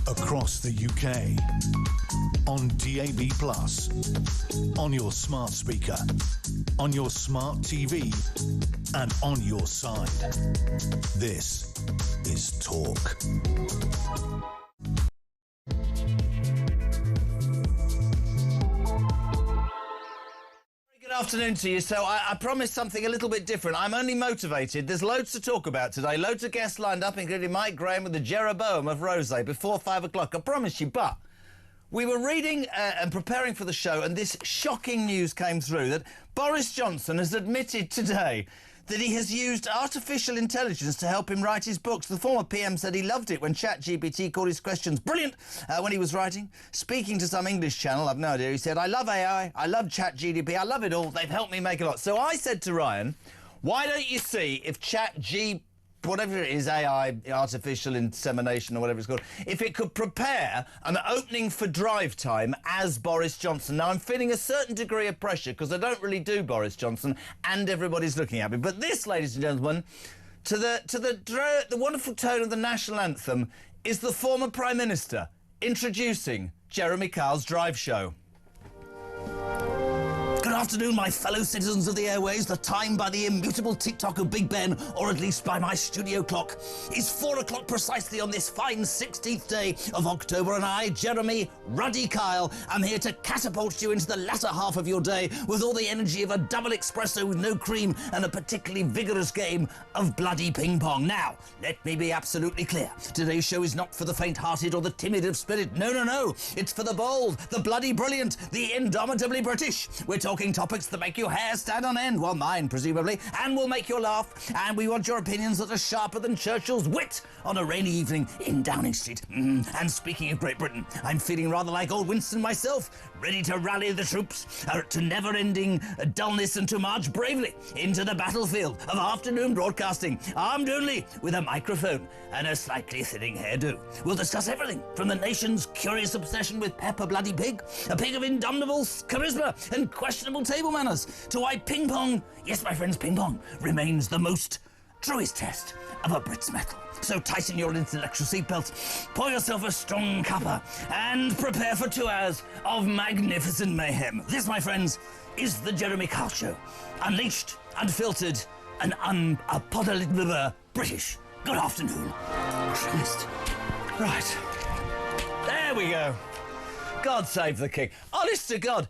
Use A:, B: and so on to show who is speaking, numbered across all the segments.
A: across the UK, on DAB+, on your smart speaker, on your smart TV, and on your side. This is Talk.
B: Good afternoon to you. So I promised something a little bit different. I'm only motivated. There's loads to talk about today. Loads of guests lined up, including Mike Graham with the Jeroboam of Rose before 5 o'clock. I promise you, but we were reading and preparing for the show, and this shocking news came through that Boris Johnson has admitted today that he has used artificial intelligence to help him write his books. The former PM said he loved it when ChatGPT called his questions brilliant when he was writing. Speaking to some English channel, I've no idea, he said, I love AI, I love ChatGPT, I love it all, they've helped me make a lot. So I said to Ryan, why don't you see if ChatGPT, whatever it is, AI, artificial insemination or whatever it's called, if it could prepare an opening for drive time as Boris Johnson. Now, I'm feeling a certain degree of pressure because I don't really do Boris Johnson and everybody's looking at me. But this, ladies and gentlemen, to the wonderful tone of the national anthem is the former Prime Minister introducing Jeremy Kyle's Drive Show. Good afternoon, my fellow citizens of the airways. The time by the immutable tick-tock of Big Ben, or at least by my studio clock, is 4 o'clock precisely on this fine 16th day of October, and I, Jeremy Ruddy Kyle, am here to catapult you into the latter half of your day with all the energy of a double espresso with no cream and a particularly vigorous game of bloody ping-pong. Now, let me be absolutely clear. Today's show is not for the faint-hearted or the timid of spirit. No, no, no. It's for the bold, the bloody brilliant, the indomitably British. We're talking topics that make your hair stand on end, well, mine, presumably, and will make you laugh, and we want your opinions that are sharper than Churchill's wit on a rainy evening in Downing Street. And speaking of Great Britain, I'm feeling rather like old Winston myself, ready to rally the troops to never-ending dullness and to march bravely into the battlefield of afternoon broadcasting, armed only with a microphone and a slightly thinning hairdo. We'll discuss everything from the nation's curious obsession with Peppa Bloody Pig, a pig of indomitable charisma and questionable table manners, to why ping-pong, yes, my friends, ping-pong, remains the most truest test of a Brit's mettle. So tighten your intellectual seatbelts, pour yourself a strong cuppa, and prepare for 2 hours of magnificent mayhem. This, my friends, is the Jeremy Kyle Show. Unleashed, unfiltered, and unapologetic British. Good afternoon. Christ. Right. There we go. God save the king. Honest to God,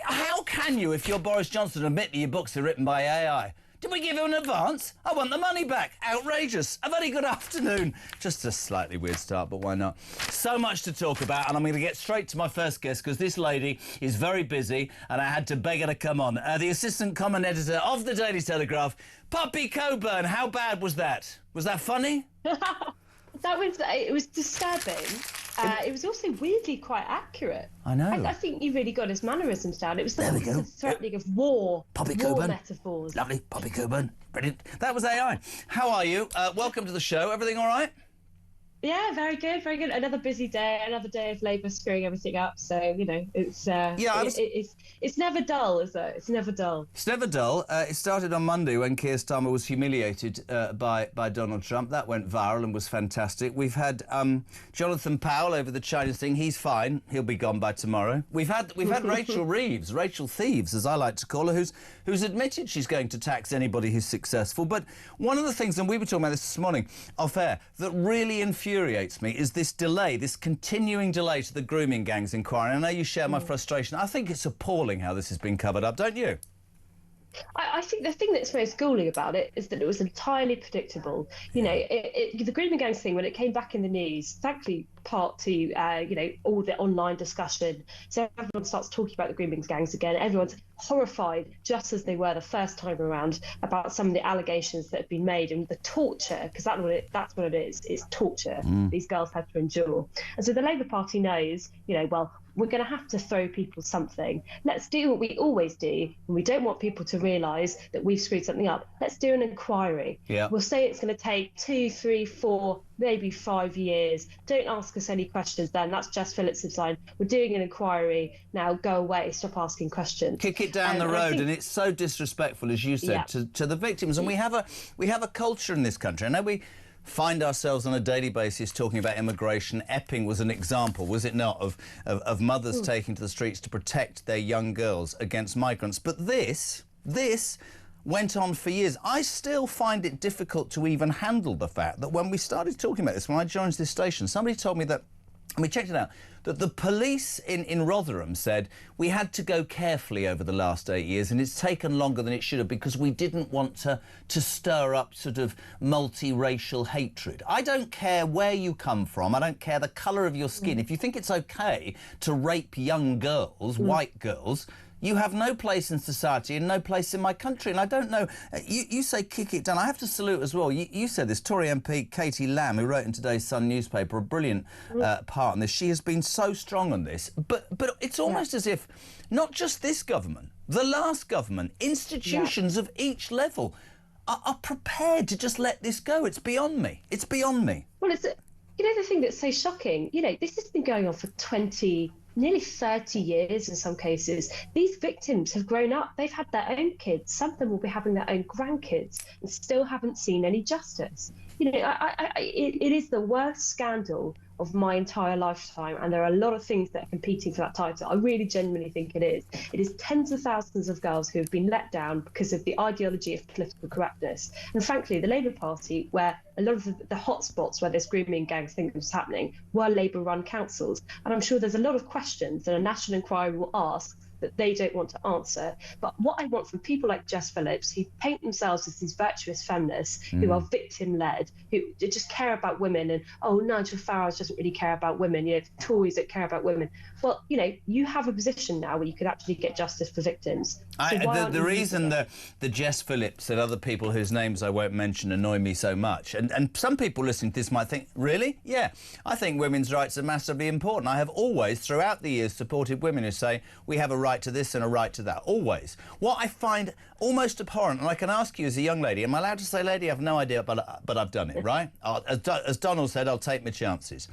B: how can you, if you're Boris Johnson, admit that your books are written by AI? Did we give him an advance? I want the money back. Outrageous. A very good afternoon. Just a slightly weird start, but why not? So much to talk about, and I'm going to get straight to my first guest because this lady is very busy and I had to beg her to come on. The assistant comment editor of the Daily Telegraph, Poppy Coburn. How bad was that? Was that funny?
C: It was disturbing. It was also weirdly quite accurate.
B: I know.
C: I think you really got his mannerisms down. It was
B: There we go.
C: the threatening of war.
B: Poppy
C: war
B: Coburn.
C: metaphors.
B: Lovely. Poppy Coburn. Brilliant. That was AI. How are you? Welcome to the show. Everything all right?
C: Yeah, very good, very good. Another busy day, another day of Labour screwing everything up. So, you know, it's it's never dull, is it? It's never dull.
B: It's never dull. It started on Monday when Keir Starmer was humiliated by Donald Trump. That went viral and was fantastic. We've had Jonathan Powell over the Chinese thing. He's fine. He'll be gone by tomorrow. We've had Rachel Reeves, Rachel Thieves, as I like to call her, who's admitted she's going to tax anybody who's successful. But one of the things, and we were talking about this morning off air, that really infuriates me is this delay, this continuing delay to the grooming gangs inquiry. I know you share my frustration. I think it's appalling how this has been covered up, don't you?
C: I think the thing that's most galling about it is that it was entirely predictable. You know, the grooming gangs thing, when it came back in the news, thankfully part to, you know, all the online discussion. So everyone starts talking about the grooming gangs again. Everyone's horrified, just as they were the first time around, about some of the allegations that have been made and the torture, because that's what it is. It's torture these girls had to endure. And so the Labour Party knows, you know, well, we're going to have to throw people something. Let's do what we always do when we don't want people to realise that we've screwed something up. Let's do an inquiry.
B: Yeah.
C: We'll say it's going to take 2, 3, 4, maybe 5 years. Don't ask us any questions then. That's Jess Phillips's line. We're doing an inquiry. Now go away. Stop asking questions.
B: Kick it down the road. And it's so disrespectful, as you said, to the victims. And we have a culture in this country. I know find ourselves on a daily basis talking about immigration. Epping was an example, was it not, of mothers taking to the streets to protect their young girls against migrants. But this went on for years. I still find it difficult to even handle the fact that when we started talking about this, when I joined this station, somebody told me that, and we checked it out, that the police in Rotherham said we had to go carefully over the last 8 years, and it's taken longer than it should have because we didn't want to stir up sort of multiracial hatred. I don't care where you come from. I don't care the colour of your skin. If you think it's OK to rape young girls, white girls, you have no place in society and no place in my country. And I don't know, you say kick it down. I have to salute as well. You said this, Tory MP Katie Lamb, who wrote in today's Sun newspaper, a brilliant part in this. She has been so strong on this. But it's almost as if not just this government, the last government, institutions of each level are prepared to just let this go. It's beyond me. It's beyond me.
C: Well, you know, the thing that's so shocking, you know, this has been going on for nearly 30 years in some cases. These victims have grown up. They've had their own kids. Some of them will be having their own grandkids and still haven't seen any justice. You know, it is the worst scandal of my entire lifetime, and there are a lot of things that are competing for that title. I really genuinely think it is. It is tens of thousands of girls who have been let down because of the ideology of political correctness. And frankly, the Labour Party, where a lot of the hotspots where this grooming gang thing was happening, were Labour-run councils. And I'm sure there's a lot of questions that a national inquiry will ask that they don't want to answer. But what I want from people like Jess Phillips, who paint themselves as these virtuous feminists, who are victim-led, who just care about women, and, oh, Nigel Farage doesn't really care about women, you know, Tories that care about women. Well, you know, you have a position now where you could actually get justice for victims. So
B: the reason the Jess Phillips and other people whose names I won't mention annoy me so much, and some people listening to this might think, really? Yeah, I think women's rights are massively important. I have always, throughout the years, supported women who say we have a right to this and a right to that, always. What I find almost abhorrent, and I can ask you as a young lady, am I allowed to say lady? I have no idea, but I've done it, right? As Donald said, I'll take my chances.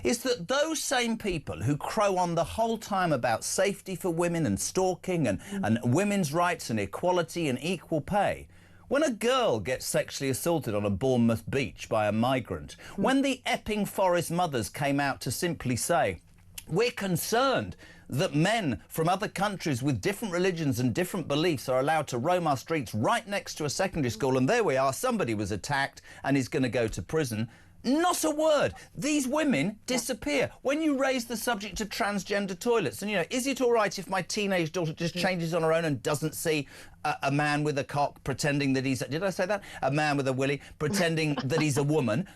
B: Is that those same people who crow on the whole time about safety for women and stalking and women's rights and equality and equal pay, when a girl gets sexually assaulted on a Bournemouth beach by a migrant, when the Epping Forest mothers came out to simply say, we're concerned that men from other countries with different religions and different beliefs are allowed to roam our streets right next to a secondary school, and there we are, somebody was attacked and is going to go to prison. Not a word. These women disappear. When you raise the subject of transgender toilets, and, you know, is it all right if my teenage daughter just changes on her own and doesn't see a man with a cock pretending that he's... Did I say that? A man with a willy pretending that he's a woman.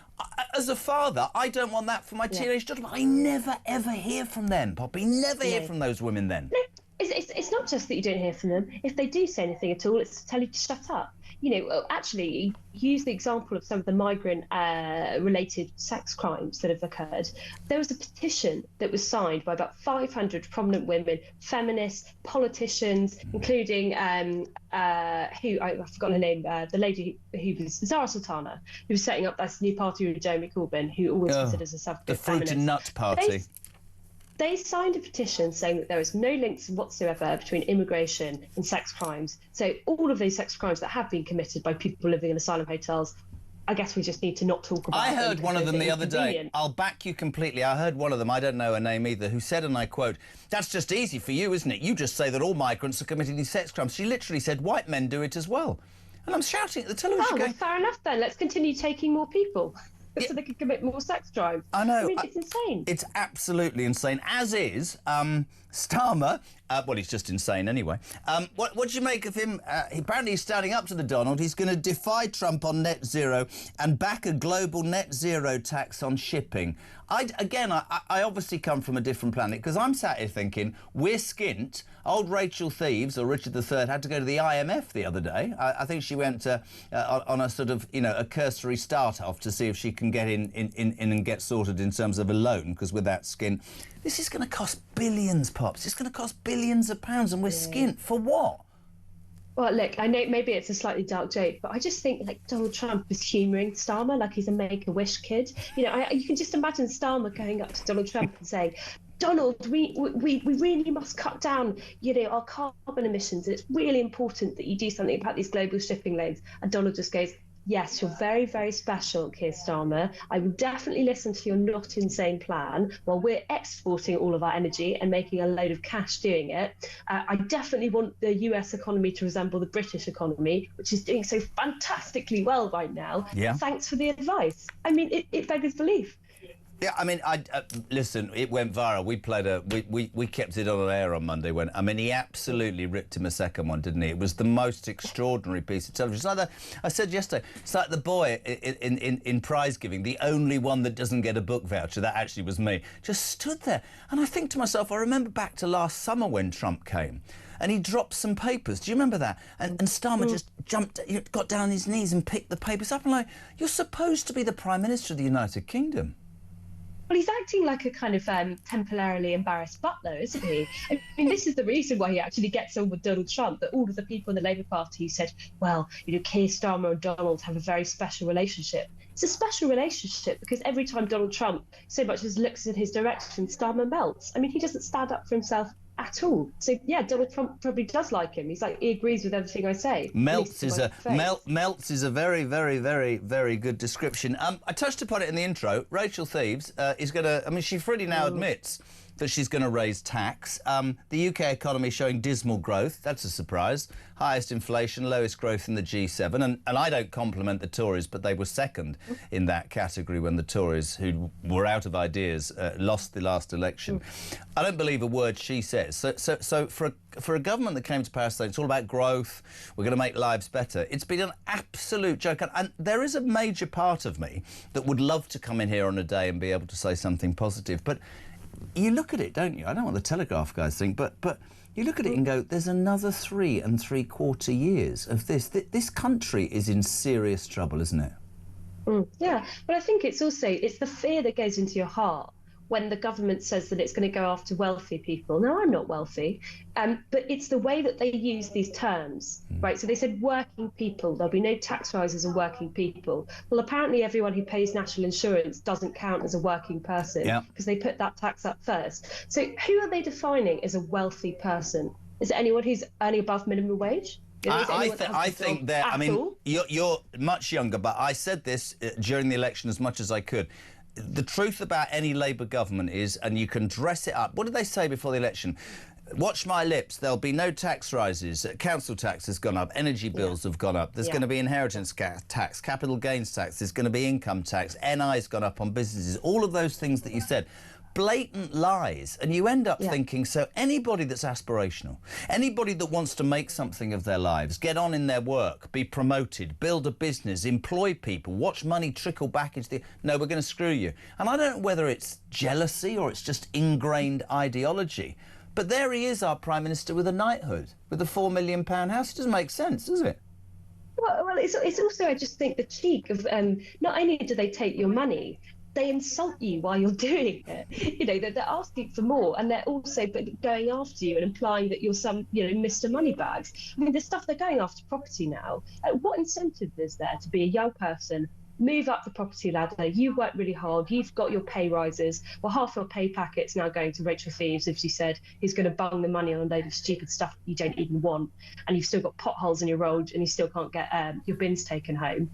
B: As a father, I don't want that for my teenage daughter, but I never, ever hear from them, Poppy. Never hear from those women then.
C: No, it's not just that you don't hear from them. If they do say anything at all, it's to tell you to shut up. You know, actually, use the example of some of the migrant-related sex crimes that have occurred. There was a petition that was signed by about 500 prominent women, feminists, politicians, including who I've forgotten her name, the lady who was Zara Sultana, who was setting up this new party with Jeremy Corbyn, who always considers herself
B: the Fruit and Nut Party.
C: They signed a petition saying that there is no links whatsoever between immigration and sex crimes. So all of these sex crimes that have been committed by people living in asylum hotels, I guess we just need to not talk about them.
B: I heard one of them the other day. I'll back you completely. I heard one of them, I don't know her name either, who said, and I quote, "That's just easy for you, isn't it? You just say that all migrants are committing these sex crimes." She literally said, white men do it as well. And I'm shouting at the television
C: going,
B: well,
C: fair enough then. Let's continue taking more people. So they can commit more sex crimes.
B: I know.
C: I mean, it's insane.
B: It's absolutely insane, as is Starmer. Well, he's just insane anyway. What do you make of him? Apparently he's standing up to the Donald. He's going to defy Trump on net zero and back a global net zero tax on shipping. I obviously come from a different planet, because I'm sat here thinking, we're skint. Old Rachel Thieves, or Richard III, had to go to the IMF the other day. I think she went on a sort of, you know, a cursory start-off to see if she can get in and get sorted in terms of a loan, because with that skin, this is going to cost billions, Pops. It's going to cost billions of pounds, and we're skint. For what?
C: Well, look, I know maybe it's a slightly dark joke, but I just think like Donald Trump is humouring Starmer like he's a Make-A-Wish kid. You know, you can just imagine Starmer going up to Donald Trump and saying, Donald, we really must cut down, you know, our carbon emissions, and it's really important that you do something about these global shipping lanes. And Donald just goes, yes, you're very, very special, Keir Starmer. I will definitely listen to your not insane plan while we're exporting all of our energy and making a load of cash doing it. I definitely want the US economy to resemble the British economy, which is doing so fantastically well right now.
B: Yeah.
C: Thanks for the advice. I mean, it beggars belief.
B: Yeah, I mean, listen. It went viral. We played we kept it on air on Monday. When I mean, he absolutely ripped him a second one, didn't he? It was the most extraordinary piece of television. It's like I said yesterday. It's like the boy in prize giving, the only one that doesn't get a book voucher. That actually was me. Just stood there, and I think to myself, I remember back to last summer when Trump came. And he dropped some papers. Do you remember that? And Starmer just got down on his knees and picked the papers up. I'm like, you're supposed to be the Prime Minister of the United Kingdom.
C: Well, he's acting like a kind of temporarily embarrassed butler, isn't he? I mean, this is the reason why he actually gets on with Donald Trump, that all of the people in the Labour Party said, well, Keir Starmer and Donald have a very special relationship. It's a special relationship because every time Donald Trump so much as looks in his direction, Starmer melts. I mean, he doesn't stand up for himself at all. So yeah, Donald Trump probably does like him. He's like, he agrees with everything I say.
B: Melts is a very, very, very, very good description. I touched upon it in the intro. Rachel Thieves is going to. I mean, she freely now admits that she's going to raise tax. The UK economy showing dismal growth. That's a surprise. Highest inflation, lowest growth in the G7. And I don't compliment the Tories, but they were second in that category when the Tories, who were out of ideas, lost the last election. I don't believe a word she says. So for a government that came to power saying it's all about growth, we're going to make lives better, it's been an absolute joke. And there is a major part of me that would love to come in here on a day and be able to say something positive. But you look at it, don't you? I don't know what the Telegraph guys think, but you look at it and go, there's another 3 3/4 years of this. This country is in serious trouble, isn't it?
C: Yeah, but I think it's the fear that goes into your heart when the government says that it's going to go after wealthy people. Now, I'm not wealthy, but it's the way that they use these terms, right? So they said working people, there'll be no tax rises on working people. Well, apparently everyone who pays national insurance doesn't count as a working person because they put that tax up first. So who are they defining as a wealthy person? Is it anyone who's earning above minimum wage?
B: I think that, I mean, you're much younger, but I said this during the election as much as I could. The truth about any Labour government is, and you can dress it up, what did they say before the election? Watch my lips, there'll be no tax rises, council tax has gone up, energy bills have gone up, there's going to be inheritance tax, capital gains tax, there's going to be income tax, NI's gone up on businesses, all of those things that you said. Blatant lies, and you end up thinking, so anybody that's aspirational, anybody that wants to make something of their lives, get on in their work, be promoted, build a business, employ people, watch money trickle back into the... No, we're going to screw you. And I don't know whether it's jealousy or it's just ingrained ideology, but there he is, our Prime Minister, with a knighthood, with a £4 million house. It doesn't make sense, does it?
C: Well, it's also, I just think, the cheek of not only do they take your money, they insult you while you're doing it. They're asking for more, and they're also going after you and implying that you're some, Mr. Moneybags. I mean, the stuff they're going after property now. What incentive is there to be a young person, move up the property ladder? You've worked really hard. You've got your pay rises. Well, half your pay packet's now going to Rachel Thieves, as you said, who's going to bung the money on a load of stupid stuff that you don't even want, and you've still got potholes in your road, and you still can't get your bins taken home.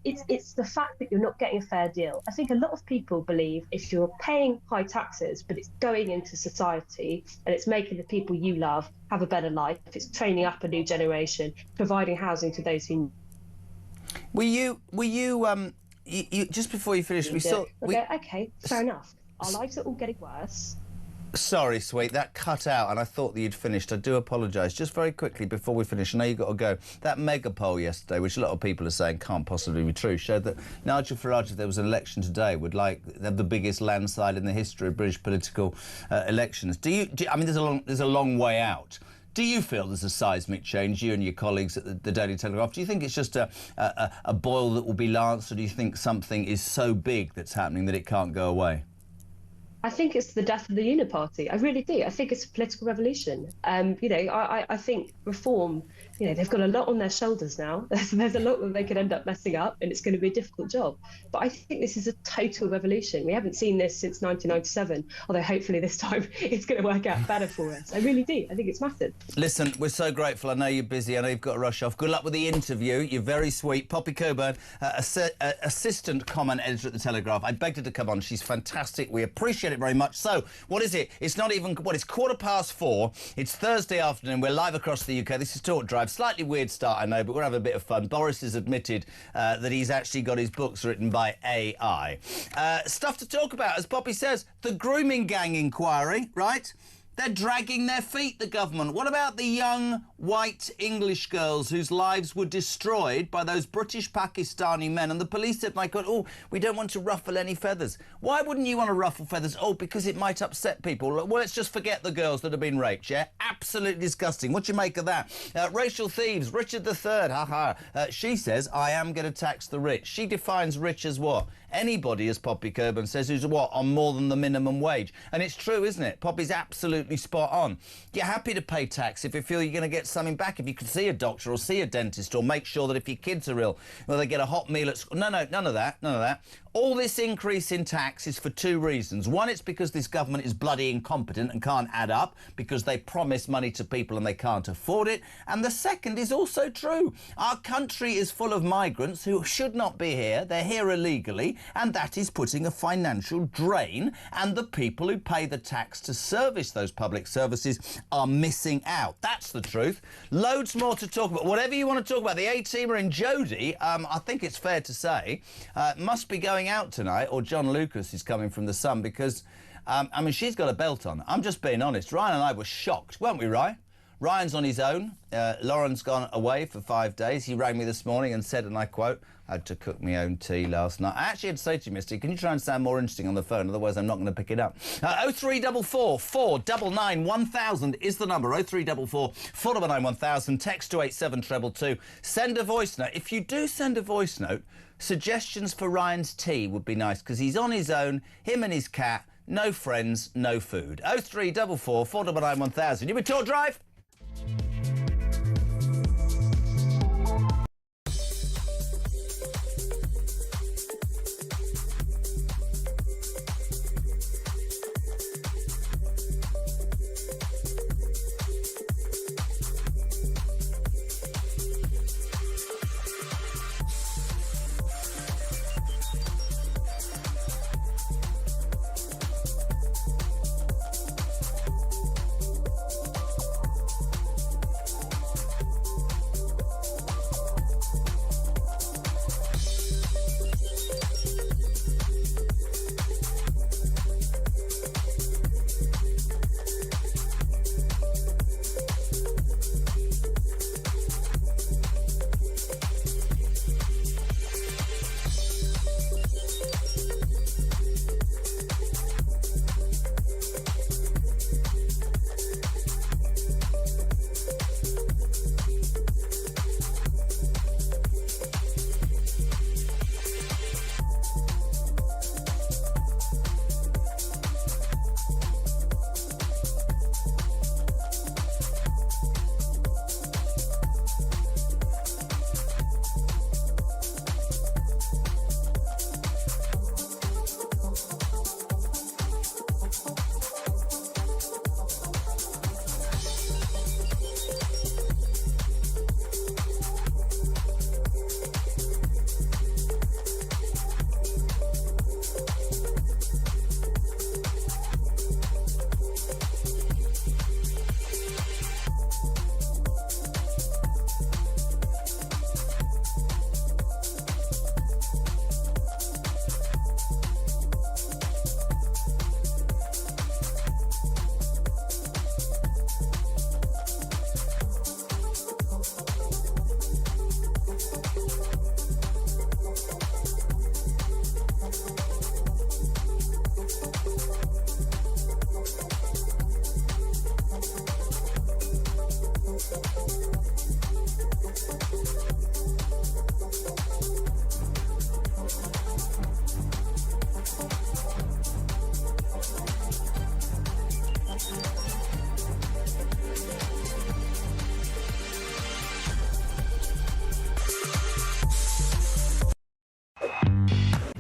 C: It's the fact that you're not getting a fair deal. I think a lot of people believe if you're paying high taxes, but it's going into society and it's making the people you love have a better life, it's training up a new generation, providing housing to those who...
B: Were you just before you finished, we saw...
C: Okay, fair enough. Our lives are all getting worse.
B: Sorry, sweet, that cut out and I thought that you'd finished. I do apologise. Just very quickly before we finish, I know you've got to go. That mega poll yesterday, which a lot of people are saying can't possibly be true, showed that Nigel Farage, if there was an election today, would have the biggest landslide in the history of British political elections. I mean, there's a long way out. Do you feel there's a seismic change, you and your colleagues at the Daily Telegraph? Do you think it's just a boil that will be lanced, or do you think something is so big that's happening that it can't go away?
C: I think it's the death of the uniparty. I really do. I think it's a political revolution. I think reform, they've got a lot on their shoulders now. There's a lot that they could end up messing up, and it's going to be a difficult job. But I think this is a total revolution. We haven't seen this since 1997, although hopefully this time it's going to work out better for us. I really do. I think it's massive.
B: Listen, we're so grateful. I know you're busy. I know you've got to rush off. Good luck with the interview. You're very sweet. Poppy Coburn, assistant comment editor at The Telegraph. I begged her to come on. She's fantastic. We appreciate it very much. So, what is it? It's not even... Well, it's 4:15. It's Thursday afternoon. We're live across the UK. This is Talk Drive. Slightly weird start, I know, but we're having a bit of fun. Boris has admitted that he's actually got his books written by AI. Stuff to talk about, as Poppy says. The grooming gang inquiry, right? They're dragging their feet, the government. What about the young, white English girls whose lives were destroyed by those British Pakistani men? And the police said, my God, oh, we don't want to ruffle any feathers. Why wouldn't you want to ruffle feathers? Oh, because it might upset people. Well, let's just forget the girls that have been raped, yeah? Absolutely disgusting. What do you make of that? Racial thieves, Richard III, ha-ha. She says, I am going to tax the rich. She defines rich as what? Anybody, as Poppy Coburn says, who's what, on more than the minimum wage. And it's true, isn't it? Poppy's absolutely spot on. You're happy to pay tax if you feel you're going to get something back. If you can see a doctor or see a dentist, or make sure that if your kids are ill, well, they get a hot meal at school. No, none of that, none of that. All this increase in tax is for two reasons. One, it's because this government is bloody incompetent and can't add up, because they promise money to people and they can't afford it. And the second is also true. Our country is full of migrants who should not be here. They're here illegally, and that is putting a financial drain, and the people who pay the tax to service those public services are missing out. That's the truth. Loads more to talk about. Whatever you want to talk about. The A-teamer in Jodie, I think it's fair to say, must be going out tonight, or John Lucas is coming from The Sun, because, I mean, she's got a belt on. I'm just being honest. Ryan and I were shocked, weren't we, Ryan? Ryan's on his own. Lauren's gone away for 5 days. He rang me this morning and said, and I quote, I had to cook my own tea last night. I actually had to say to you, Misty, can you try and sound more interesting on the phone? Otherwise, I'm not going to pick it up. 0344 499 1000 is the number. 0344 499 1000. Text to 87222. Send a voice note. If you do send a voice note, suggestions for Ryan's tea would be nice, because he's on his own, him and his cat, no friends, no food. 0344 499 1000. You with Talk Drive?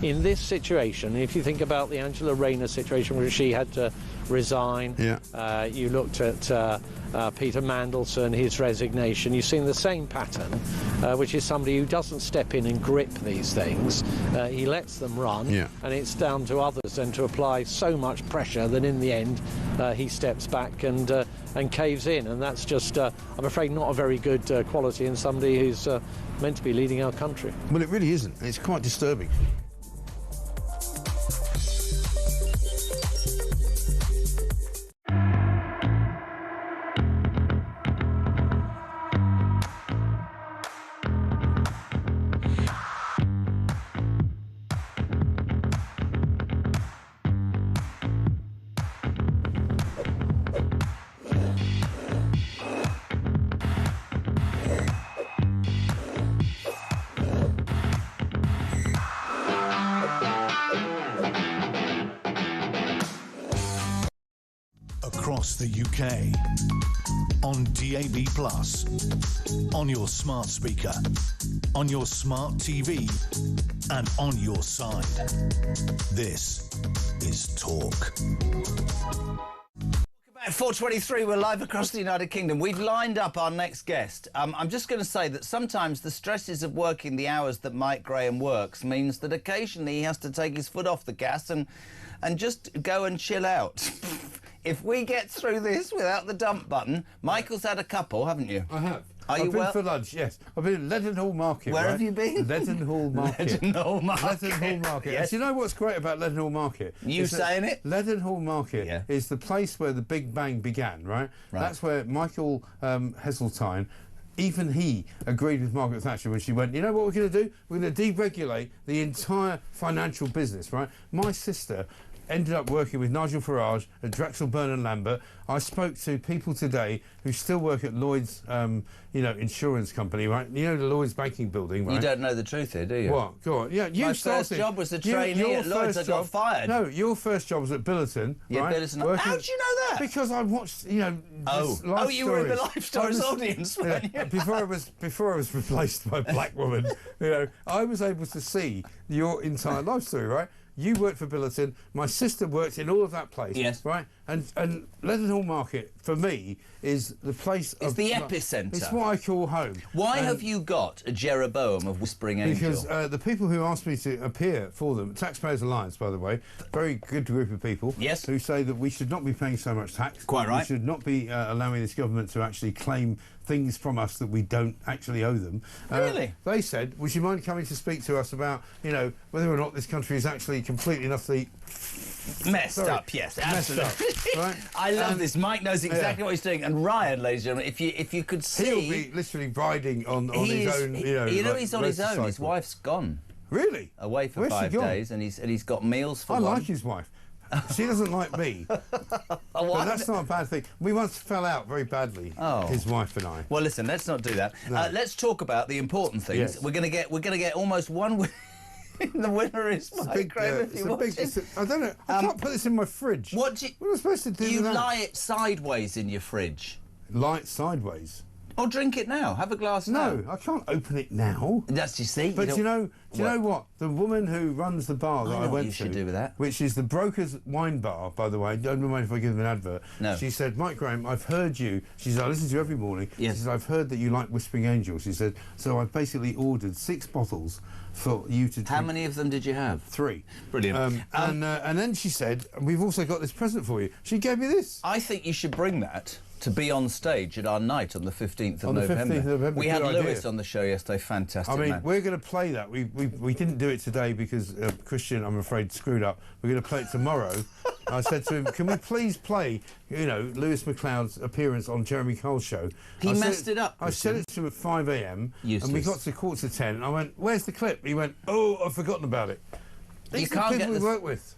D: in this situation, if you think about the Angela Rayner situation where she had to resign, you looked at Peter Mandelson, his resignation, you've seen the same pattern, which is somebody who doesn't step in and grip these things. He lets them run, and it's down to others then to apply so much pressure that in the end he steps back and caves in, and that's just, I'm afraid, not a very good quality in somebody who's meant to be leading our country.
E: Well, it really isn't. It's quite disturbing.
A: Across the UK, on DAB+, on your smart speaker, on your smart TV, and on your side. This is Talk.
B: At 4:23, we're live across the United Kingdom. We've lined up our next guest. I'm just going to say that sometimes the stresses of working the hours that Mike Graham works means that occasionally he has to take his foot off the gas and just go and chill out. If we get through this without the dump button, Michael's had a couple, haven't you?
E: I have.
B: I've
E: been for lunch, yes. I've been at Leadenhall Market.
B: Where have you been?
E: Leadenhall Market.
B: Leadenhall Market.
E: Leadenhall Market.
B: Yes.
E: Do you know what's great about Leadenhall Market?
B: You saying it?
E: Leadenhall Market is the place where the Big Bang began, right? That's where Michael Heseltine, even he agreed with Margaret Thatcher when she went, you know what we're going to do? We're going to deregulate the entire financial business, right? My sister ended up working with Nigel Farage at Drexel, Burnham Lambert. I spoke to people today who still work at Lloyd's, insurance company, right? You know the Lloyd's banking building, right?
B: You don't know the truth here, do you?
E: What? Go on. Yeah, you
B: My
E: started.
B: first job was a trainee at Lloyd's. I got fired.
E: No, your first job was at Billiton.
B: Yeah,
E: right?
B: Billiton. How did you know that?
E: Because I watched, you
B: were in the Life Stories audience, weren't you?
E: Before I was replaced by a black woman, I was able to see your entire life story, right? You worked for Billiton. My sister worked in all of that place.
B: Yes.
E: Right? And Leadenhall Market, for me, is the place
B: It's the epicentre.
E: It's what I call home.
B: Why have you got a Jeroboam of Whispering Angel?
E: Because the people who asked me to appear for them, Taxpayers Alliance, by the way, very good group of people,
B: yes,
E: who say that we should not be paying so much tax.
B: Quite right.
E: We should not be allowing this government to actually claim things from us that we don't actually owe them.
B: Really?
E: They said, would you mind coming to speak to us about, whether or not this country is actually completely and utterly
B: messed up, yes, absolutely.
E: Messed up, right?
B: I love this. Mike knows exactly what he's doing. And Ryan, ladies and gentlemen, if you could see,
E: he'll be literally riding on his own.
B: He's on his own. His wife's gone.
E: Really?
B: Away for 5 days, and he's got meals for
E: I
B: one.
E: like his wife. She doesn't like me. But that's not a bad thing. We once fell out very badly, his wife and I.
B: Well, listen, let's not do that.
E: No.
B: Let's talk about the important things.
E: Yes.
B: We're gonna get almost one. The winner is Mike Graham.
E: I don't know. I can't put this in my fridge. What am I supposed to do?
B: You
E: with that?
B: lie it sideways in your fridge.
E: Lie it sideways.
B: Or drink it now. Have a glass now.
E: No, I can't open it now.
B: That's you see.
E: But do you know what? The woman who runs the bar that I went to,
B: should do with that.
E: which is the Broker's Wine Bar, by the way. Don't mind if I give them an advert.
B: No.
E: She said, Mike Graham, I've heard you. She said, I listen to you every morning.
B: Yes.
E: She said, I've heard that you like Whispering Angel. She said, so I've basically ordered 6 bottles for you to drink.
B: How many of them did you have?
E: 3.
B: Brilliant.
E: And then she said, we've also got this present for you. She gave me this.
B: I think you should bring that to be on stage at our night on the 15th of
E: On the 15th of November.
B: We had
E: Good
B: Lewis
E: idea.
B: on the show yesterday. Fantastic,
E: I mean,
B: man.
E: we're going to play that. We didn't do it today because Christian, I'm afraid, screwed up. We're going to play it tomorrow. I said to him, can we please play, Lewis McLeod's appearance on Jeremy Cole's show?
B: He messed it up,
E: I said it to him at 5 a.m.
B: Useless.
E: And we got to 9:45, and I went, where's the clip? He went, oh, I've forgotten about it. These are the people we work with.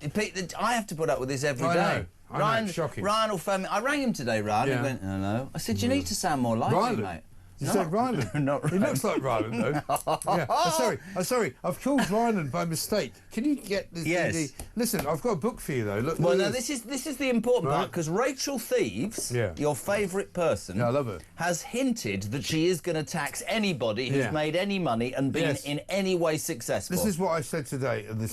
B: I have to put up with this every day.
E: Know. I know, it's shocking.
B: Ryan will phone me. I rang him today, Ryan. He went, hello. I said, you need to sound more like him, mate.
E: Did you say Ryland?
B: Not Ryland.
E: He looks like Ryland, though. Yeah. I'm sorry. I've called Ryland by mistake. Can you get the...
B: Yes.
E: Listen, I've got a book for you, though. Look,
B: well, now, this is the important part, because Rachel Thieves, your favourite person,
E: I love her,
B: has hinted that she is going to tax anybody who's made any money and been in any way successful.
E: This is what I said today at the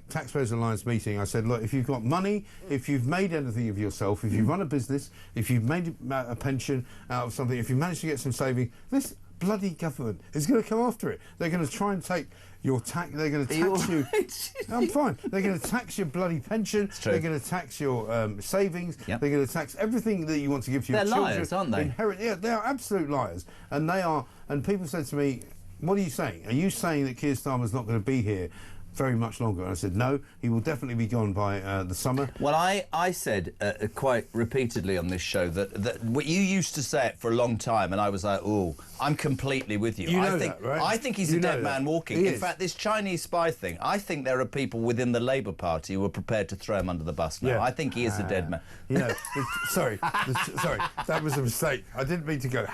E: Taxpayers Alliance meeting. I said, look, if you've got money, if you've made anything of yourself, if you run a business, if you've made a pension out of something, if you managed to get some savings, this bloody government is going to come after it. They're going to try and take your tax. They're going to tax you. I'm fine. They're going to tax your bloody pension. They're going to tax your savings. They're going to tax everything that you want to give to your children.
B: They're liars, aren't they?
E: Yeah, they are absolute liars. And they are. And people said to me, "What are you saying? Are you saying that Keir Starmer's not going to be here very much longer?" And I said, no, he will definitely be gone by the summer.
B: Well, I said quite repeatedly on this show that you used to say it for a long time, and I was like, oh, I'm completely with you.
E: I think, that, right?
B: I think he's a dead man walking. In fact, this Chinese spy thing, I think there are people within the Labour Party who are prepared to throw him under the bus now. I think he is a dead man.
E: Sorry, that was a mistake. I didn't mean to go,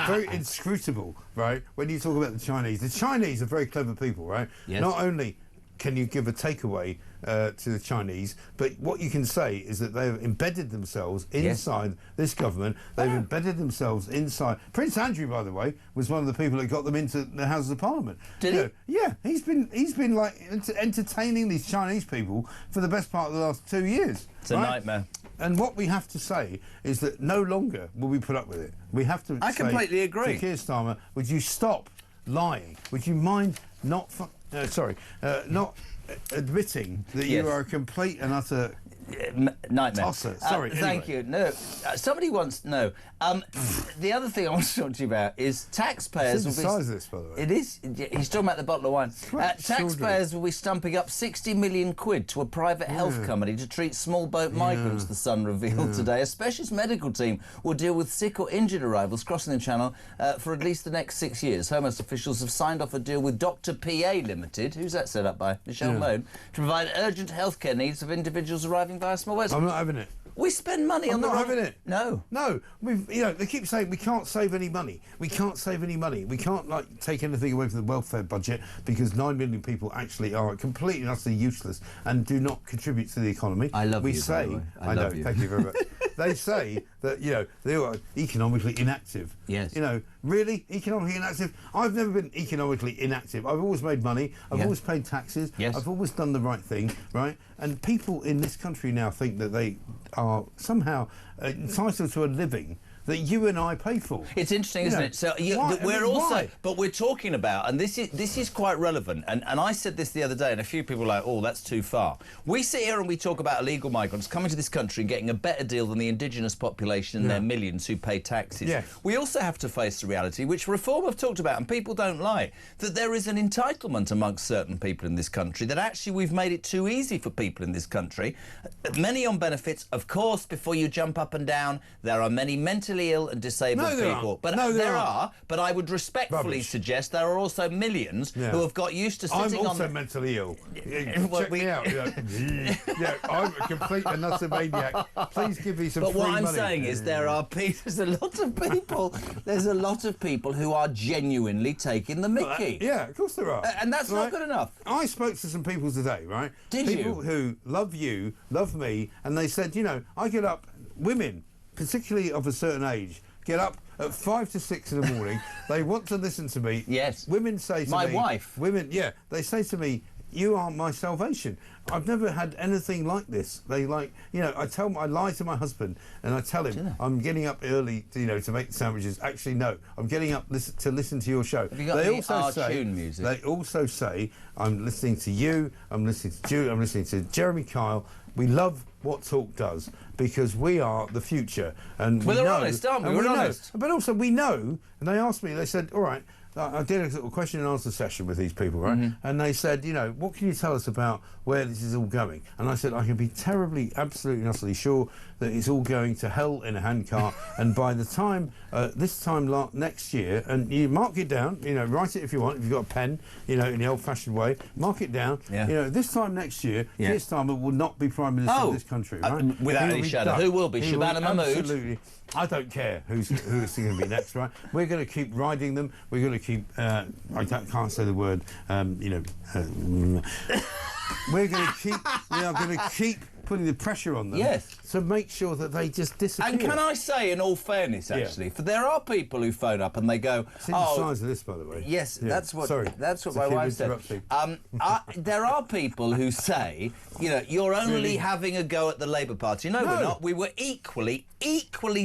E: very inscrutable, right? When you talk about the Chinese are very clever people, right?
B: Yes.
E: Not only can you give a takeaway to the Chinese, but what you can say is that they've embedded themselves inside this government. They've embedded themselves inside. Prince Andrew, by the way, was one of the people that got them into the Houses of Parliament.
B: Did he?
E: Yeah, he's been like entertaining these Chinese people for the best part of the last 2 years.
B: It's a nightmare.
E: And what we have to say is that no longer will we put up with it. We have to.
B: I completely agree.
E: To Keir Starmer, would you stop lying? Would you mind not admitting that you are a complete and utter
B: nightmare.
E: Tosser. Sorry.
B: Thank you. No, somebody wants the other thing I want to talk to you about is taxpayers.
E: It's the size of this, by the way.
B: It is. He's talking about the bottle of wine. Taxpayers will be stumping up 60 million quid to a private health company to treat small boat migrants. The Sun revealed today. A specialist medical team will deal with sick or injured arrivals crossing the Channel for at least the next 6 years. Home Office officials have signed off a deal with Dr. PA Limited. Who's that set up by? Michelle Mone, to provide urgent healthcare needs of individuals arriving via small boats.
E: I'm not having it.
B: We spend money on the
E: not having it.
B: No.
E: They keep saying we can't save any money. We can't save any money. We can't take anything away from the welfare budget because 9 million people actually are completely and utterly useless and do not contribute to the economy.
B: I love you.
E: By the way. I know. Thank you very much. They say that they are economically inactive.
B: Yes.
E: Really economically inactive. I've never been economically inactive. I've always made money. I've always paid taxes.
B: Yes.
E: I've always done the right thing. Right. And people in this country now think that they are somehow entitled to a living that you and I pay for.
B: It's interesting, isn't it? So
E: why?
B: but we're talking about, and this is quite relevant. And I said this the other day, and a few people were like, "Oh, that's too far." We sit here and we talk about illegal migrants coming to this country and getting a better deal than the indigenous population and their millions who pay taxes.
E: Yeah.
B: We also have to face the reality, which Reform have talked about, and people don't like, that there is an entitlement amongst certain people in this country. That actually we've made it too easy for people in this country. Many on benefits, of course. Before you jump up and down, there are many mentally ill and disabled people. But there are. But I would respectfully suggest there are also millions who have got used to sitting on...
E: I'm also mentally ill. Check me out. I'm a complete and utter maniac. Please give me some free money.
B: But what I'm saying is there's a lot of people who are genuinely taking the mickey.
E: Yeah, of course there are.
B: And that's not good enough.
E: I spoke to some people today, right? People who love you, love me, and they said, I get up, women, particularly of a certain age, get up at 5 to 6 in the morning. They want to listen to me.
B: Yes.
E: Women say to me...
B: My wife.
E: Women, they say to me, you are my salvation. I've never had anything like this. They I lie to my husband and I tell him I'm getting up early to make the sandwiches. Actually, no, I'm getting up to listen to your show.
B: Have you got tune music?
E: They also say, I'm listening to you, I'm listening to Jude, I'm listening to Jeremy Kyle. We love what Talk does because we are the future. And
B: we're honest, aren't we? We're honest.
E: But also we know, and they asked me, they said, all right, I did a sort of question and answer session with these people, right? And they said, you know, what can you tell us about where this is all going? And I said, I can be terribly, absolutely, and utterly sure that it's all going to hell in a handcart. And by the time, next year, and you mark it down, you know, write it if you want, if you've got a pen, you know, in the old-fashioned way, mark it down.
B: Yeah.
E: You know, this time next year, this time it will not be Prime Minister of this country, right?
B: Without any shadow. Who will be? Shabana Mahmood?
E: Absolutely. I don't care who's going to be next, right? We're going to keep riding them. We're going to keep. I can't say the word. We're going to keep. We are going to keep putting the pressure on them.
B: Yes.
E: To make sure that they just disappear.
B: And can I say, in all fairness, actually, for there are people who phone up and they go,
E: see the size of this, by the way.
B: Yes, that's what.
E: Sorry,
B: that's what my wife said. There are people who say, you know, you're only having a go at the Labour Party. No, we're not. We were equally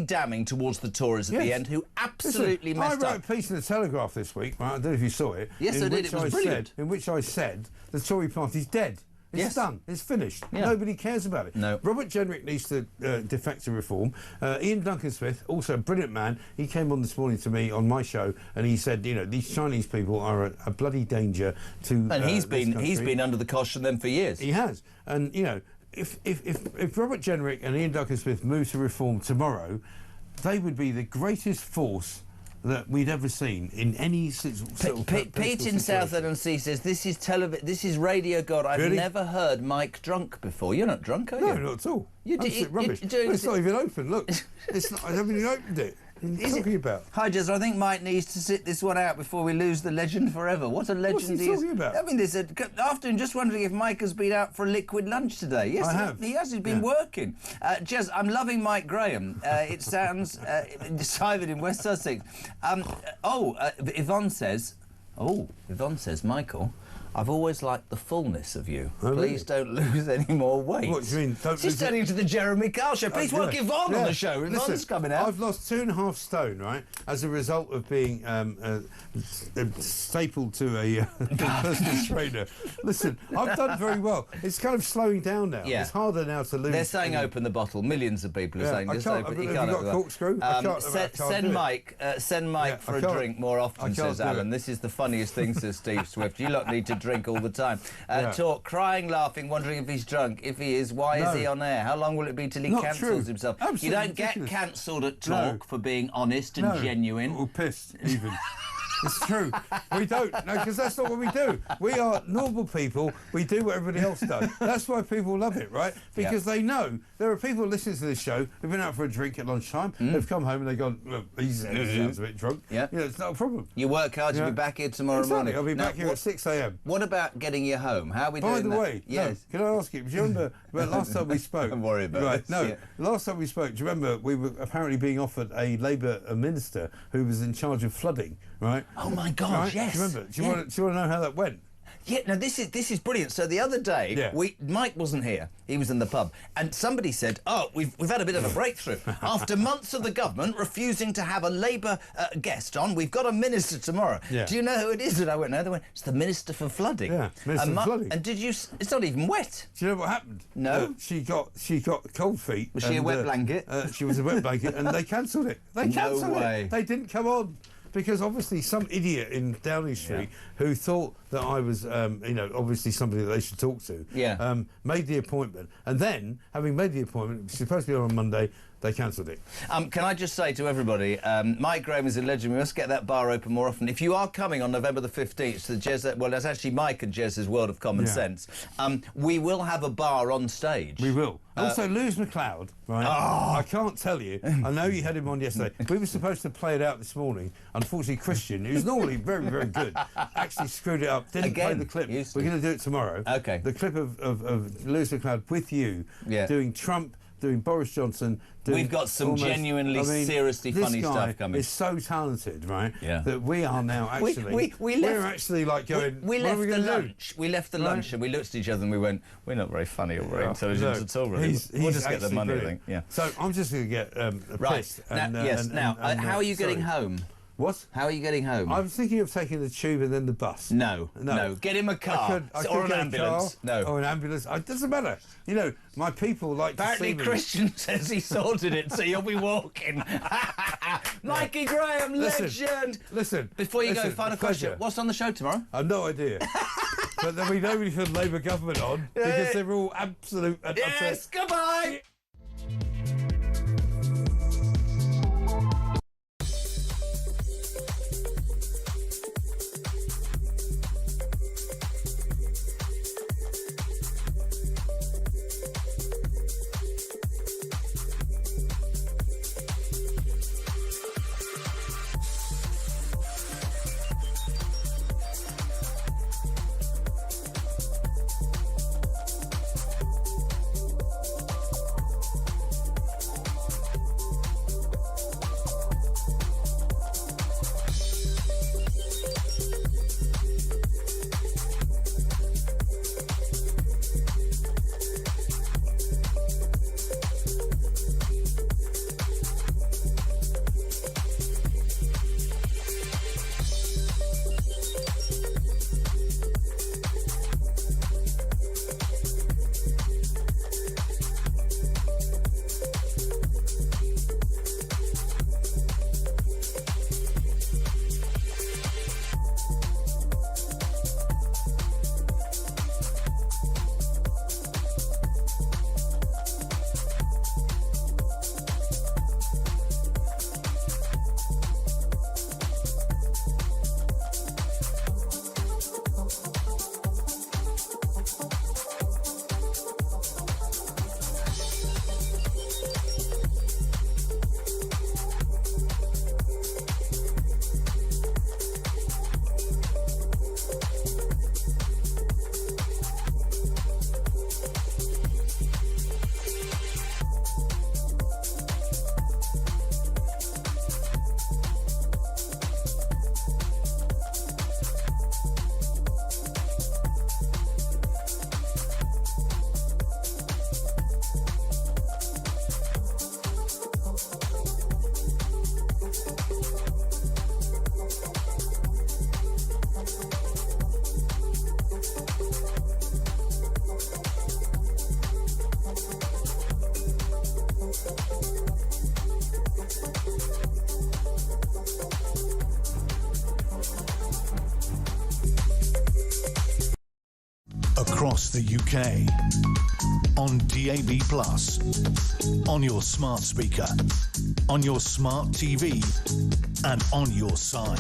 B: damning towards the Tories at the end, who absolutely messed up.
E: I wrote a piece in the Telegraph this week. Right, I don't know if you saw it.
B: Yes, I did. It was brilliant.
E: In which I said the Tory party's dead. It's done. It's finished.
B: Yeah.
E: Nobody cares about it.
B: No.
E: Robert Jenrick needs to defect to Reform. Ian Duncan-Smith, also a brilliant man, he came on this morning to me on my show and he said, you know, these Chinese people are a bloody danger to.
B: And he's been under the cosh of them for years.
E: He has. And you know, if Robert Jenrick and Ian Duncan-Smith move to Reform tomorrow, they would be the greatest force that we'd ever seen in any sort of
B: Pete in Southend-on-Sea says this is Radio God. I've never heard Mike drunk before. You're not drunk, are you?
E: No, not at all. Rubbish. It's not even open. Look, it's not. I haven't even opened it. What are you talking about?
B: Hi, Jez. I think Mike needs to sit this one out before we lose the legend forever. What a legend
E: What's he talking about?
B: I mean, there's afternoon. Just wondering if Mike has been out for a liquid lunch today. Yes,
E: I have.
B: He has. He's been working. Jez, I'm loving Mike Graham. It sounds Simon in West Sussex. Yvonne says, Michael, I've always liked the fullness of you.
E: Oh,
B: Please don't lose any more weight.
E: What do you mean?
B: She's turning to the Jeremy Kyle show. Please welcome Yvonne on the show. Yvonne's coming out.
E: I've lost 2.5 stone, right, as a result of being stapled to a personal trainer. Listen, I've done very well. It's kind of slowing down now.
B: Yeah.
E: It's harder now to lose.
B: They're saying open the bottle. Millions of people are saying
E: I
B: just
E: can't,
B: open.
E: Have
B: You can't
E: got a corkscrew?
B: Send Mike for a drink more often, says Alan. This is the funniest thing, says Steve Swift. You lot need to drink all the time. Talk, crying, laughing, wondering if he's drunk. If he is, why is he on air? How long will it be till he cancels himself?
E: Absolutely
B: you don't
E: ridiculous.
B: get cancelled at Talk for being honest and genuine.
E: Or pissed, even. It's true. We don't. No, because that's not what we do. We are normal people. We do what everybody else does. That's why people love it, right? Because they know there are people listening to this show who've been out for a drink at lunchtime. They've come home and they've gone, well, he sounds a bit drunk.
B: Yeah.
E: You know, it's not a problem.
B: You work hard. You'll be back here tomorrow morning.
E: I'll be back here at 6 a.m.
B: What about getting you home? How are we doing
E: By the way,
B: yes.
E: Can I ask you, do you remember last time we spoke?
B: Don't worry about it.
E: Last time we spoke, do you remember we were apparently being offered a Labour minister who was in charge of flooding, right?
B: Oh my God,
E: right?
B: yes.
E: Do you remember? Do you want to know how that went?
B: Yeah, no, this is brilliant. So the other day, Mike wasn't here. He was in the pub. And somebody said, we've had a bit of a breakthrough. After months of the government refusing to have a Labour guest on, we've got a minister tomorrow. Yeah. Do you know who it is? And I went, no. They went, it's the Minister for Flooding.
E: Yeah, Minister for Flooding.
B: And it's not even wet.
E: Do you know what happened?
B: No.
E: She got cold feet.
B: Was she a wet blanket?
E: She was a wet blanket, and they cancelled it. They cancelled it. They didn't come on. Because obviously some idiot in Downing Street who thought that I was, obviously somebody that they should talk to, made the appointment. And then, having made the appointment, it was supposed to be on Monday, they cancelled it.
B: Can I just say to everybody, Mike Graham is a legend. We must get that bar open more often. If you are coming on November the 15th to the Jez, well, that's actually Mike and Jez's World of Common Sense, we will have a bar on stage.
E: We will. Also, Lewis McLeod, right? Oh. I can't tell you. I know you had him on yesterday. We were supposed to play it out this morning. Unfortunately, Christian, who's normally very, very good, actually screwed it up. Didn't play the clip. We're going to do it tomorrow.
B: Okay.
E: The clip of Lewis McLeod with you doing Trump, doing Boris Johnson.
B: We've got some genuinely, seriously funny stuff coming.
E: This guy is so talented, right?
B: Yeah.
E: That we are now actually. We're actually like going.
B: We left the lunch. We left the lunch and we looked at each other and we went, "We're not very funny or very intelligent at all, really. We'll just get the money, I think." Yeah.
E: So I'm just going to get
B: right. Now, how are you getting home?
E: What?
B: How are you getting home?
E: I was thinking of taking the tube and then the bus.
B: No. Get him a car.
E: I could
B: or an
E: get
B: ambulance.
E: A car, or an ambulance. It doesn't matter. You know, my people like
B: Apparently
E: to see me.
B: Christian says he sorted it, so you'll be walking. Mikey Graham, legend.
E: Listen.
B: Before you go, final question. What's on the show tomorrow?
E: I've no idea. But there'll be nobody from the Labour government on because they're all absolute and
B: Yes, goodbye.
A: Across the UK, on DAB+, on your smart speaker, on your smart TV, and on your side.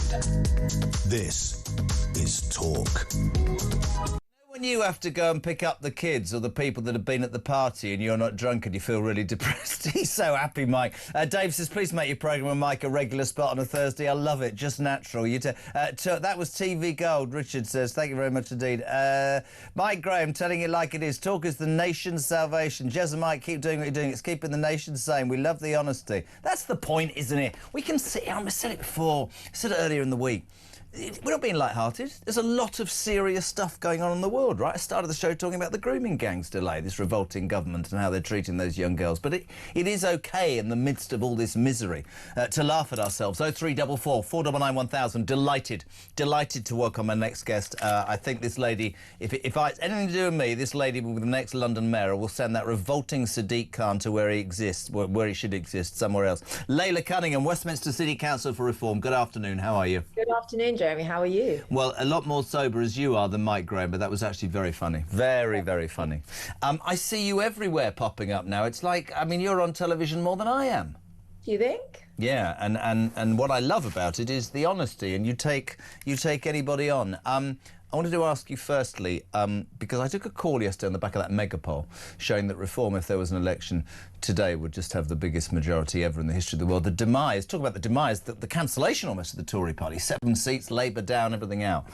A: This is Talk.
B: When you have to go and pick up the kids or the people that have been at the party and you're not drunk and you feel really depressed. He's so happy, Mike. Dave says, please make your programme with Mike a regular spot on a Thursday. I love it. Just natural. That was TV Gold, Richard says. Thank you very much indeed. Mike Graham, telling it like it is. Talk is the nation's salvation. Jez and Mike, keep doing what you're doing. It's keeping the nation sane. We love the honesty. That's the point, isn't it? We can see, I said it before, I said it earlier in the week. We're not being light-hearted. There's a lot of serious stuff going on in the world, right? I started the show talking about the grooming gangs delay, this revolting government and how they're treating those young girls. But it is OK in the midst of all this misery to laugh at ourselves. 0344 499 1000. Delighted to welcome my next guest. I think this lady, if it's anything to do with me, this lady will be the next London mayor. Will send that revolting Sadiq Khan to where he exists, where he should exist, somewhere else. Layla Cunningham, Westminster City Council for Reform. Good afternoon. How are you?
F: Good afternoon, Jeremy. How are you?
B: Well, a lot more sober as you are than Mike Graham, but that was actually very funny. Very, very funny. I see you everywhere popping up now. It's like, I mean, you're on television more than I am.
F: You think?
B: Yeah, and what I love about it is the honesty, and you take anybody on. I wanted to ask you firstly, because I took a call yesterday on the back of that mega poll showing that Reform, if there was an election today, would just have the biggest majority ever in the history of the world. The demise, talk about the demise, the cancellation almost of the Tory party, 7 seats, Labour down, everything out.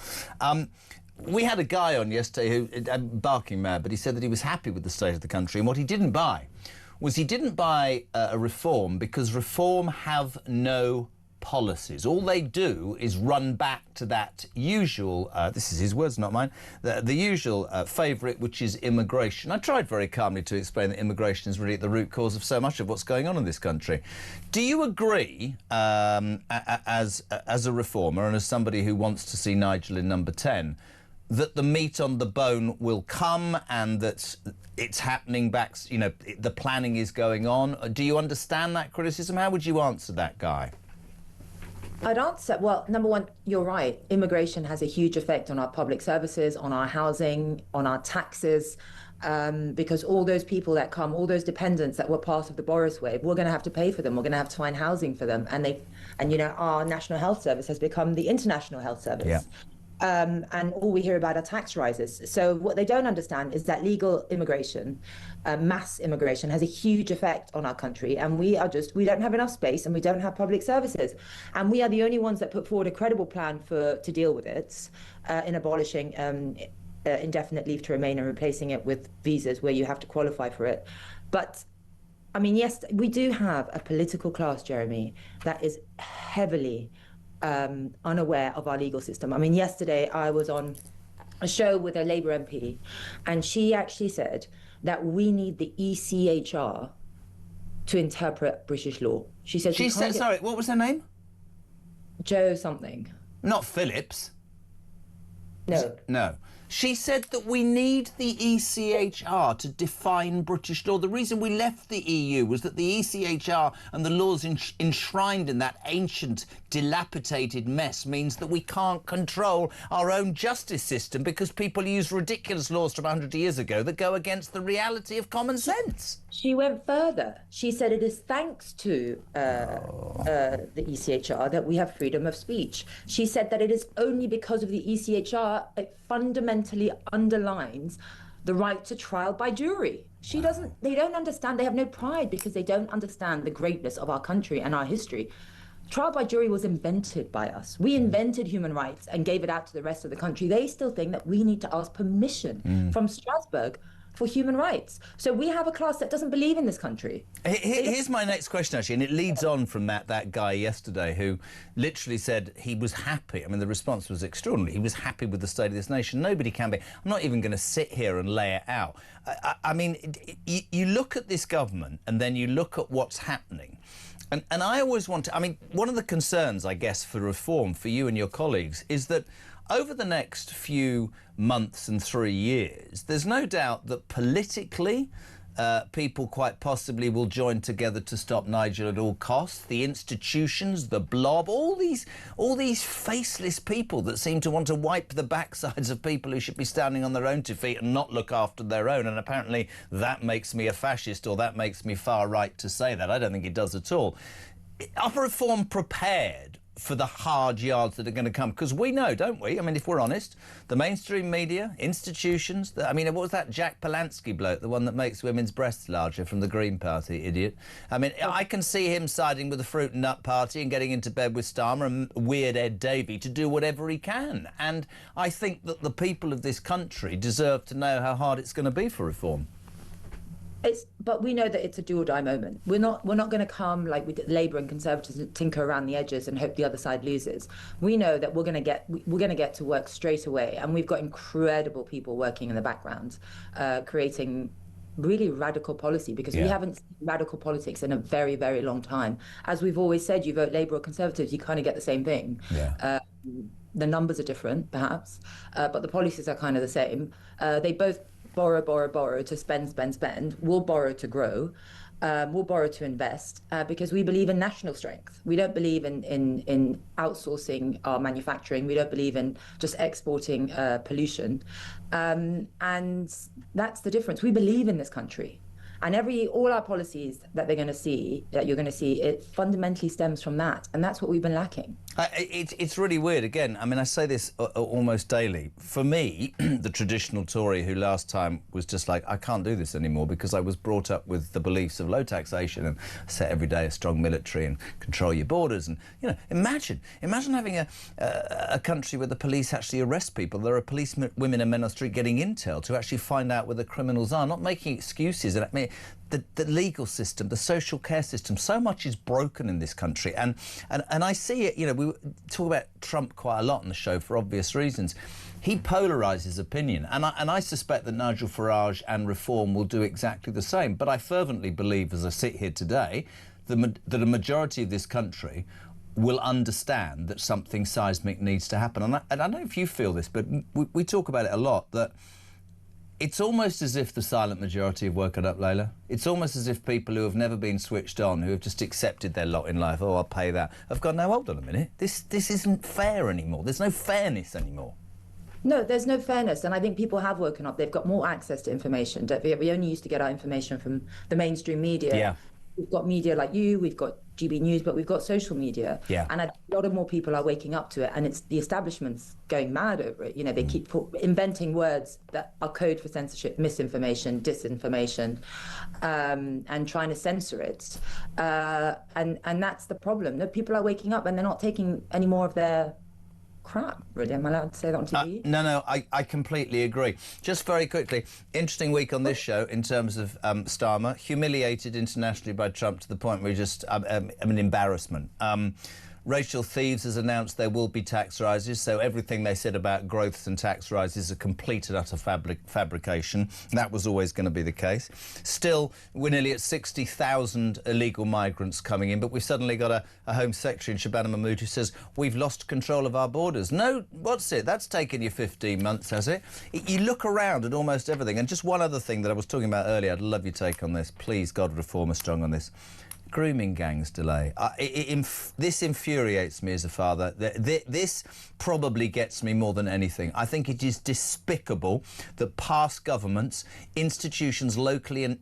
B: We had a guy on yesterday who, barking mad, but he said that he was happy with the state of the country, and what he didn't buy was he didn't buy a Reform because Reform have no policies. All they do is run back to that usual, this is his words, not mine, the usual favourite, which is immigration. I tried very calmly to explain that immigration is really at the root cause of so much of what's going on in this country. Do you agree, as a reformer and as somebody who wants to see Nigel in number 10, that the meat on the bone will come and that it's happening back, you know, the planning is going on? Do you understand that criticism? How would you answer that, Guy?
F: I'd answer, well, number one, you're right. Immigration has a huge effect on our public services, on our housing, on our taxes, because all those people that come, all those dependents that were part of the Boris wave, we're going to have to pay for them. We're going to have to find housing for them. And you know, our National Health Service has become the International Health Service. Yeah. And all we hear about are tax rises. So what they don't understand is that legal immigration, mass immigration, has a huge effect on our country. And we don't have enough space and we don't have public services. And we are the only ones that put forward a credible plan to deal with it in abolishing indefinite leave to remain and replacing it with visas where you have to qualify for it. But I mean, yes, we do have a political class, Jeremy, that is heavily unaware of our legal system. I mean, yesterday I was on a show with a Labour MP, and she actually said that we need the ECHR to interpret British law. She said,
B: sorry, what was her name?
F: Joe something.
B: Not Phillips.
F: No.
B: No. She said that we need the ECHR to define British law. The reason we left the EU was that the ECHR and the laws enshrined in that ancient, dilapidated mess means that we can't control our own justice system because people use ridiculous laws from 100 years ago that go against the reality of common sense.
F: She went further. She said it is thanks to the ECHR that we have freedom of speech. She said that it is only because of the ECHR it fundamentally underlines the right to trial by jury. They don't understand, they have no pride because they don't understand the greatness of our country and our history. Trial by jury was invented by us. We invented human rights and gave it out to the rest of the country. They still think that we need to ask permission from Strasbourg for human rights. So we have a class that doesn't believe in this country.
B: Here's my next question, actually, and it leads on from that guy yesterday who literally said he was happy. I mean, the response was extraordinary. He was happy with the state of this nation. Nobody can be. I'm not even going to sit here and lay it out. I mean, you look at this government and then you look at what's happening. And I always want to... I mean, one of the concerns, I guess, for reform, for you and your colleagues, is that over the next few months and 3 years, there's no doubt that politically people quite possibly will join together to stop Nigel at all costs. The institutions, the blob, all these faceless people that seem to want to wipe the backsides of people who should be standing on their own 2 feet and not look after their own. And apparently that makes me a fascist or that makes me far right to say that. I don't think it does at all. Are reform prepared for the hard yards that are going to come? Because we know, don't we? I mean, if we're honest, the mainstream media, institutions... I mean, what was that Jack Palahniuk bloke, the one that makes women's breasts larger from the Green Party, idiot? I mean, I can see him siding with the Fruit and Nut Party and getting into bed with Starmer and weird Ed Davey to do whatever he can. And I think that the people of this country deserve to know how hard it's going to be for reform.
F: But we know that it's a do or die moment. We're not going to come like we did Labour and Conservatives and tinker around the edges and hope the other side loses. We know that we're going to get to work straight away, and we've got incredible people working in the background, creating really radical policy, because we haven't seen radical politics in a very, very long time. As we've always said, you vote Labour or Conservatives, you kind of get the same thing. Yeah. The numbers are different, perhaps, but the policies are kind of the same. They both borrow to spend. We'll borrow to grow. We'll borrow to invest because we believe in national strength. We don't believe in outsourcing our manufacturing. We don't believe in just exporting pollution. And that's the difference. We believe in this country. And all our policies that you're going to see, it fundamentally stems from that. And that's what we've been lacking.
B: It's really weird. Again, I mean, I say this almost daily. For me, the traditional Tory who last time was just like, I can't do this anymore because I was brought up with the beliefs of low taxation and set every day a strong military and control your borders. And, you know, imagine having a country where the police actually arrest people. There are policemen, women and men on the street getting intel to actually find out where the criminals are, not making excuses. And I mean, the legal system, the social care system, so much is broken in this country. And I see it, you know, we talk about Trump quite a lot on the show for obvious reasons. He polarises opinion, and I suspect that Nigel Farage and Reform will do exactly the same. But I fervently believe, as I sit here today, that a majority of this country will understand that something seismic needs to happen. And I don't know if you feel this, but we talk about it a lot, that it's almost as if the silent majority have woken up, Layla. It's almost as if people who have never been switched on, who have just accepted their lot in life, oh, I'll pay that, have gone, no, hold on a minute, this isn't fair anymore. There's no fairness anymore.
F: No, there's no fairness, and I think people have woken up. They've got more access to information. We only used to get our information from the mainstream media.
B: Yeah.
F: We've got media like you, we've got GB News, but we've got social media.
B: Yeah.
F: And a lot of more people are waking up to it, and it's the establishment's going mad over it. You know, they keep inventing words that are code for censorship, misinformation, disinformation, and trying to censor it. And that's the problem. No, people are waking up and they're not taking any more of their crap, really. Am I allowed to say that on TV?
B: No, I completely agree. Just very quickly, interesting week on this show in terms of Starmer, humiliated internationally by Trump to the point where he just, an embarrassment. Rachel Thieves has announced there will be tax rises, so everything they said about growths and tax rises is a complete and utter fabrication. That was always going to be the case. Still, we're nearly at 60,000 illegal migrants coming in, but we've suddenly got a Home Secretary in Shabana Mahmood who says, we've lost control of our borders. No, what's it? That's taken you 15 months, has it? You look around at almost everything. And just one other thing that I was talking about earlier, I'd love your take on this. Please, God, Reform are strong on this. Grooming gangs delay. This infuriates me as a father. This probably gets me more than anything. I think it is despicable that past governments, institutions locally and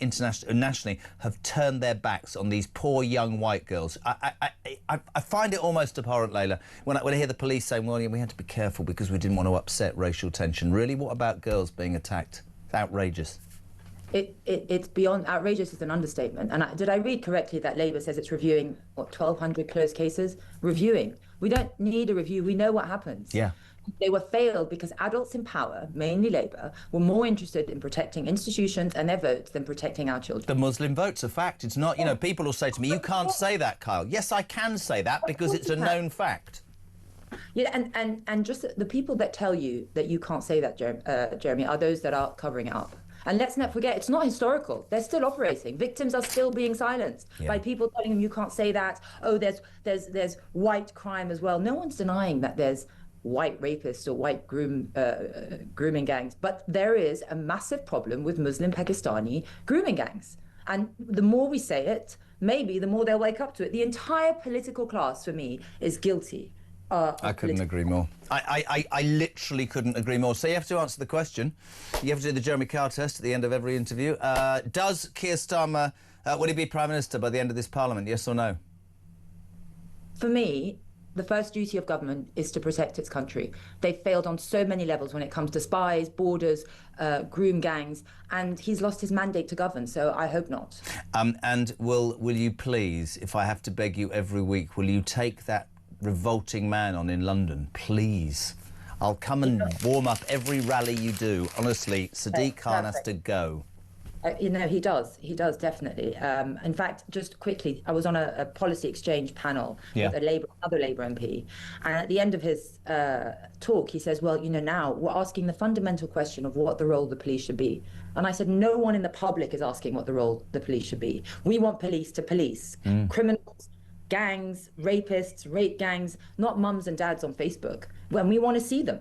B: nationally, have turned their backs on these poor young white girls. I find it almost abhorrent, Layla, when I hear the police saying, well, we had to be careful because we didn't want to upset racial tension. Really? What about girls being attacked? It's outrageous.
F: It's beyond outrageous is an understatement. And did I read correctly that Labour says it's reviewing, 1,200 closed cases? Reviewing. We don't need a review. We know what happens.
B: Yeah.
F: They were failed because adults in power, mainly Labour, were more interested in protecting institutions and their votes than protecting our children.
B: The Muslim vote's a fact. It's not, you know, people will say to me, you can't say that, Kyle. Yes, I can say that because it's a known fact.
F: Yeah, and just the people that tell you that you can't say that, Jeremy, are those that are covering it up. And let's not forget, it's not historical. They're still operating. Victims are still being silenced by people telling them you can't say that. Oh, there's white crime as well. No one's denying that there's white rapists or white grooming gangs. But there is a massive problem with Muslim Pakistani grooming gangs. And the more we say it, maybe the more they'll wake up to it. The entire political class, for me, is guilty.
B: I couldn't agree more. I literally couldn't agree more. So you have to answer the question. You have to do the Jeremy Kyle test at the end of every interview. Does Keir Starmer, will he be Prime Minister by the end of this Parliament, yes or no?
F: For me, the first duty of government is to protect its country. They've failed on so many levels when it comes to spies, borders, groom gangs, and he's lost his mandate to govern, so I hope not.
B: And will you please, if I have to beg you every week, will you take that revolting man on in London, please? I'll come and warm up every rally you do. Honestly, Sadiq Khan has to go.
F: You know, he does definitely. In fact, just quickly, I was on a policy exchange panel with another Labour MP, and at the end of his talk, he says, well, you know, now we're asking the fundamental question of what the role of the police should be. And I said, no one in the public is asking what the role of the police should be. We want police to police criminals, gangs, rapists, rape gangs, not mums and dads on Facebook, when we want to see them.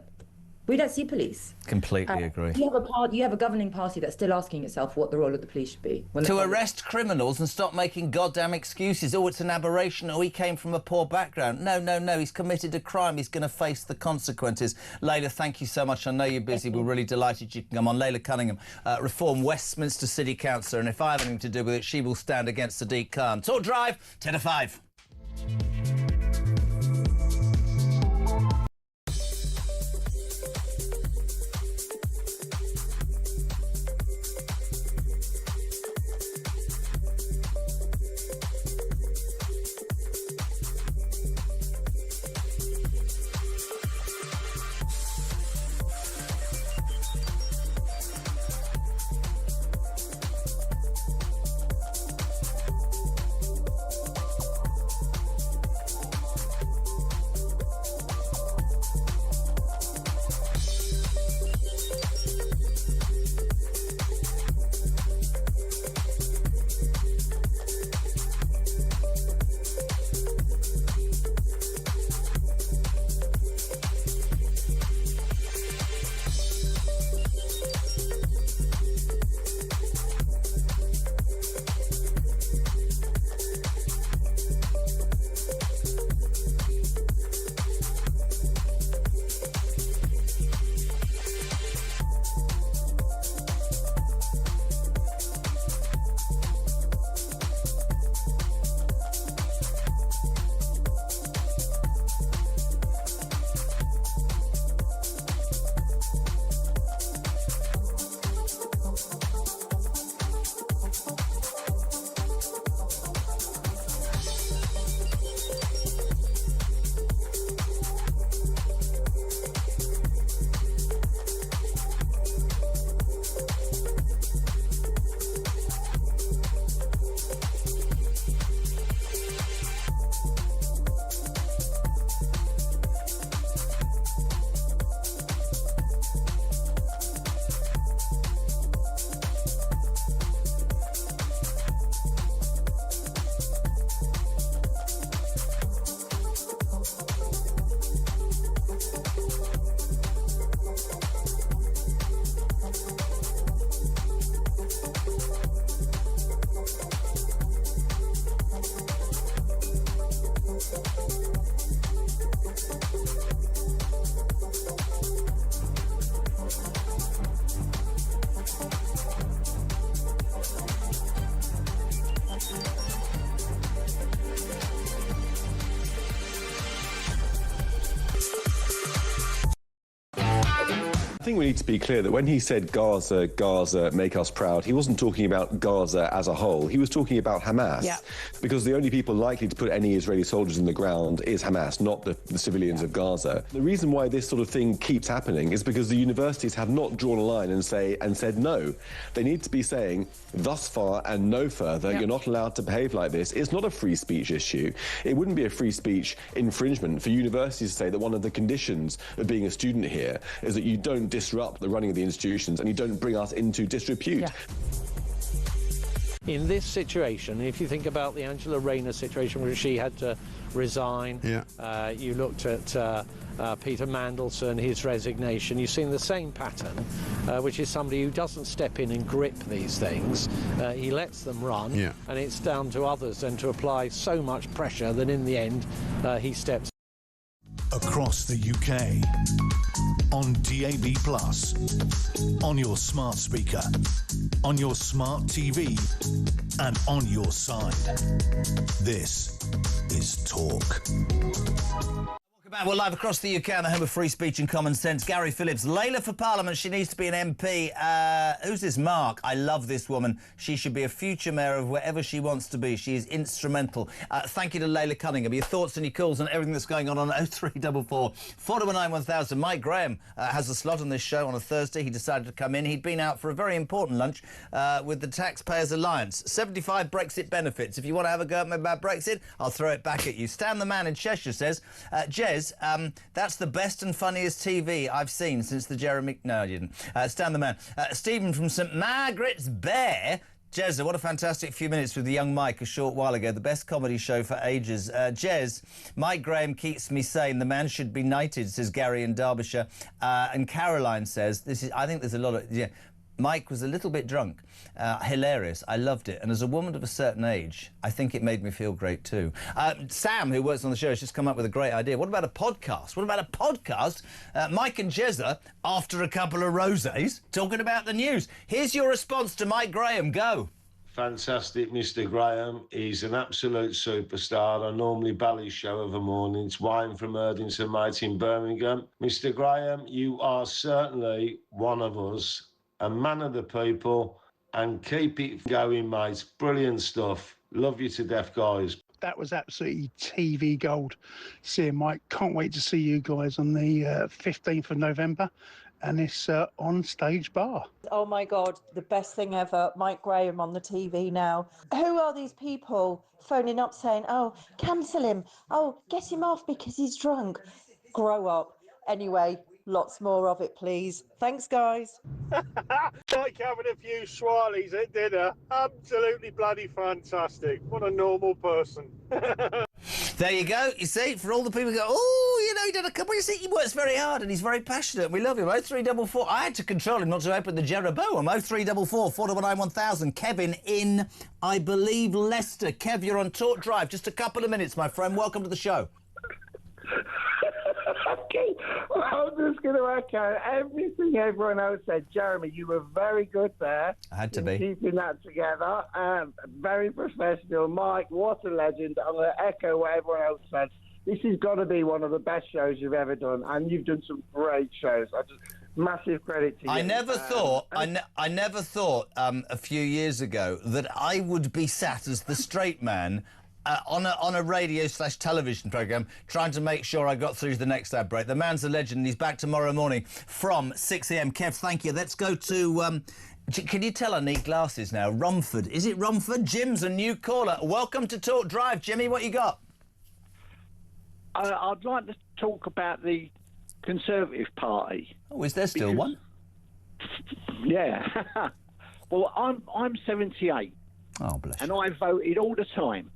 F: We don't see police.
B: Completely agree.
F: You have a governing party that's still asking itself what the role of the police should be.
B: To arrest criminals and stop making goddamn excuses. Oh, it's an aberration. Oh, he came from a poor background. No. He's committed a crime. He's going to face the consequences. Layla, thank you so much. I know you're busy. We're really delighted you can come on. Layla Cunningham, Reform Westminster City Councillor. And if I have anything to do with it, she will stand against Sadiq Khan. Talk Drive, 10 to 5.
G: think we need to be clear that when he said Gaza, Gaza, make us proud, he wasn't talking about Gaza as a whole. He was talking about Hamas.
H: Yeah.
G: Because the only people likely to put any Israeli soldiers in the ground is Hamas, not the civilians of Gaza. The reason why this sort of thing keeps happening is because the universities have not drawn a line and said no. They need to be saying thus far and no further. You're not allowed to behave like this. It's not a free speech issue. It wouldn't be a free speech infringement for universities to say that one of the conditions of being a student here is that you don't disrupt the running of the institutions and you don't bring us into disrepute.
D: Yeah. In this situation, if you think about the Angela Rayner situation where she had to resign, you looked at Peter Mandelson, his resignation, you've seen the same pattern, which is somebody who doesn't step in and grip these things. He lets them run, and it's down to others then to apply so much pressure that in the end he steps.
A: Across the UK, on DAB+, on your smart speaker, on your smart TV, and on your side. This is Talk.
B: We're live across the UK on the home of free speech and common sense. Gary Phillips, Layla for Parliament. She needs to be an MP. Who's this? Mark. I love this woman. She should be a future mayor of wherever she wants to be. She is instrumental. Thank you to Layla Cunningham. Your thoughts and your calls on everything that's going on 0344 419 1000. Mike Graham has a slot on this show on a Thursday. He decided to come in. He'd been out for a very important lunch with the Taxpayers Alliance. 75 Brexit benefits. If you want to have a go at me about Brexit, I'll throw it back at you. Stan the man in Cheshire says, Jez, that's the best and funniest TV I've seen since the Jeremy... No, I didn't. Stan the man. Stephen from St Margaret's Bear. Jez, what a fantastic few minutes with the young Mike a short while ago. The best comedy show for ages. Jez, Mike Graham keeps me sane. The man should be knighted, says Gary in Derbyshire. And Caroline says, I think there's a lot of... Yeah, Mike was a little bit drunk. Hilarious. I loved it. And as a woman of a certain age, I think it made me feel great too. Sam, who works on the show, has just come up with a great idea. What about a podcast? What about a podcast? Mike and Jezza, after a couple of rosés, talking about the news. Here's your response to Mike Graham. Go.
I: Fantastic, Mr. Graham. He's an absolute superstar. I normally bally show of a morning. It's Wine from Erdington, mate, in Birmingham. Mr. Graham, you are certainly one of us, a man of the people, and keep it going, mate. Brilliant stuff. Love you to death, guys.
J: That was absolutely TV gold. Seeing Mike, can't wait to see you guys on the 15th of November, and it's on Stage Bar.
K: Oh my God, the best thing ever. Mike Graham on the TV now. Who are these people phoning up saying, oh, cancel him, oh, get him off because he's drunk? Grow up. Anyway, lots more of it, please. Thanks, guys.
J: Like having a few swirlies at dinner. Absolutely bloody fantastic. What a normal person.
B: There you go. You see, for all the people who go, oh, you know, he did a couple. You see, he works very hard and he's very passionate. We love him. 0344. I had to control him not to open the Jeroboam. 0344 419 1000. Kevin in, I believe, Leicester. Kev, you're on Talk Drive. Just a couple of minutes, my friend. Welcome to the show.
L: Okay, I'm just going to echo everything everyone else said. Jeremy, you were very good there.
B: I had to be.
L: Keeping that together. Very professional. Mike, what a legend. I'm going to echo what everyone else said. This has got to be one of the best shows you've ever done, and you've done some great shows. Massive credit to you.
B: I never thought a few years ago that I would be sat as the straight man on a radio/television programme trying to make sure I got through to the next ad break. The man's a legend and he's back tomorrow morning from 6 a.m. Kev, thank you. Let's go to... can you tell I need glasses now? Romford. Is it Romford? Jim's a new caller. Welcome to Talk Drive. Jimmy, what you got?
L: I'd like to talk about the Conservative Party.
B: Oh, is there still one?
L: Yeah. Well, I'm 78.
B: Oh, bless.
L: And I voted all the time.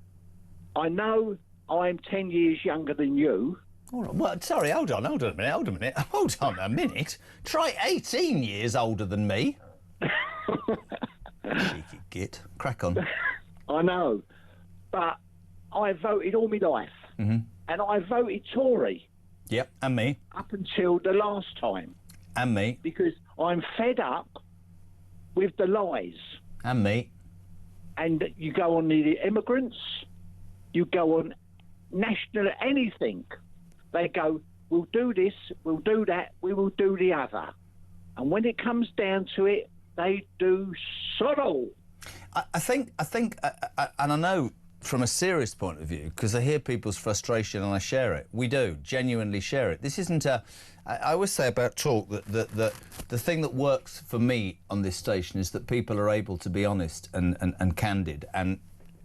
L: I know I'm 10 years younger than you.
B: All right. Well, sorry, hold on a minute. Try 18 years older than me. Cheeky git. Crack on.
L: I know. But I voted all my life.
B: Mm-hmm.
L: And I voted Tory.
B: Yep, and me.
L: Up until the last time.
B: And me.
L: Because I'm fed up with the lies.
B: And me.
L: And you go on the immigrants, you go on national anything. They go, we'll do this, we'll do that, we will do the other. And when it comes down to it, they do sod all.
B: I think, and I know from a serious point of view, because I hear people's frustration and I share it. We do genuinely share it. This isn't a. I always say about talk that the thing that works for me on this station is that people are able to be honest and candid and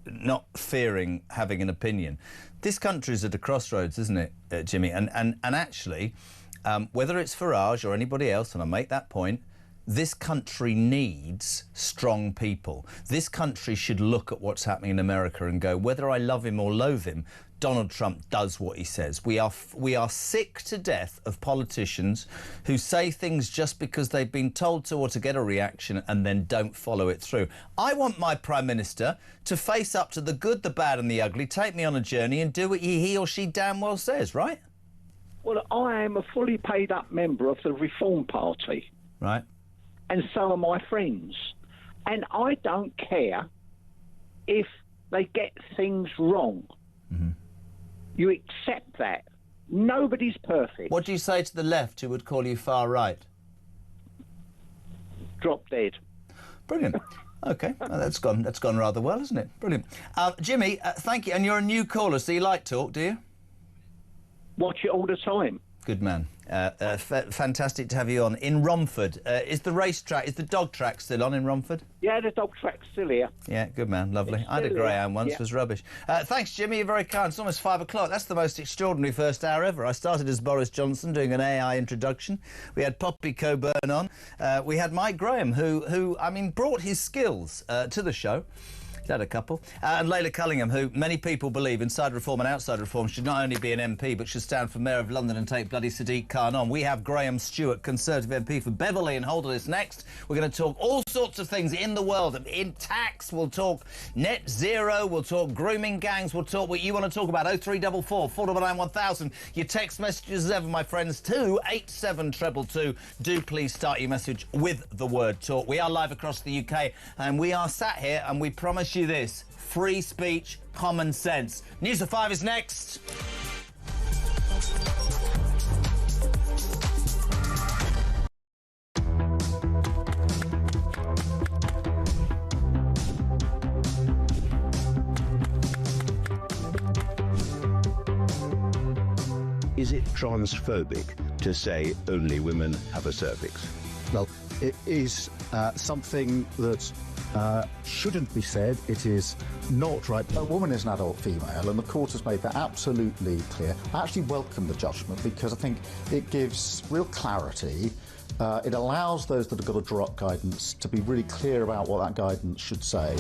B: not fearing having an opinion. This country's at a crossroads, isn't it, Jimmy? And actually, whether it's Farage or anybody else, and I make that point, this country needs strong people. This country should look at what's happening in America and go, whether I love him or loathe him, Donald Trump does what he says. We are sick to death of politicians who say things just because they've been told to or to get a reaction and then don't follow it through. I want my Prime Minister to face up to the good, the bad and the ugly, take me on a journey and do what he or she damn well says, right?
L: Well, I am a fully paid up member of the Reform Party.
B: Right.
L: And so are my friends. And I don't care if they get things wrong.
B: Mm-hmm.
L: You accept that. Nobody's perfect.
B: What do you say to the left who would call you far right?
L: Drop dead.
B: Brilliant. OK, well, that's gone rather well, isn't it? Brilliant. Jimmy, thank you. And you're a new caller, so you like talk, do you?
L: Watch it all the time.
B: Good man. Fantastic to have you on. In Romford, is the dog track still on in Romford?
L: Yeah, the dog track's still here.
B: Yeah, good man, lovely. I had a greyhound once, was rubbish. Thanks, Jimmy, you're very kind. It's almost 5 o'clock. That's the most extraordinary first hour ever. I started as Boris Johnson doing an AI introduction. We had Poppy Coburn on. We had Mike Graham, who I mean, brought his skills to the show. Had a couple. And Layla Cullingham, who many people believe, inside Reform and outside Reform, should not only be an MP, but should stand for Mayor of London and take bloody Sadiq Khan on. We have Graham Stewart, Conservative MP for Beverley, and hold on this next. We're going to talk all sorts of things in the world. In tax, we'll talk net zero, we'll talk grooming gangs, we'll talk what you want to talk about. 0344 499 1000. Your text messages as ever, my friends, to 87222. Do please start your message with the word talk. We are live across the UK, and we are sat here, and we promise you this: free speech, common sense. News at 5 is next.
H: Is it transphobic to say only women have a cervix?
M: Well, it is something that shouldn't be said. It is not right. A woman is an adult female, and the court has made that absolutely clear. I actually welcome the judgment because I think it gives real clarity. It allows those that have got to draw up guidance to be really clear about what that guidance should say.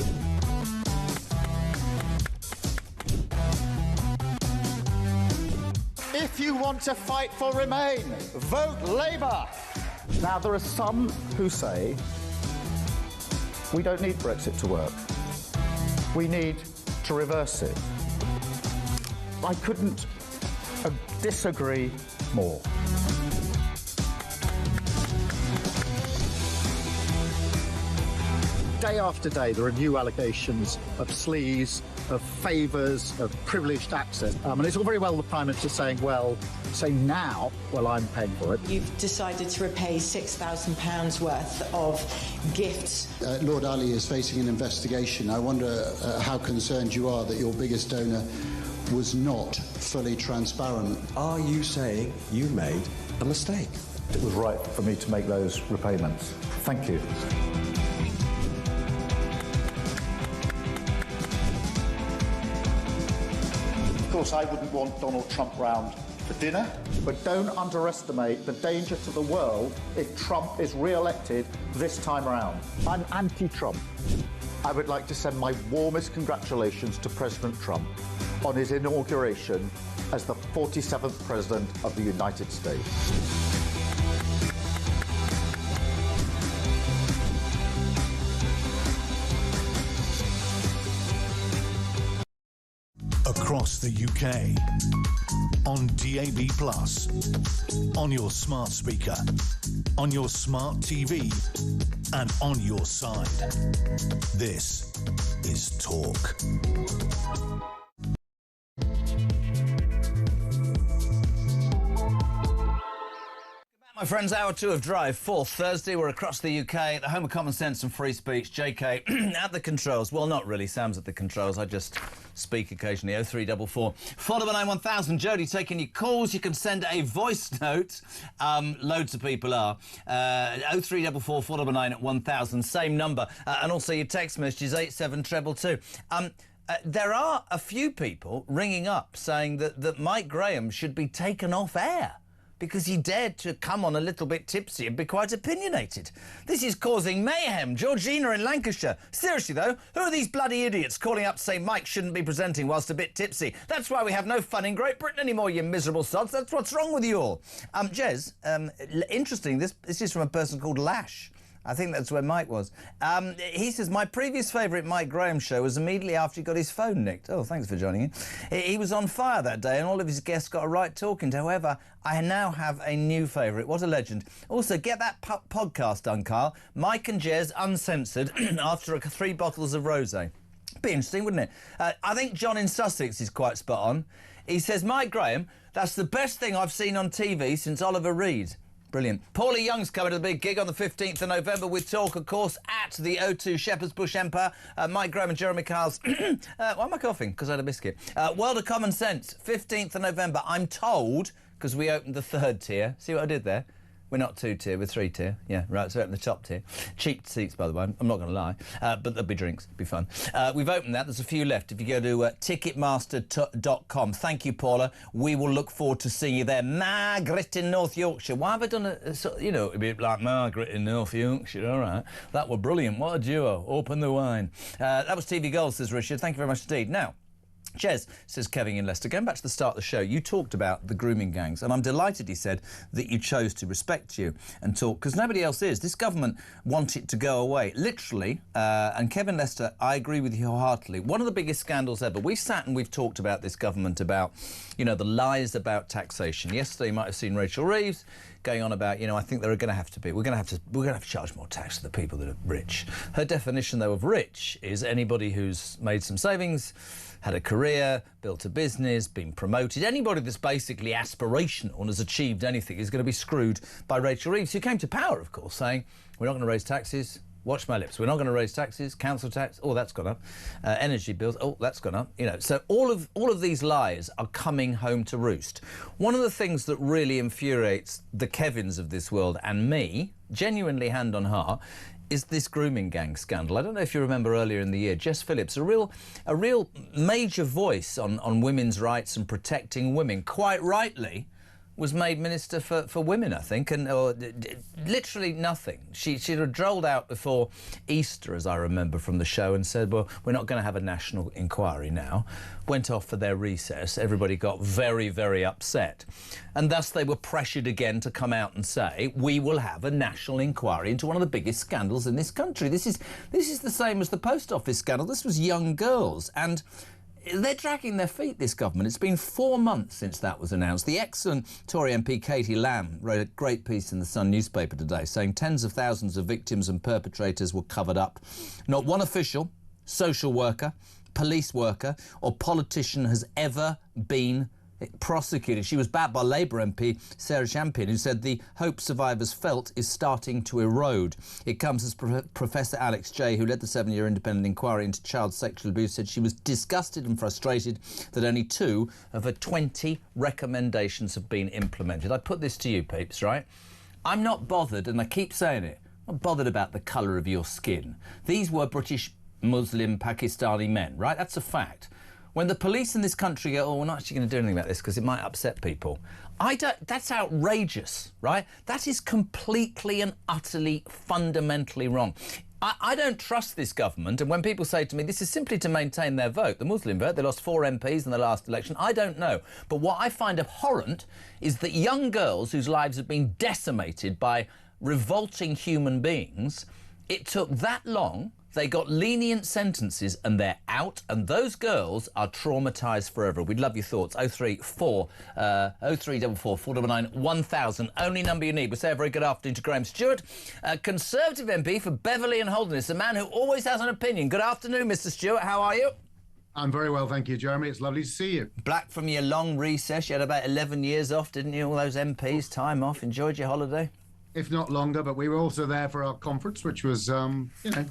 M: If you want to fight for Remain, vote Labour. Now, there are some who say we don't need Brexit to work. We need to reverse it. I couldn't disagree more. Day after day, there are new allegations of sleaze, of favours, of privileged access. And it's all very well the Prime Minister saying, well, say now, well, I'm paying for it.
N: You've decided to repay £6,000 worth of gifts.
O: Lord Ali is facing an investigation. I wonder how concerned you are that your biggest donor was not fully transparent.
P: Are you saying you made a mistake?
M: It was right for me to make those repayments. Thank you. Of course, I wouldn't want Donald Trump round for dinner, but don't underestimate the danger to the world if Trump is re-elected this time around. I'm anti-Trump. I would like to send my warmest congratulations to President Trump on his inauguration as the 47th President of the United States.
A: Across the UK, on DAB+, on your smart speaker, on your smart TV, and on your side. This is Talk.
B: My friends, hour 2 of Drive, 4th Thursday. We're across the UK, the home of common sense and free speech. JK at the controls. Well, not really. Sam's at the controls. I just speak occasionally. 0344 499 1000. Jodie taking your calls. You can send a voice note. Loads of people are. 0344 499 1000. Same number. And also your text messages 87222. There are a few people ringing up saying that Mike Graham should be taken off air because he dared to come on a little bit tipsy and be quite opinionated. This is causing mayhem. Georgina in Lancashire. Seriously, though, who are these bloody idiots calling up to say Mike shouldn't be presenting whilst a bit tipsy? That's why we have no fun in Great Britain anymore, you miserable sods. That's what's wrong with you all. Jez, interesting, this is from a person called Lash. I think that's where Mike was. He says, my previous favourite Mike Graham show was immediately after he got his phone nicked. Oh, thanks for joining in. He was on fire that day and all of his guests got a right talking to. However, I now have a new favourite. What a legend. Also, get that podcast done, Carl. Mike and Jez uncensored after 3 bottles of rosé. Be interesting, wouldn't it? I think John in Sussex is quite spot on. He says, Mike Graham, that's the best thing I've seen on TV since Oliver Reed. Brilliant. Paulie Young's coming to the big gig on the 15th of November with talk, of course, at the O2 Shepherd's Bush Empire. Mike Graham and Jeremy Kyles. Why am I coughing? Because I had a biscuit. World of Common Sense, 15th of November. I'm told, because we opened the 3rd tier. See what I did there? We're not 2-tier, we're 3-tier. Yeah, right, so we're open the top tier. Cheap seats, by the way, I'm not going to lie. But there'll be drinks, it'll be fun. We've opened that, there's a few left. If you go to ticketmaster.com. Thank you, Paula. We will look forward to seeing you there. Margaret in North Yorkshire. Why have I done a bit like Margaret in North Yorkshire, all right. That were brilliant. What a duo. Open the wine. That was TV Gold, says Richard. Thank you very much indeed. Now, Jez, says Kevin in Leicester, going back to the start of the show, you talked about the grooming gangs, and I'm delighted, he said, that you chose to respect you and talk, because nobody else is. This government want it to go away, literally, and Kevin Leicester, I agree with you wholeheartedly. One of the biggest scandals ever. We've sat and we've talked about this government, about, you know, the lies about taxation. Yesterday, you might have seen Rachel Reeves going on about, you know, I think there are going to have to be, we're going to have to charge more tax to the people that are rich. Her definition, though, of rich is anybody who's made some savings, had a career, built a business, been promoted. Anybody that's basically aspirational and has achieved anything is going to be screwed by Rachel Reeves, who came to power, of course, saying, we're not going to raise taxes. Watch my lips. We're not going to raise taxes. Council tax, oh, that's gone up. Energy bills, oh, that's gone up. You know, so all of these lies are coming home to roost. One of the things that really infuriates the Kevins of this world and me, genuinely hand on heart, is this grooming gang scandal. I don't know if you remember earlier in the year, Jess Phillips, a real major voice on women's rights and protecting women, quite rightly, was made Minister for Women, I think, and literally nothing. She'd have drolled out before Easter, as I remember from the show, and said, well, we're not going to have a national inquiry now. Went off for their recess. Everybody got very, very upset. And thus they were pressured again to come out and say, we will have a national inquiry into one of the biggest scandals in this country. This is the same as the post office scandal. This was young girls. And they're dragging their feet, this government. It's been 4 months since that was announced. The excellent Tory MP Katie Lamb wrote a great piece in the Sun newspaper today saying tens of thousands of victims and perpetrators were covered up. Not one official, social worker, police worker or politician has ever been prosecuted. She was backed by Labour MP Sarah Champion, who said the hope survivors felt is starting to erode. It comes as Professor Alex Jay, who led the 7-year independent inquiry into child sexual abuse, said she was disgusted and frustrated that only 2 of her 20 recommendations have been implemented. I put this to you, peeps, right? I'm not bothered, and I keep saying it, I'm not bothered about the colour of your skin. These were British Muslim Pakistani men, right? That's a fact. When the police in this country go, oh, we're not actually going to do anything about this because it might upset people. That's outrageous, right? That is completely and utterly fundamentally wrong. I don't trust this government, and when people say to me, this is simply to maintain their vote, the Muslim vote, they lost 4 MPs in the last election, I don't know. But what I find abhorrent is that young girls whose lives have been decimated by revolting human beings, it took that long. They got lenient sentences and they're out, and those girls are traumatised forever. We'd love your thoughts. 0344 499 1000. Only number you need. We say a very good afternoon to Graham Stewart, Conservative MP for Beverley and Holderness, a man who always has an opinion. Good afternoon, Mr. Stewart. How are you?
Q: I'm very well, thank you, Jeremy. It's lovely to see you.
B: Back from your long recess. You had about 11 years off, didn't you? All those MPs, time off. Enjoyed your holiday?
Q: If not longer, but we were also there for our conference, which was,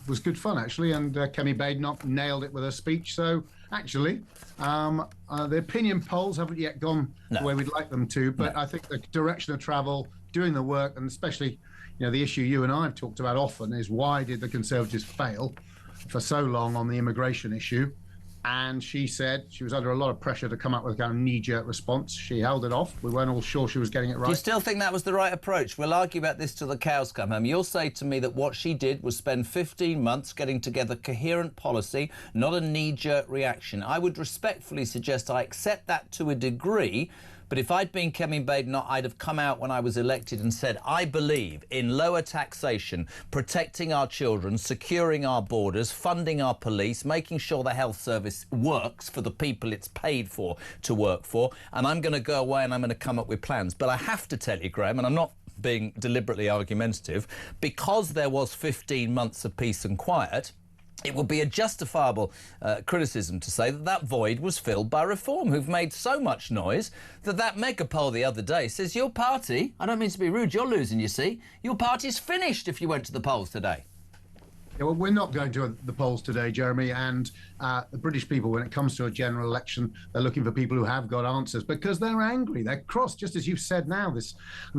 Q: was good fun, actually. And Kemi Badenoch nailed it with her speech. So, actually, the opinion polls haven't yet gone the way we'd like them to. But I think the direction of travel, doing the work, and especially, the issue you and I have talked about often is why did the Conservatives fail for so long on the immigration issue? And she said she was under a lot of pressure to come up with a kind of knee-jerk response. She held it off. We weren't all sure she was getting it right.
B: Do you still think that was the right approach? We'll argue about this till the cows come home. You'll say to me that what she did was spend 15 months getting together coherent policy, not a knee-jerk reaction. I would respectfully suggest I accept that to a degree, but if I'd been Kemi Badenoch, I'd have come out when I was elected and said, I believe in lower taxation, protecting our children, securing our borders, funding our police, making sure the health service works for the people it's paid for to work for, and I'm going to go away and I'm going to come up with plans. But I have to tell you, Graham, and I'm not being deliberately argumentative, because there was 15 months of peace and quiet, it would be a justifiable criticism to say that that void was filled by Reform, who've made so much noise that mega poll the other day says your party, I don't mean to be rude, you're losing, you see, your party's finished if you went to the polls today.
Q: Yeah, well, we're not going to the polls today, Jeremy, and the British people, when it comes to a general election, they're looking for people who have got answers because they're angry, they're cross, just as you've said now,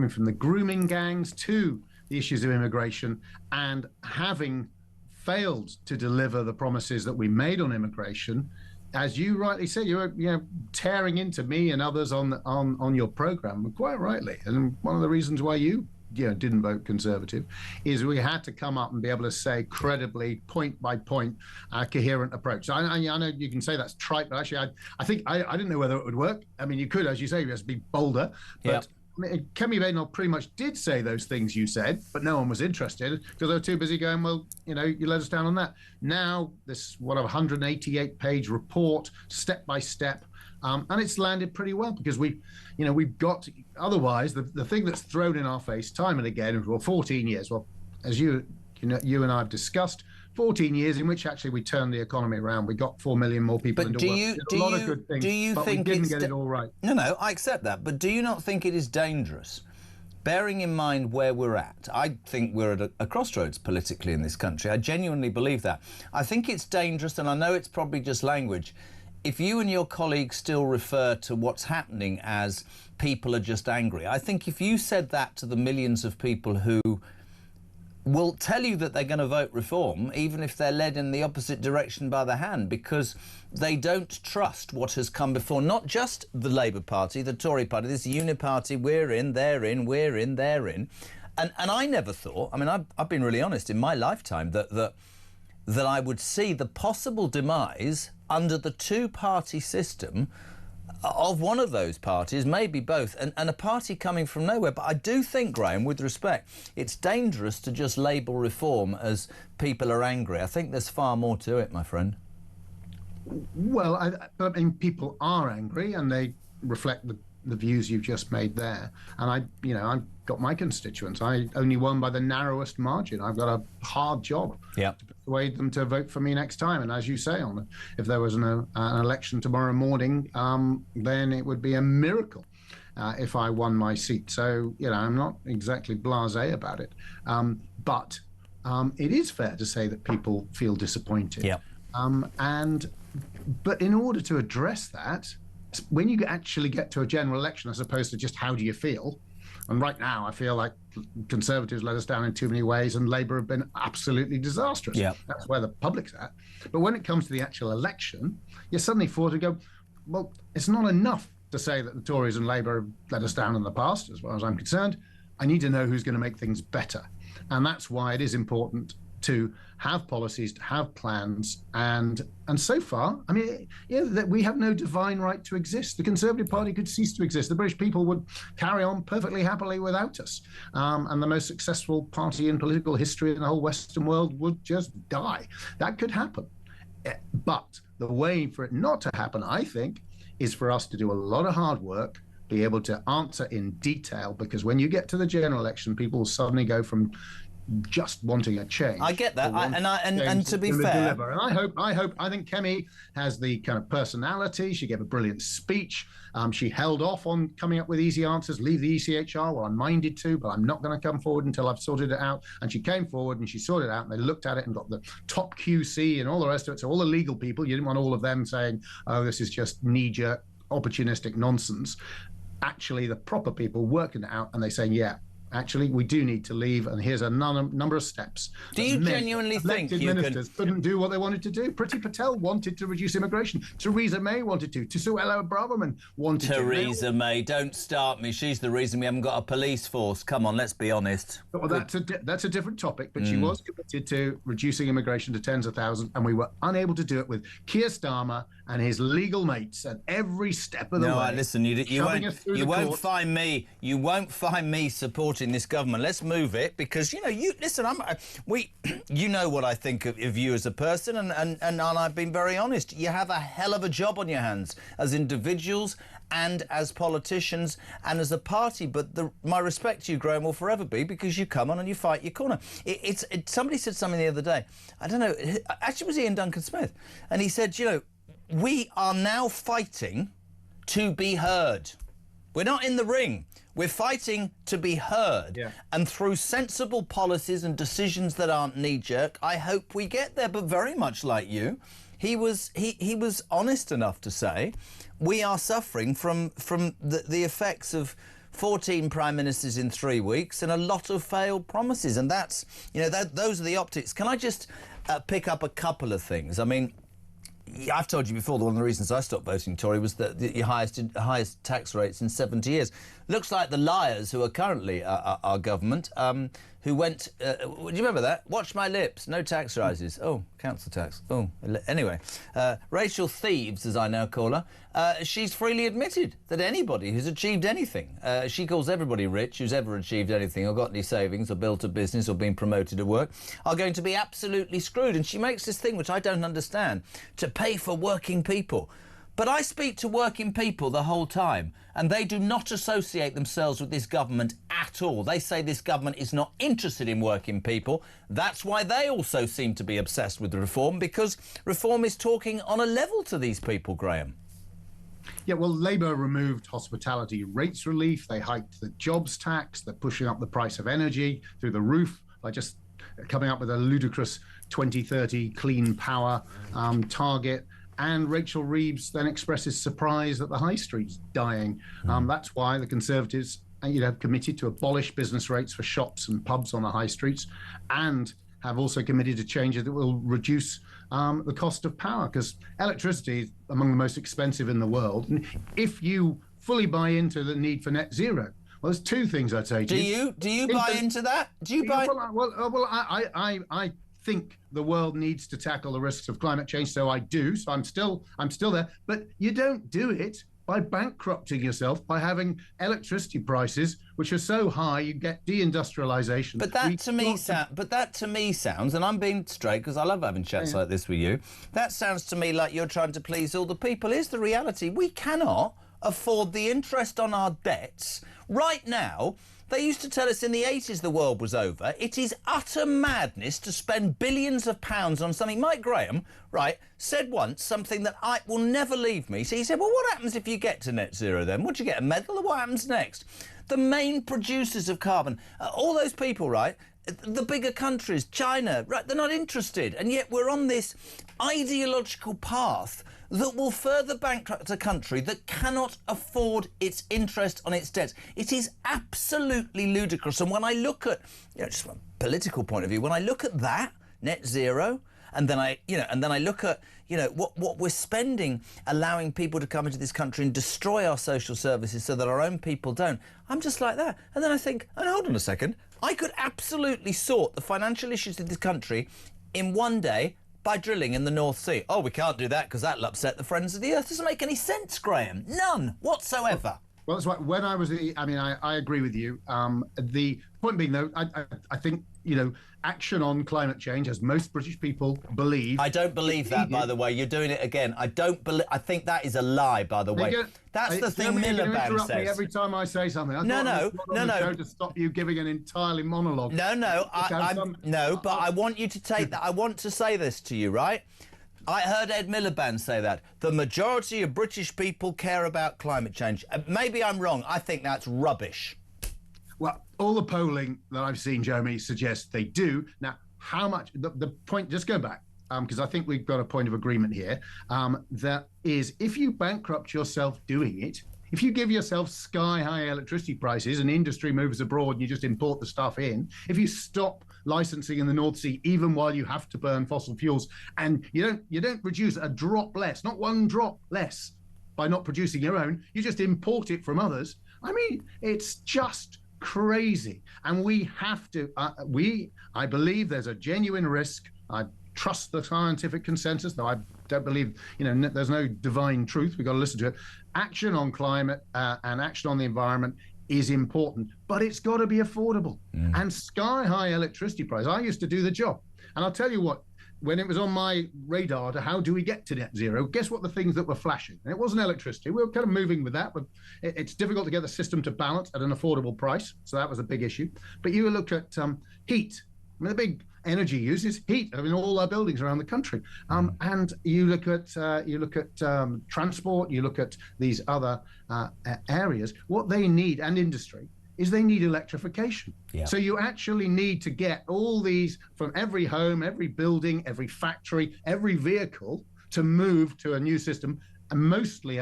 Q: from the grooming gangs to the issues of immigration and having failed to deliver the promises that we made on immigration. As you rightly said, you were tearing into me and others on your programme, quite rightly. And one of the reasons why you didn't vote Conservative is we had to come up and be able to say credibly, point by point, a coherent approach. So I know you can say that's trite, but actually I think I didn't know whether it would work. I mean, you could, as you say, you have to be bolder, but
B: Yep.
Q: Kemi Badenoch pretty much did say those things you said, but no one was interested because they were too busy going, well, you let us down on that. Now, this, 188-page report, step by step, and it's landed pretty well because we've got, otherwise, the thing that's thrown in our face time and again, 14 years, well, as you and I have discussed, 14 years in which actually we turned the economy around. We got 4 million more people into work. A lot of good things, but we didn't get it all right.
B: No, I accept that. But do you not think it is dangerous, bearing in mind where we're at? I think we're at a crossroads politically in this country. I genuinely believe that. I think it's dangerous, and I know it's probably just language, if you and your colleagues still refer to what's happening as people are just angry. I think if you said that to the millions of people who will tell you that they're going to vote Reform, even if they're led in the opposite direction by the hand, because they don't trust what has come before. Not just the Labour Party, the Tory Party, this uniparty, we're in, they're in, we're in, they're in. And I never thought, I mean, I've been really honest, in my lifetime, that I would see the possible demise under the two-party system of one of those parties, maybe both, and a party coming from nowhere. But I do think, Graham, with respect, it's dangerous to just label Reform as people are angry. I think there's far more to it, my friend.
Q: Well, I mean, people are angry and they reflect the views you've just made there. And I've got my constituents. I only won by the narrowest margin. I've got a hard job to persuade them to vote for me next time. And as you say, if there was an election tomorrow morning, then it would be a miracle if I won my seat. So, I'm not exactly blasé about it. But it is fair to say that people feel disappointed.
B: Yeah.
Q: But in order to address that, when you actually get to a general election, as opposed to just how do you feel, and right now I feel like Conservatives let us down in too many ways and Labour have been absolutely disastrous.
B: Yeah.
Q: That's where the public's at. But when it comes to the actual election, you're suddenly forced to go, well, it's not enough to say that the Tories and Labour have let us down in the past, as far as I'm concerned. I need to know who's going to make things better. And that's why it is important to have policies, to have plans, and so far, I mean, that we have no divine right to exist. The Conservative Party could cease to exist. The British people would carry on perfectly happily without us, and the most successful party in political history in the whole Western world would just die. That could happen, but the way for it not to happen, I think, is for us to do a lot of hard work, be able to answer in detail, because when you get to the general election, people will suddenly go from just wanting a change.
B: I get that, and to be fair,
Q: deliver. And I think Kemi has the kind of personality. She gave a brilliant speech. She held off on coming up with easy answers, leave the ECHR. Well, I'm minded to, but I'm not going to come forward until I've sorted it out. And she came forward and she sorted it out, and they looked at it and got the top QC and all the rest of it. So all the legal people, you didn't want all of them saying, oh, this is just knee-jerk, opportunistic nonsense. Actually, the proper people working it out, and they saying, yeah, actually, we do need to leave, and here's a number of steps.
B: Do you genuinely think
Q: ministers couldn't do what they wanted to do? Priti Patel wanted to reduce immigration. Theresa May wanted to. Suella Braverman wanted to.
B: Theresa May, don't start me. She's the reason we haven't got a police force. Come on, let's be honest.
Q: Well, that's a different topic, but she was committed to reducing immigration to tens of thousands, and we were unable to do it with Keir Starmer and his legal mates at every step of the way.
B: No, listen, you won't find me supporting this government. Let's move it, because you know what I think of you as a person, and I've been very honest. You have a hell of a job on your hands as individuals and as politicians and as a party, but my respect to you, Graham, will forever be because you come on and you fight your corner. Somebody said something the other day, I don't know, actually it was Ian Duncan Smith, and he said, we are now fighting to be heard. We're not in the ring. We're fighting to be heard. Yeah. And through sensible policies and decisions that aren't knee-jerk, I hope we get there. But very much like you, he was honest enough to say we are suffering from the effects of 14 prime ministers in 3 weeks and a lot of failed promises. And that's, those are the optics. Can I just pick up a couple of things? I mean, I've told you before that one of the reasons I stopped voting Tory was that the highest tax rates in 70 years. Looks like the liars who are currently our government, who went... do you remember that? Watch my lips, no tax rises. Oh, council tax. Oh, anyway. Rachel Thieves, as I now call her, she's freely admitted that anybody who's achieved anything, she calls everybody rich who's ever achieved anything or got any savings or built a business or been promoted at work, are going to be absolutely screwed. And she makes this thing, which I don't understand, to pay for working people. But I speak to working people the whole time, and they do not associate themselves with this government at all. They say this government is not interested in working people. That's why they also seem to be obsessed with reform, because reform is talking on a level to these people, Graham.
Q: Yeah, well, Labour removed hospitality rates relief. They hiked the jobs tax. They're pushing up the price of energy through the roof by just coming up with a ludicrous 2030 clean power target. And Rachel Reeves then expresses surprise that the high street's dying. That's why the Conservatives committed to abolish business rates for shops and pubs on the high streets, and have also committed to changes that will reduce the cost of power, because electricity is among the most expensive in the world. And if you fully buy into the need for net zero, well, there's two things I'd say to you.
B: Do you buy into that? Do you buy?
Q: Well, I think the world needs to tackle the risks of climate change, so I do. So I'm still there. But you don't do it by bankrupting yourself, by having electricity prices which are so high you get deindustrialization.
B: But that to me sounds, and I'm being straight because I love having chats like this with you, that sounds to me like you're trying to please all the people. Here's the reality. We cannot afford the interest on our debts right now. They used to tell us in the 80s the world was over. It is utter madness to spend billions of pounds on something. Mike Graham, right, said once something that will never leave me. So he said, well, what happens if you get to net zero then? Would you get a medal, or what happens next? The main producers of carbon, all those people, right, the bigger countries, China, right, they're not interested. And yet we're on this ideological path that will further bankrupt a country that cannot afford its interest on its debts. It is absolutely ludicrous. And when I look at, just from a political point of view, when I look at that, net zero, and then I look at, what we're spending allowing people to come into this country and destroy our social services so that our own people don't, I'm just like that. And then I think, hold on a second, I could absolutely sort the financial issues of this country in one day by drilling in the North Sea. Oh, we can't do that because that'll upset the Friends of the Earth. Doesn't make any sense, Graham. None whatsoever.
Q: Well, that's right. When I was, I agree with you. The point being, though, I think, action on climate change, as most British people believe.
B: I don't believe that, by the way. You're doing it again. I think that is a lie, by the way. That's the thing Miliband says.
Q: Me every time I say something.
B: No.
Q: To stop you giving an entirely monologue.
B: No. But I want you to take that. I want to say this to you, right? I heard Ed Miliband say that. The majority of British people care about climate change. Maybe I'm wrong. I think that's rubbish.
Q: Well, all the polling that I've seen, Jeremy, suggests they do. Now, how much? The point, just go back, because I think we've got a point of agreement here. That is, if you bankrupt yourself doing it, if you give yourself sky-high electricity prices and industry moves abroad and you just import the stuff in, if you stop licensing in the North Sea even while you have to burn fossil fuels, and you don't produce a drop less, not one drop less, by not producing your own, you just import it from others. I mean, it's just crazy. And we have to, I believe there's a genuine risk. I trust the scientific consensus, though I don't believe, there's no divine truth. We've got to listen to it. Action on climate and action on the environment is important, but it's got to be affordable. And sky-high electricity price, I used to do the job. And I'll tell you what, when it was on my radar to how do we get to net zero, guess what the things that were flashing? And it wasn't electricity. We were kind of moving with that, but it's difficult to get the system to balance at an affordable price. So that was a big issue. But you look at heat. I mean, the big energy use is heat. I mean, all our buildings around the country. And you look at transport. You look at these other areas. What they need, and industry, is they need electrification. Yeah. So you actually need to get all these from every home, every building, every factory, every vehicle to move to a new system, and mostly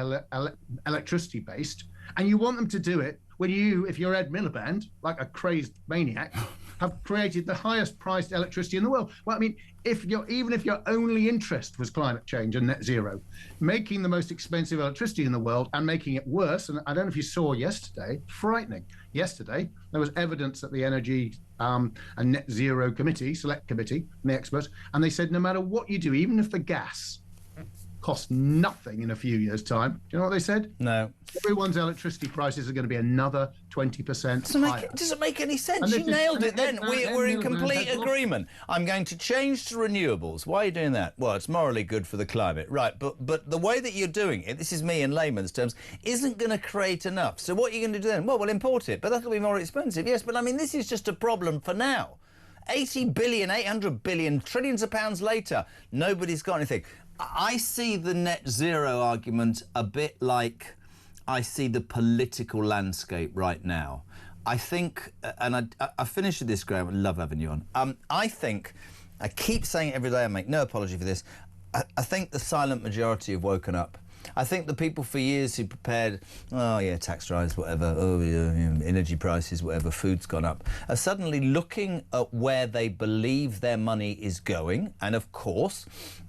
Q: electricity based. And you want them to do it when you, if you're Ed Miliband, like a crazed maniac, have created the highest priced electricity in the world. Well, I mean, even if your only interest was climate change and net zero, making the most expensive electricity in the world and making it worse, and I don't know if you saw yesterday, frightening. Yesterday, there was evidence at the Energy and Net Zero Committee, Select Committee, and the experts, and they said no matter what you do, even if the gas costs nothing in a few years' time. Do you know what they said?
B: No.
Q: Everyone's electricity prices are going to be another 20% higher.
B: It doesn't make any sense. You nailed it then. We're in complete agreement. I'm going to change to renewables. Why are you doing that? Well, it's morally good for the climate. Right, but the way that you're doing it, this is me in layman's terms, isn't going to create enough. So what are you going to do then? Well, we'll import it, but that'll be more expensive. Yes, but I mean, this is just a problem for now. 80 billion, 800 billion, trillions of pounds later, nobody's got anything. I see the net zero argument a bit like I see the political landscape right now. I think, and I finished with this, Graham, I love having you on. I think, I keep saying it every day, I make no apology for this, I think the silent majority have woken up. I think the people for years who prepared, oh yeah, tax rise, whatever, oh yeah, energy prices, whatever, food's gone up, are suddenly looking at where they believe their money is going. And of course,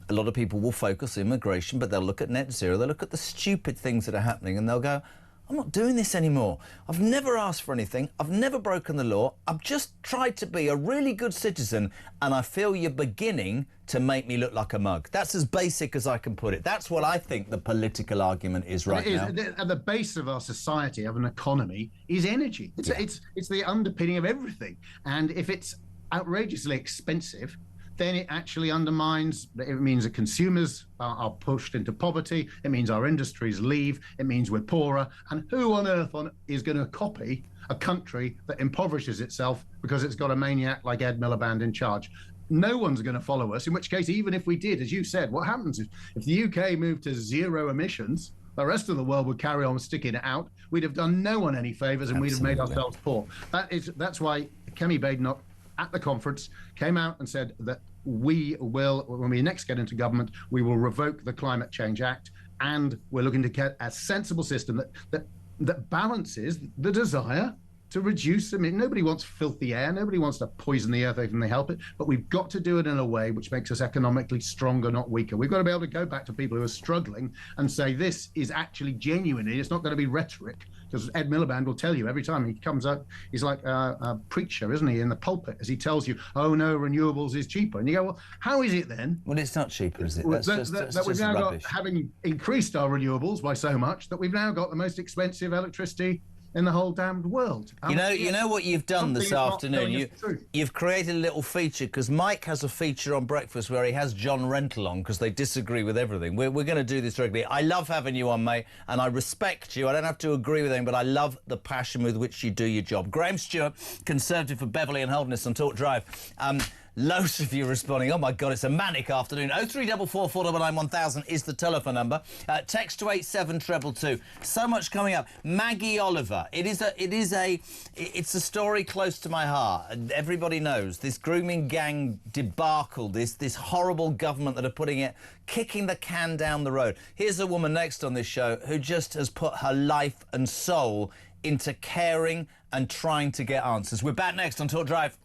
B: a lot of people will focus on immigration, but they'll look at net zero, they'll look at the stupid things that are happening, and they'll go, I'm not doing this anymore. I've never asked for anything. I've never broken the law. I've just tried to be a really good citizen, and I feel you're beginning to make me look like a mug. That's as basic as I can put it. That's what I think the political argument is right now.
Q: At the base of our society, of an economy, is energy. It's the underpinning of everything. And if it's outrageously expensive, then it actually undermines, it means that consumers are pushed into poverty, it means our industries leave, it means we're poorer, and who on earth is going to copy a country that impoverishes itself because it's got a maniac like Ed Miliband in charge? No one's going to follow us, in which case, even if we did, as you said, what happens if the UK moved to zero emissions, the rest of the world would carry on sticking it out, we'd have done no one any favours, and we'd have made ourselves poor. That's why Kemi Badenoch at the conference came out and said that we will, when we next get into government, we will revoke the Climate Change Act, and we're looking to get a sensible system that balances the desire to reduce. I mean, nobody wants filthy air, nobody wants to poison the earth even they help it, but we've got to do it in a way which makes us economically stronger, not weaker. We've got to be able to go back to people who are struggling and say this is actually genuine. It's not going to be rhetoric, because Ed Miliband will tell you every time he comes up, he's like a preacher, isn't he, in the pulpit, as he tells you, oh no, renewables is cheaper. And you go, well, how is it then?
B: Well, it's not cheaper, is it? That's
Q: that we've now got, having increased our renewables by so much, that we've now got the most expensive electricity in the whole damned world.
B: You know what you've done this afternoon? You've created a little feature, because Mike has a feature on breakfast where he has John Rentoul on because they disagree with everything. We're going to do this regularly. I love having you on, mate, and I respect you. I don't have to agree with anything, but I love the passion with which you do your job. Graham Stewart, Conservative for Beverley and Holderness on Talk Drive. Loads of you responding. Oh, my God, it's a manic afternoon. 0344 499 1000 is the telephone number. Text to 87222. So much coming up. Maggie Oliver. It's a story close to my heart. Everybody knows this grooming gang debacle, this horrible government that are kicking the can down the road. Here's a woman next on this show who just has put her life and soul into caring and trying to get answers. We're back next on Talk Drive.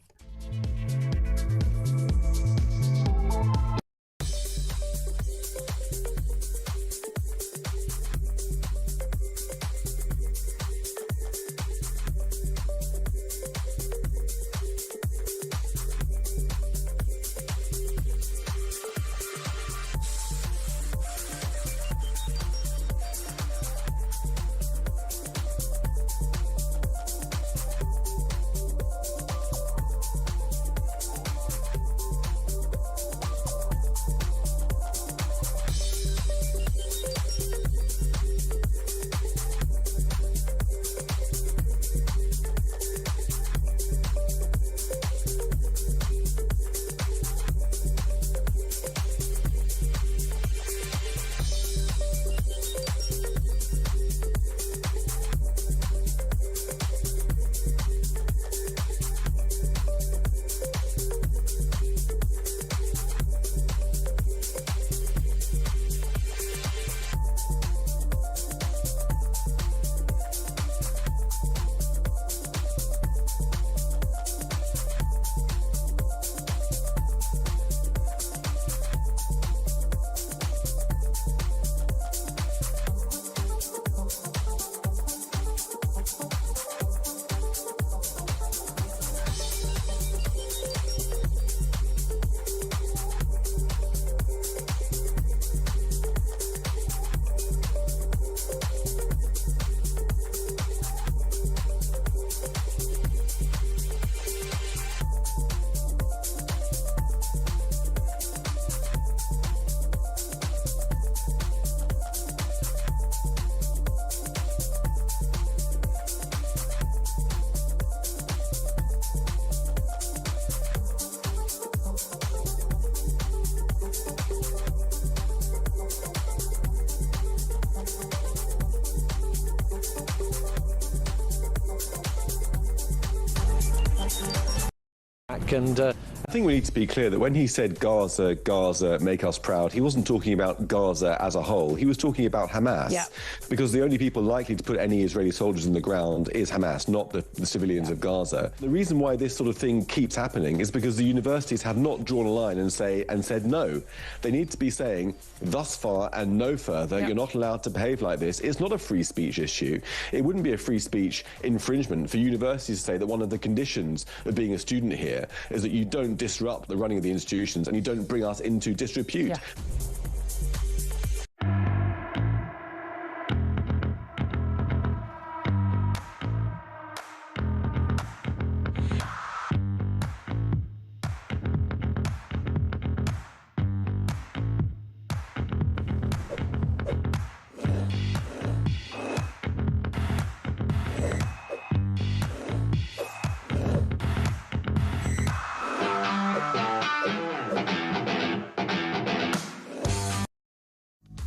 G: And I think we need to be clear that when he said Gaza, Gaza, make us proud, he wasn't talking about Gaza as a whole. He was talking about Hamas. Yeah. Because the only people likely to put any Israeli soldiers in the ground is Hamas, not the civilians of Gaza. The reason why this sort of thing keeps happening is because the universities have not drawn a line and said no. They need to be saying thus far and no further. You're not allowed to behave like this. It's not a free speech issue. It wouldn't be a free speech infringement for universities to say that one of the conditions of being a student here is that you don't disrupt the running of the institutions and you don't bring us into disrepute. Yeah.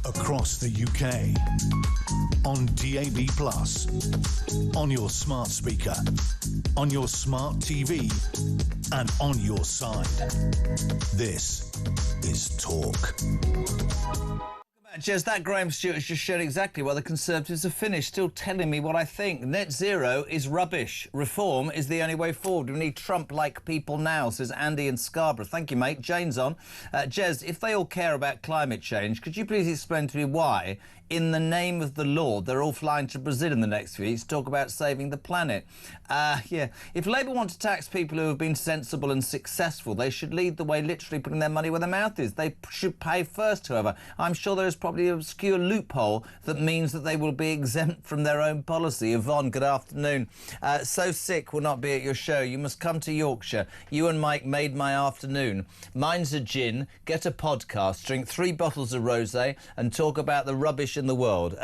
A: Across the UK, on DAB+, on your smart speaker, on your smart TV, and on your side. This is Talk.
B: Jez, that Graham Stewart has just shown exactly why the Conservatives are finished, still telling me what I think. Net zero is rubbish. Reform is the only way forward. We need Trump-like people now, says Andy in Scarborough. Thank you, mate. Jane's on. Jez, if they all care about climate change, could you please explain to me why, in the name of the Lord, they're all flying to Brazil in the next few weeks to talk about saving the planet? Yeah. If Labour want to tax people who have been sensible and successful, they should lead the way literally putting their money where their mouth is. They should pay first, however. I'm sure there is probably an obscure loophole that means that they will be exempt from their own policy. Yvonne, good afternoon. So sick will not be at your show. You must come to Yorkshire. You and Mike made my afternoon. Mine's a gin, get a podcast, drink 3 bottles of rosé and talk about the rubbish in the world.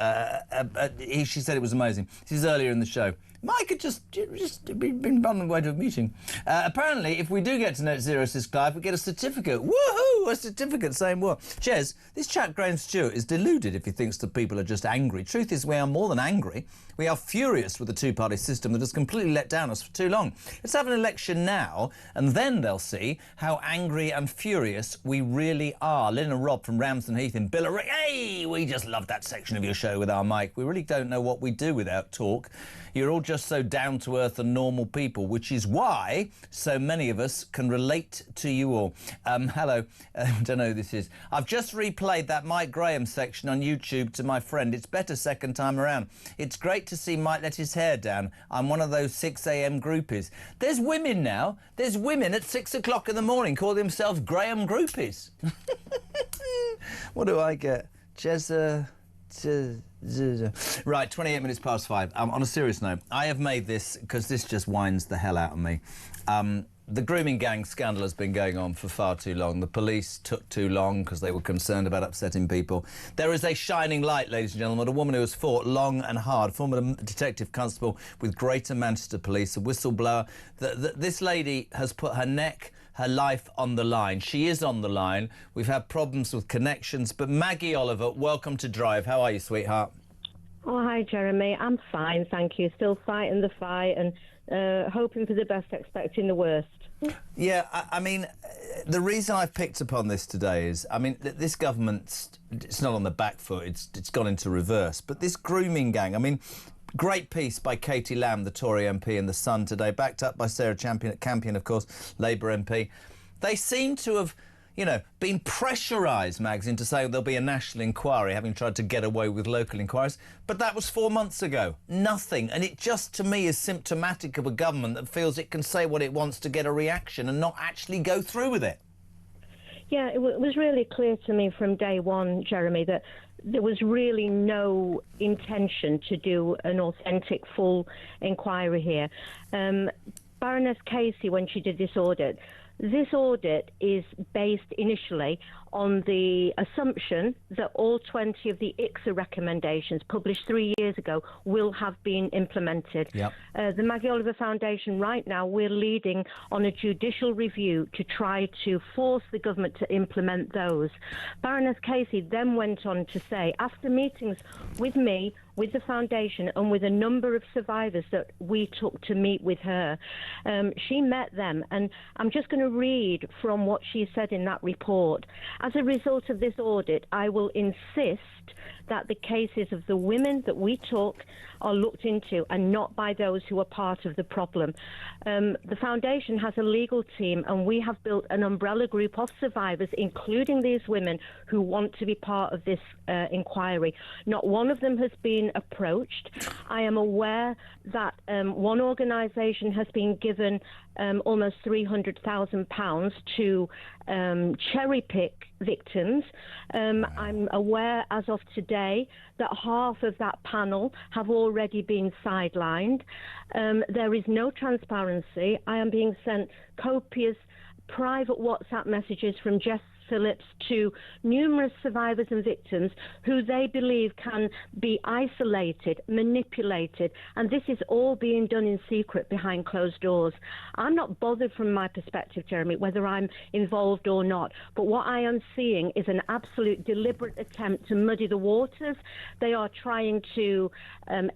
B: She said it was amazing. This is earlier in the show. Mike had just been on the way to a meeting. Apparently, if we do get to net zero, says Clive, we get a certificate. Woohoo! A certificate saying what? Jez, this chap Graham Stewart is deluded if he thinks that people are just angry. Truth is, we are more than angry. We are furious with the two-party system that has completely let down us for too long. Let's have an election now, and then they'll see how angry and furious we really are. Lynn and Rob from Ramsden Heath in Billericay. Hey, we just love that section of your show with our Mike. We really don't know what we do without talk. You're all just so down-to-earth and normal people, which is why so many of us can relate to you all. Hello, I don't know who this is. I've just replayed that Mike Graham section on YouTube to my friend. It's better second time around. It's great to see Mike let his hair down. I'm one of those 6 a.m. groupies. There's women now. There's women at 6 o'clock in the morning call themselves Graham groupies. What do I get? Right, 28 minutes past 5. On a serious note, I have made this because this just winds the hell out of me. The grooming gang scandal has been going on for far too long. The police took too long because they were concerned about upsetting people. There is a shining light, ladies and gentlemen. A woman who has fought long and hard, former detective constable with Greater Manchester Police, a whistleblower. This lady has put her neck, her life on the line. She is on the line. We've had problems with connections, but Maggie Oliver, welcome to Drive. How are you, sweetheart?
R: Oh, hi, Jeremy. I'm fine, thank you. Still fighting the fight and hoping for the best, expecting the worst.
B: Yeah, I mean, the reason I've picked upon this today is, I mean, this government, it's not on the back foot, it's gone into reverse. But this grooming gang, I mean, great piece by Katie Lamb, the Tory MP in The Sun today, backed up by Sarah Campion, of course, Labour MP. They seem to have, you know, been pressurised, Mags, into saying there'll be a national inquiry, having tried to get away with local inquiries. But that was 4 months ago. Nothing. And it just, to me, is symptomatic of a government that feels it can say what it wants to get a reaction and not actually go through with it.
R: Yeah, it was really clear to me from day one, Jeremy, that there was really no intention to do an authentic, full inquiry here. Baroness Casey, when she did this audit is based initially on the assumption that all 20 of the ICSA recommendations published 3 years ago will have been implemented.
B: Yep.
R: The Maggie Oliver Foundation, right now, we're leading on a judicial review to try to force the government to implement those. Baroness Casey then went on to say, after meetings with me, with the foundation and with a number of survivors that we took to meet with her, she met them, and I'm just going to read from what she said in that report. As a result of this audit, I will insist that the cases of the women that we took are looked into and not by those who are part of the problem. The foundation has a legal team, and we have built an umbrella group of survivors, including these women, who want to be part of this inquiry. Not one of them has been approached. I am aware that one organisation has been given almost £300,000 to cherry-pick victims. I'm aware as of today that half of that panel have already been sidelined. There is no transparency. I am being sent copious private WhatsApp messages from Jess Phillips to numerous survivors and victims who they believe can be isolated, manipulated, and this is all being done in secret behind closed doors. I'm not bothered from my perspective, Jeremy, whether I'm involved or not, but what I am seeing is an absolute deliberate attempt to muddy the waters. They are trying to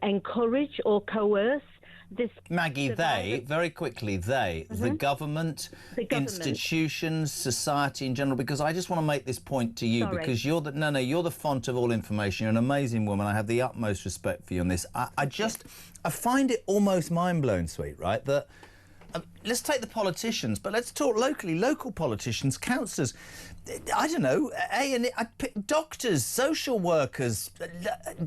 R: encourage or coerce this.
B: Maggie, they, very quickly, the government, institutions, society in general, because I just want to make this point to you, because you're the font of all information. You're an amazing woman. I have the utmost respect for you on this. I find it almost mind-blowing, sweet, right, that let's take the politicians, but let's talk locally, local politicians, councillors, I don't know, doctors, social workers,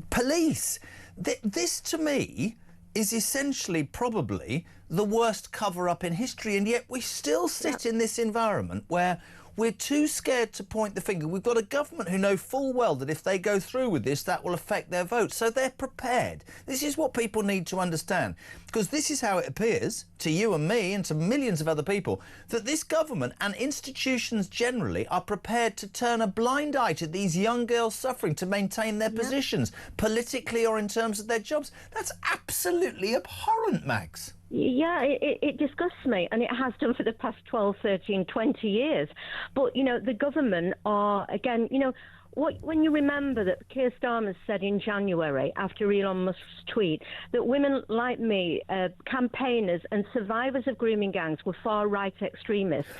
B: police. This, to me, is essentially probably the worst cover-up in history, and yet we still sit in this environment where We're too scared to point the finger. We've got a government who know full well that if they go through with this, that will affect their vote. So they're prepared. This is what people need to understand, because this is how it appears to you and me and to millions of other people, that this government and institutions generally are prepared to turn a blind eye to these young girls suffering to maintain their positions, politically or in terms of their jobs. That's absolutely abhorrent, Max.
R: Yeah, it disgusts me, and it has done for the past 12, 13, 20 years. But, you know, the government are, again, you know, when you remember that Keir Starmer said in January, after Elon Musk's tweet, that women like me, campaigners and survivors of grooming gangs were far-right extremists,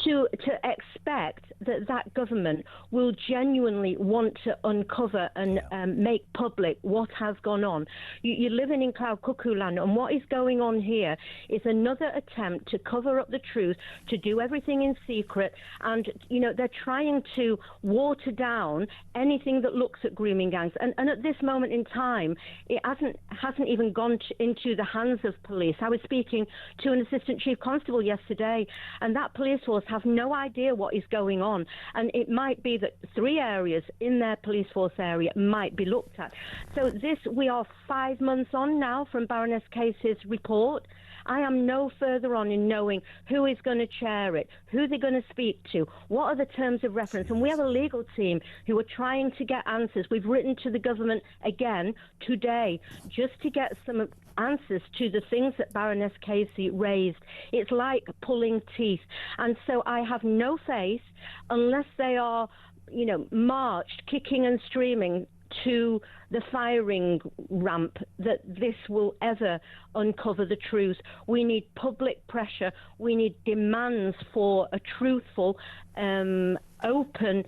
R: to expect that government will genuinely want to uncover and make public what has gone on. You're living in cloud cuckoo land, and what is going on here is another attempt to cover up the truth, to do everything in secret, and, you know, they're trying to water down anything that looks at grooming gangs, and at this moment in time it hasn't even gone into the hands of police. I was speaking to an assistant chief constable yesterday, and that police force have no idea what is going on, and it might be that 3 areas in their police force area might be looked at. So we are 5 months on now from Baroness Casey's report. I am no further on in knowing who is going to chair it, who they're going to speak to, what are the terms of reference. And we have a legal team who are trying to get answers. We've written to the government again today just to get some answers to the things that Baroness Casey raised. It's like pulling teeth. And so I have no faith, unless they are, you know, marched, kicking and streaming to the firing ramp, that this will ever uncover the truth. We need public pressure. We need demands for a truthful, open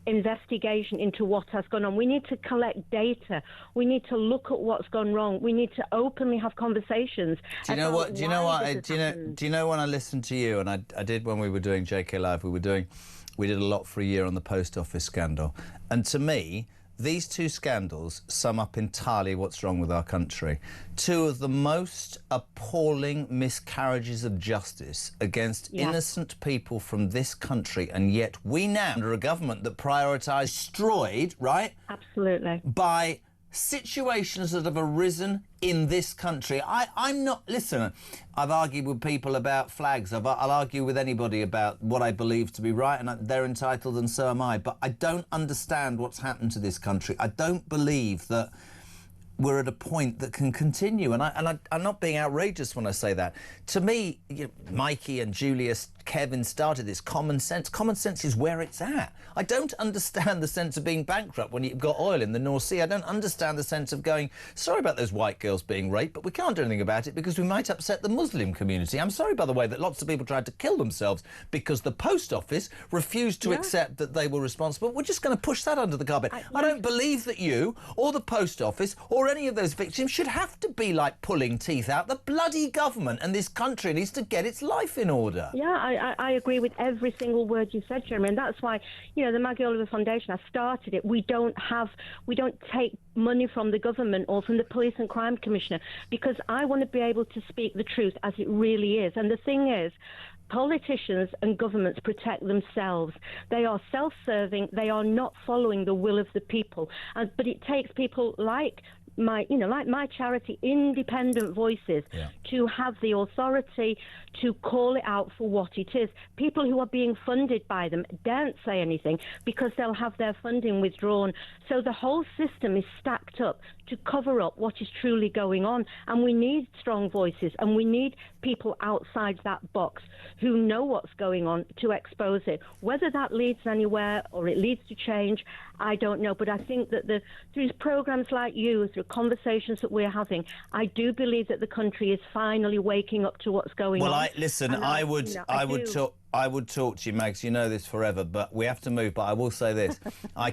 R: investigation into what has gone on. We need to collect data. We need to look at what's gone wrong. We need to openly have conversations.
B: Do you know what? Do you know what? Do you know when I listened to you, and I did when we were doing JK Live, we did a lot for a year on the post office scandal, and to me, these 2 scandals sum up entirely what's wrong with our country. 2 of the most appalling miscarriages of justice against innocent people from this country, and yet we now, under a government that prioritised, destroyed, right?
R: Absolutely.
B: By situations that have arisen in this country. I'm not... Listen, I've argued with people about flags. I'll argue with anybody about what I believe to be right, and they're entitled, and so am I. But I don't understand what's happened to this country. I don't believe that we're at a point that can continue. And I'm not being outrageous when I say that. To me, you know, Mikey and Julius, Kevin started this common sense. Common sense is where it's at. I don't understand the sense of being bankrupt when you've got oil in the North Sea. I don't understand the sense of going, sorry about those white girls being raped, but we can't do anything about it because we might upset the Muslim community. I'm sorry, by the way, that lots of people tried to kill themselves because the post office refused to accept that they were responsible. We're just going to push that under the carpet. I don't believe that you or the post office or any of those victims should have to be like pulling teeth out. The bloody government and this country needs to get its life in order.
R: Yeah, I agree with every single word you said, Jeremy, and that's why, you know, the Maggie Oliver Foundation, I started it. We don't take money from the government or from the Police and Crime Commissioner, because I want to be able to speak the truth as it really is. And the thing is, politicians and governments protect themselves. They are self-serving. They are not following the will of the people. But it takes people like my charity, independent voices, to have the authority to call it out for what it is. People who are being funded by them daren't say anything because they'll have their funding withdrawn. So the whole system is stacked up to cover up what is truly going on. And we need strong voices, and we need people outside that box who know what's going on to expose it. Whether that leads anywhere or it leads to change, I don't know. But I think that through programs like you, through conversations that we're having, I do believe that the country is finally waking up to what's going on.
B: I would talk to you, Mags. You know this forever, but we have to move. But I will say this: I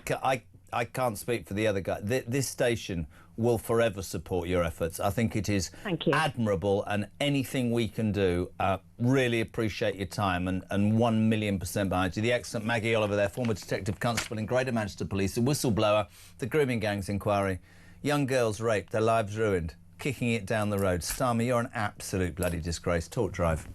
B: can't speak for the other guy. This station will forever support your efforts. I think it is admirable, and anything we can do, really appreciate your time, and 1,000,000% behind you. The excellent Maggie Oliver there, former Detective Constable in Greater Manchester Police, a whistleblower, the grooming gangs inquiry, young girls raped, their lives ruined, kicking it down the road. Starmer, you're an absolute bloody disgrace. Talk Drive.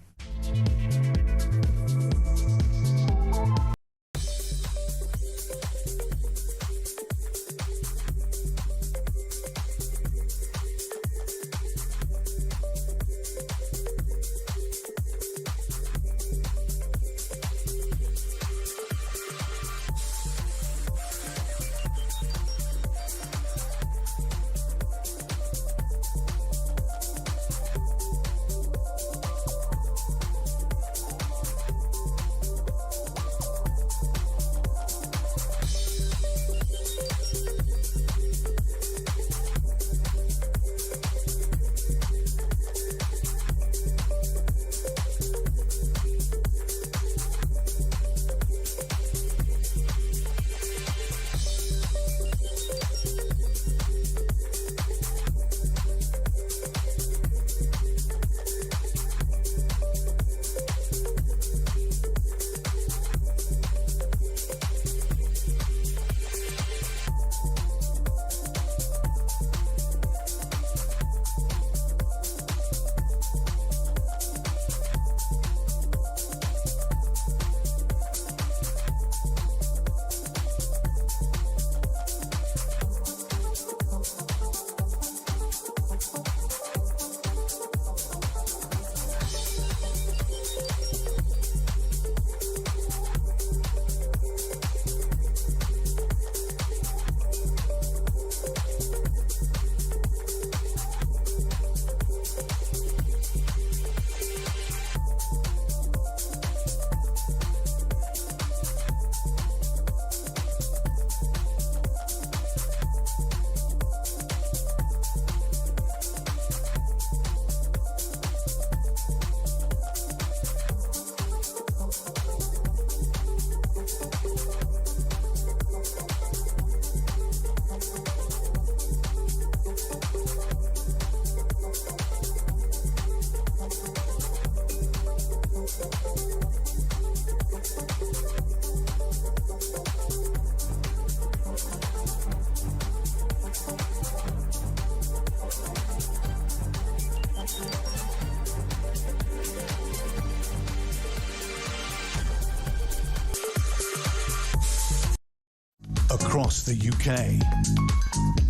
A: across the UK.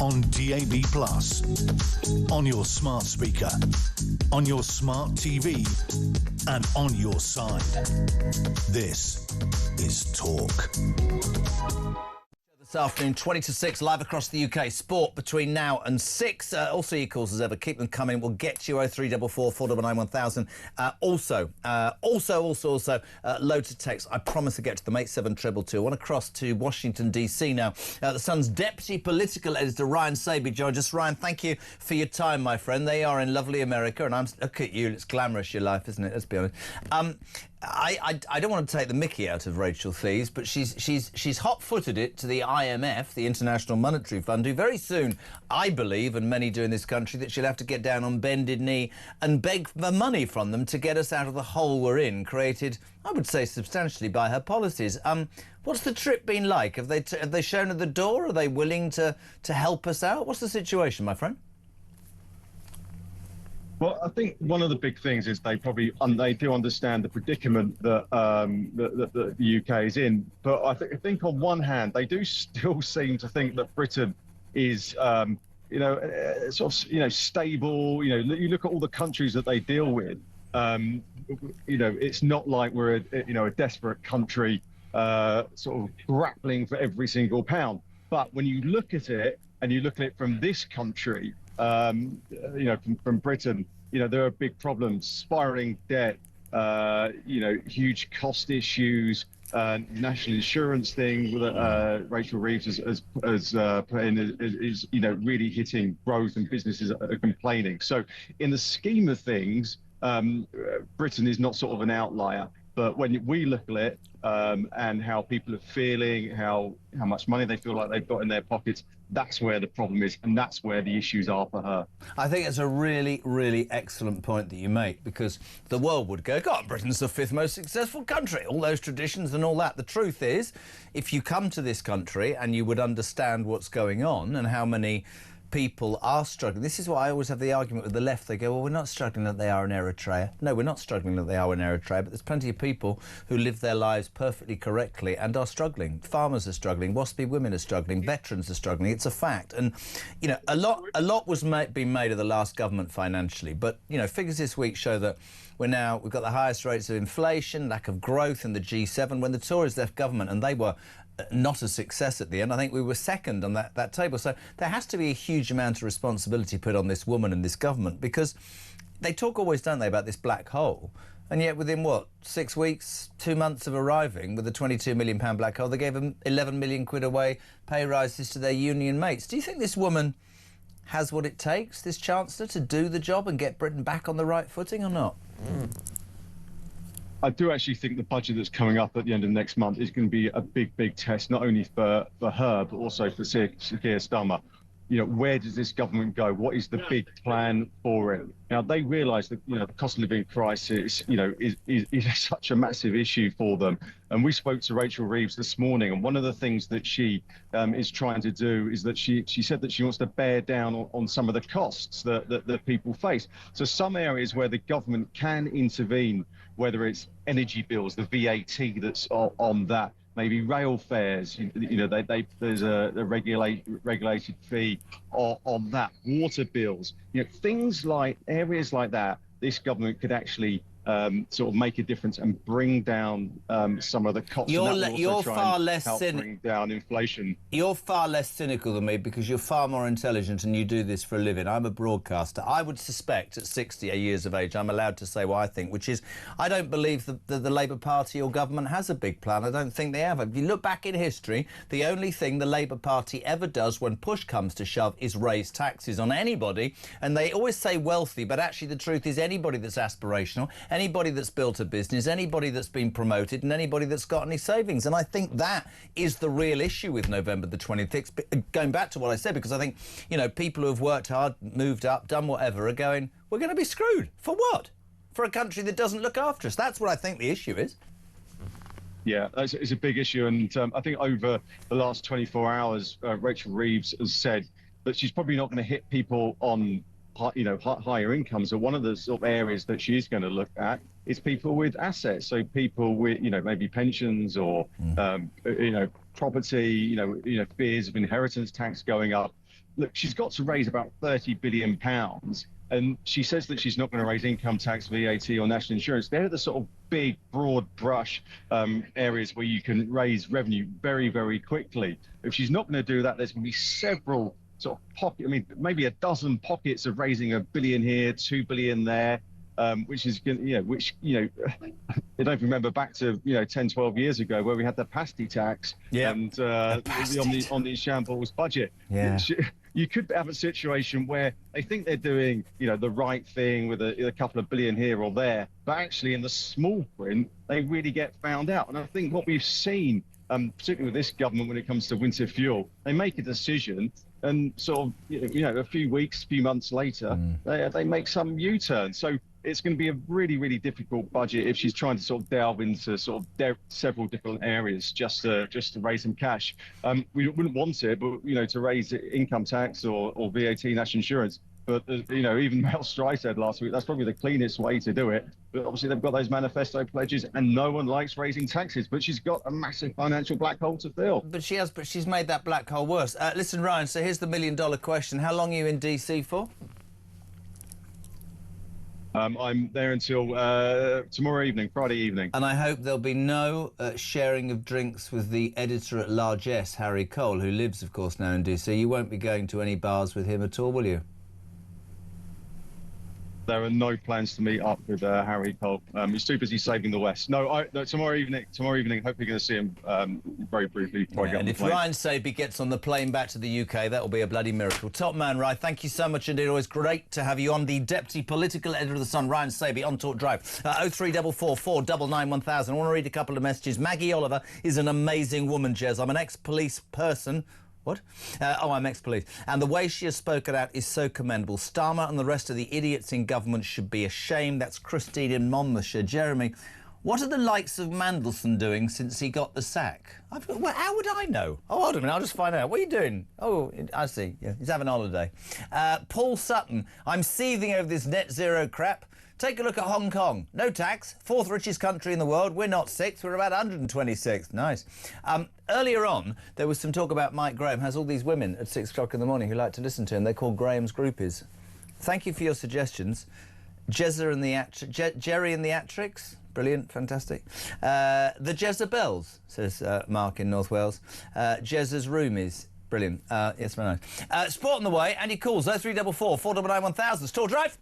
A: On DAB+, on your smart speaker, on your smart TV, and on your side. This is Talk.
B: This afternoon, 20 to 6, live across the UK. Sport between now and 6. Also, your calls as ever. Keep them coming. We'll get to you 0344 499 1000. Also, loads of texts. I promise to get to them. 87222. I want to cross to Washington, D.C. now. The Sun's deputy political editor, Ryan Sabey, joins us. Ryan, thank you for your time, my friend. They are in lovely America, and look at you. It's glamorous, your life, isn't it? Let's be honest. I don't want to take the mickey out of Rachel Thieves, but she's hot-footed it to the IMF, the International Monetary Fund, who very soon, I believe, and many do in this country, that she'll have to get down on bended knee and beg for money from them to get us out of the hole we're in, created, I would say, substantially by her policies. What's the trip been like? Have they shown her the door? Are they willing to help us out? What's the situation, my friend?
S: Well, I think one of the big things is they do understand the predicament that the UK is in. But I think on one hand, they do still seem to think that Britain is, stable. You look at all the countries that they deal with. It's not like we're a desperate country, sort of grappling for every single pound. But when you look at it and you look at it from this country, from Britain, there are big problems, spiraling debt, huge cost issues, national insurance thing that Rachel Reeves has put in is really hitting growth, and businesses are complaining. So in the scheme of things, Britain is not sort of an outlier. But when we look at it and how people are feeling, how much money they feel like they've got in their pockets, that's where the problem is, and that's where the issues are for her.
B: I think it's a really, really excellent point that you make, because the world would go, God, Britain's the 5th most successful country, all those traditions and all that. The truth is, if you come to this country and you would understand what's going on and how many people are struggling. This is why I always have the argument with the left. They go, well, we're not struggling that they are in Eritrea. No, we're not struggling that they are in Eritrea, but there's plenty of people who live their lives perfectly correctly and are struggling. Farmers are struggling, waspy women are struggling, veterans are struggling. It's a fact. And, a lot was being made of the last government financially, but, figures this week show that we've got the highest rates of inflation, lack of growth in the G7. When the Tories left government, and they were not a success at the end, I think we were second on that table. So there has to be a huge amount of responsibility put on this woman and this government, because they talk always, don't they, about this black hole, and yet within 6 weeks, 2 months of arriving with a £22 million black hole, they gave them 11 million quid away, pay rises to their union mates. Do you think this woman has what it takes, this Chancellor, to do the job and get Britain back on the right footing or not?
S: I do actually think the budget that's coming up at the end of next month is going to be a big, big test, not only for her, but also for Keir Starmer. Where does this government go? What is the big plan for it? Now, they realise that, the cost of living crisis, is such a massive issue for them. And we spoke to Rachel Reeves this morning, and one of the things that she is trying to do is that she said that she wants to bear down on some of the costs that people face. So some areas where the government can intervene, whether it's energy bills, the VAT that's on that, maybe rail fares, there's a regulated fee on that, water bills, things like areas like that. This government could actually sort of make a difference and bring down some of the costs.
B: You're far less
S: bring down inflation.
B: You're far less cynical than me, because you're far more intelligent and you do this for a living. I'm a broadcaster. I would suspect at 60 years of age, I'm allowed to say what I think, which is I don't believe that the Labour Party or government has a big plan. I don't think they have. If you look back in history, the only thing the Labour Party ever does when push comes to shove is raise taxes on anybody. And they always say wealthy, but actually the truth is anybody that's aspirational, anybody that's built a business, anybody that's been promoted, and anybody that's got any savings. And I think that is the real issue with November the 26th. Going back to what I said, because I think, people who have worked hard, moved up, done whatever, are going, we're going to be screwed. For what? For a country that doesn't look after us. That's what I think the issue is.
S: Yeah, it's a big issue. And I think over the last 24 hours, Rachel Reeves has said that she's probably not going to hit people on higher incomes. So one of the sort of areas that she is going to look at is people with assets. So people with, maybe pensions or, property, fears of inheritance tax going up. Look, she's got to raise about £30 billion. And she says that she's not going to raise income tax, VAT or national insurance. They're the sort of big, broad brush areas where you can raise revenue very, very quickly. If she's not going to do that, there's going to be several sort of maybe a dozen pockets of raising £1 billion here, £2 billion there, which is, I don't remember back to, 10, 12 years ago where we had the pasty tax and the Omni Shambles budget.
B: Yeah.
S: You could have a situation where they think they're doing, the right thing with a couple of billion here or there, but actually in the small print, they really get found out. And I think what we've seen, particularly with this government when it comes to winter fuel, they make a decision and sort of, a few months later, they make some U-turn. So it's going to be a really, really difficult budget if she's trying to sort of delve into several different areas just to raise some cash. We wouldn't want it, but to raise income tax or VAT, national insurance. But even Mel Stry said last week that's probably the cleanest way to do it. But obviously they've got those manifesto pledges, and no one likes raising taxes. But she's got a massive financial black hole to fill.
B: But she's made that black hole worse. Listen, Ryan. So here's the $1 million question: how long are you in DC for?
S: I'm there until tomorrow evening, Friday evening.
B: And I hope there'll be no sharing of drinks with the editor at Largesse, Harry Cole, who lives, of course, now in DC. You won't be going to any bars with him at all, will you?
S: There are no plans to meet up with Harry Cole. He's too busy saving the West. No, tomorrow evening, hopefully going to see him very briefly.
B: And if Ryan Sabey gets on the plane back to the UK, that will be a bloody miracle. Top man, Ryan, thank you so much indeed. Always great to have you on. The Deputy Political Editor of The Sun, Ryan Sabey, on Talk Drive. 0344 499 1000. I want to read a couple of messages. Maggie Oliver is an amazing woman, Jez. I'm an ex-police person. What? I'm ex-police. And the way she has spoken out is so commendable. Starmer and the rest of the idiots in government should be ashamed. That's Christine in Monmouthshire. Jeremy, what are the likes of Mandelson doing since he got the sack? Well, how would I know? Oh, hold on a minute, I'll just find out. What are you doing? Oh, I see. Yeah, he's having a holiday. Paul Sutton, I'm seething over this net zero crap. Take a look at Hong Kong. No tax, 4th richest country in the world. We're not 6th, we're about 126th. Nice. Earlier on, there was some talk about Mike Graham has all these women at 6 o'clock in the morning who like to listen to him. They're called Graham's groupies. Thank you for your suggestions. Jerry and the Atrix. Brilliant, fantastic. The Jezebels, says Mark in North Wales. Jez's roomies. Brilliant. Yes, very nice. Sport on the way. Andy calls 0344 499 1000. Store Drive.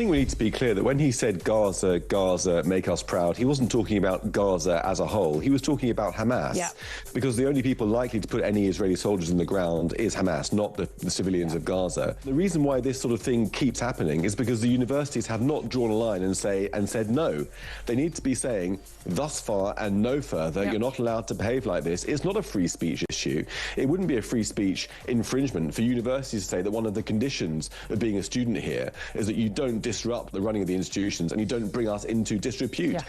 G: think we need to be clear that when he said Gaza, Gaza, make us proud, he wasn't talking about Gaza as a whole. He was talking about Hamas.
T: Yeah.
G: Because the only people likely to put any Israeli soldiers in the ground is Hamas, not the civilians of Gaza. The reason why this sort of thing keeps happening is because the universities have not drawn a line and said no. They need to be saying thus far and no further. You're not allowed to behave like this. It's not a free speech issue. It wouldn't be a free speech infringement for universities to say that one of the conditions of being a student here is that you don't disrupt the running of the institutions and you don't bring us into disrepute.
T: Yeah.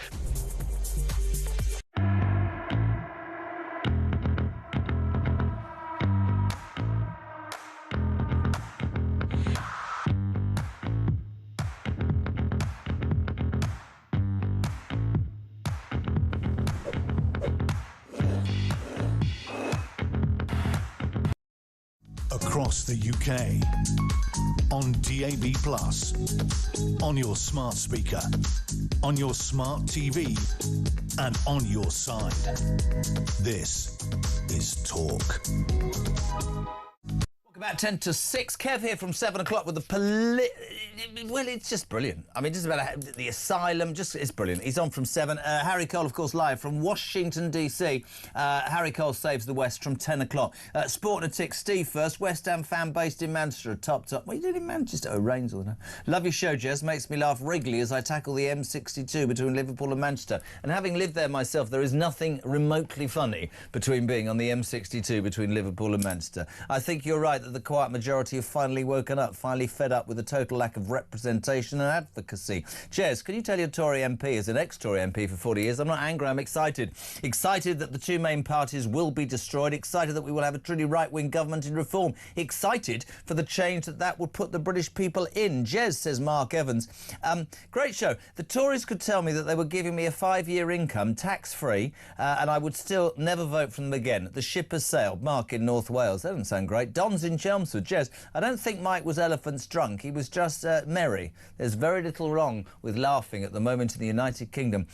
A: Across the UK, on DAB+, on your smart speaker, on your smart TV, and on your side. This is Talk.
B: About 10 to 6. Kev here from 7 o'clock with well, it's just brilliant. I mean, just about the asylum, it's brilliant. He's on from 7. Harry Cole, of course, live from Washington, D.C. Harry Cole saves the West from 10 o'clock. Sport and a tick. Steve first. West Ham fan based in Manchester. Top. What are you doing in Manchester? Oh, rains all the time. Love your show, Jez. Makes me laugh regularly as I tackle the M62 between Liverpool and Manchester. And having lived there myself, there is nothing remotely funny between being on the M62 between Liverpool and Manchester. I think you're right that the quiet majority have finally woken up, finally fed up with the total lack of representation and advocacy. Jez, can you tell your Tory MP, as an ex-Tory MP for 40 years, I'm not angry, I'm excited. Excited that the two main parties will be destroyed, excited that we will have a truly right-wing government in reform, excited for the change that would put the British people in. Jez, says Mark Evans. Great show. The Tories could tell me that they were giving me a 5-year income, tax-free, and I would still never vote for them again. The ship has sailed. Mark in North Wales. That doesn't sound great. Don's in Chelmsford. Jez, I don't think Mike was elephants drunk. He was just merry. There's very little wrong with laughing at the moment in the United Kingdom.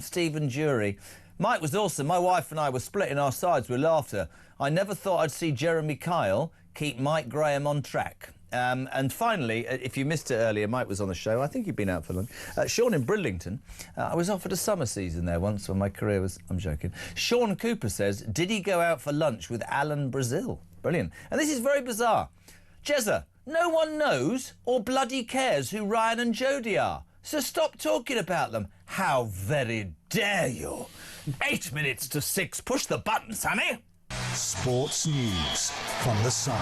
B: Stephen Jury. Mike was awesome. My wife and I were splitting our sides with laughter. I never thought I'd see Jeremy Kyle keep Mike Graham on track. And finally, if you missed it earlier, Mike was on the show. I think he'd been out for lunch. Sean in Bridlington. I was offered a summer season there once when my career was... I'm joking. Sean Cooper says, did he go out for lunch with Alan Brazil? Brilliant. And this is very bizarre. Jezza, no one knows or bloody cares who Ryan and Jodie are. So stop talking about them. How very dare you? 8 minutes to 6. Push the button, Sammy.
A: Sports news from The Sun.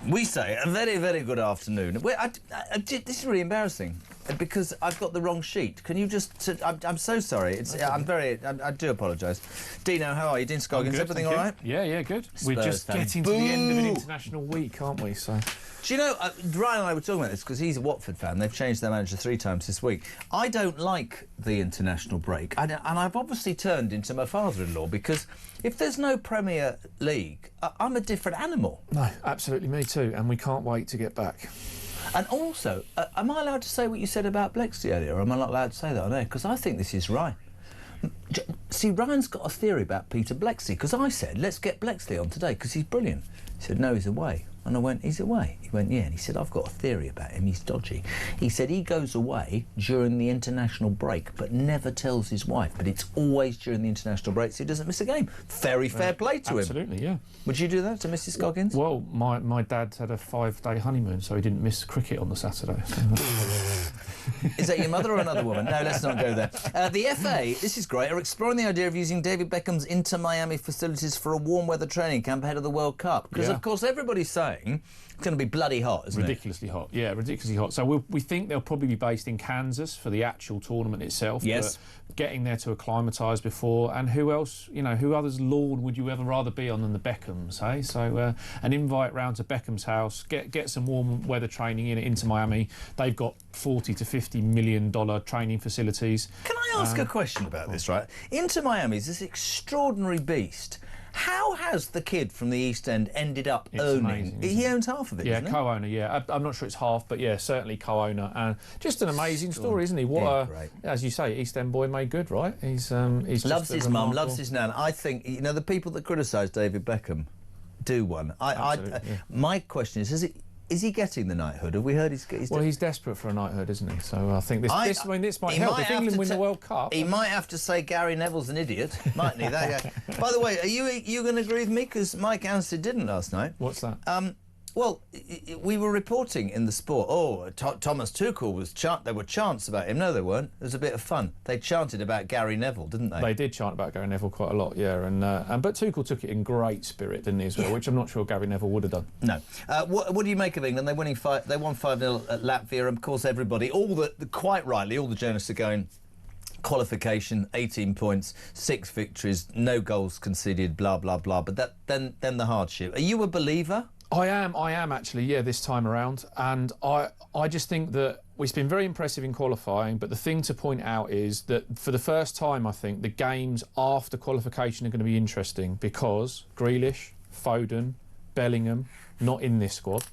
B: We say a very, very good afternoon. This is really embarrassing because I've got the wrong sheet. Can you just... I'm so sorry. I do apologise. Dino, how are you? Dean Scoggins, everything all right?
T: Yeah, good. We're just getting to the end of an international week, aren't we? So...
B: Do you know, Ryan and I were talking about this because he's a Watford fan. They've changed their manager 3 times this week. I don't like the international break. And I've obviously turned into my father-in-law because if there's no Premier League, I'm a different animal.
T: No, absolutely, me too. And we can't wait to get back.
B: And also, am I allowed to say what you said about Blexley earlier, or am I not allowed to say that on air? Because I think this is right. See, Ryan's got a theory about Peter Blexley, because I said, let's get Blexley on today, because he's brilliant. He said, no, he's away. And I went, he's away? He went, yeah. And he said, I've got a theory about him, he's dodgy. He said he goes away during the international break, but never tells his wife. But it's always during the international break, so he doesn't miss a game. Very fair play to him.
T: Absolutely, yeah.
B: Would you do that to Mrs. Scoggins?
T: Well, my dad had a 5-day honeymoon, so he didn't miss cricket on the Saturday.
B: Is that your mother or another woman? No, let's not go there. The FA, this is great, are exploring the idea of using David Beckham's Inter Miami facilities for a warm weather training camp ahead of the World Cup. Because, of course, everybody's saying it's going to be bloody hot, isn't
T: ridiculously hot, yeah, ridiculously hot. So we think they'll probably be based in Kansas for the actual tournament itself.
B: Yes.
T: But getting there to acclimatise before, and who else, you know, who other's lawn would you ever rather be on than the Beckhams, hey? So an invite round to Beckham's house, get some warm weather training into Miami. They've got $40 to $50 million training facilities.
B: Can I ask a question about this, right? Inter Miami's this extraordinary beast. How has the kid from the East End ended up owning?
T: Amazing,
B: he owns half of it,
T: yeah,
B: doesn't he?
T: co-owner, yeah. I'm not sure it's half, but yeah, certainly co-owner. And just an amazing story, isn't he? What as you say, East End boy made good, right? He's
B: loves his mum, loves his nan. I think, you know, the people that criticise David Beckham do one. My question is Is he getting the knighthood? Have we heard he's
T: well, he's desperate for a knighthood, isn't he? So I think this might help if England win the World Cup.
B: He might have to say Gary Neville's an idiot, mightn't he? By the way, are you going to agree with me? Because Mike Anstey didn't last night.
T: What's that?
B: Well, we were reporting in the Sport. Oh, Thomas Tuchel was there were chants about him. No, there weren't. It was a bit of fun. They chanted about Gary Neville, didn't they?
T: They did chant about Gary Neville quite a lot, yeah. But Tuchel took it in great spirit, didn't he, as well? Which I'm not sure Gary Neville would have done.
B: No. What do you make of England? They won 5-0 at Latvia. And of course, everybody, quite rightly, all the journalists are going. Qualification, 18 points, 6 victories, no goals conceded, blah blah blah. But then the hardship. Are you a believer?
T: I am actually, yeah, this time around. And I just think that it's been very impressive in qualifying, but the thing to point out is that for the first time, I think, the games after qualification are going to be interesting because Grealish, Foden, Bellingham, not in this squad.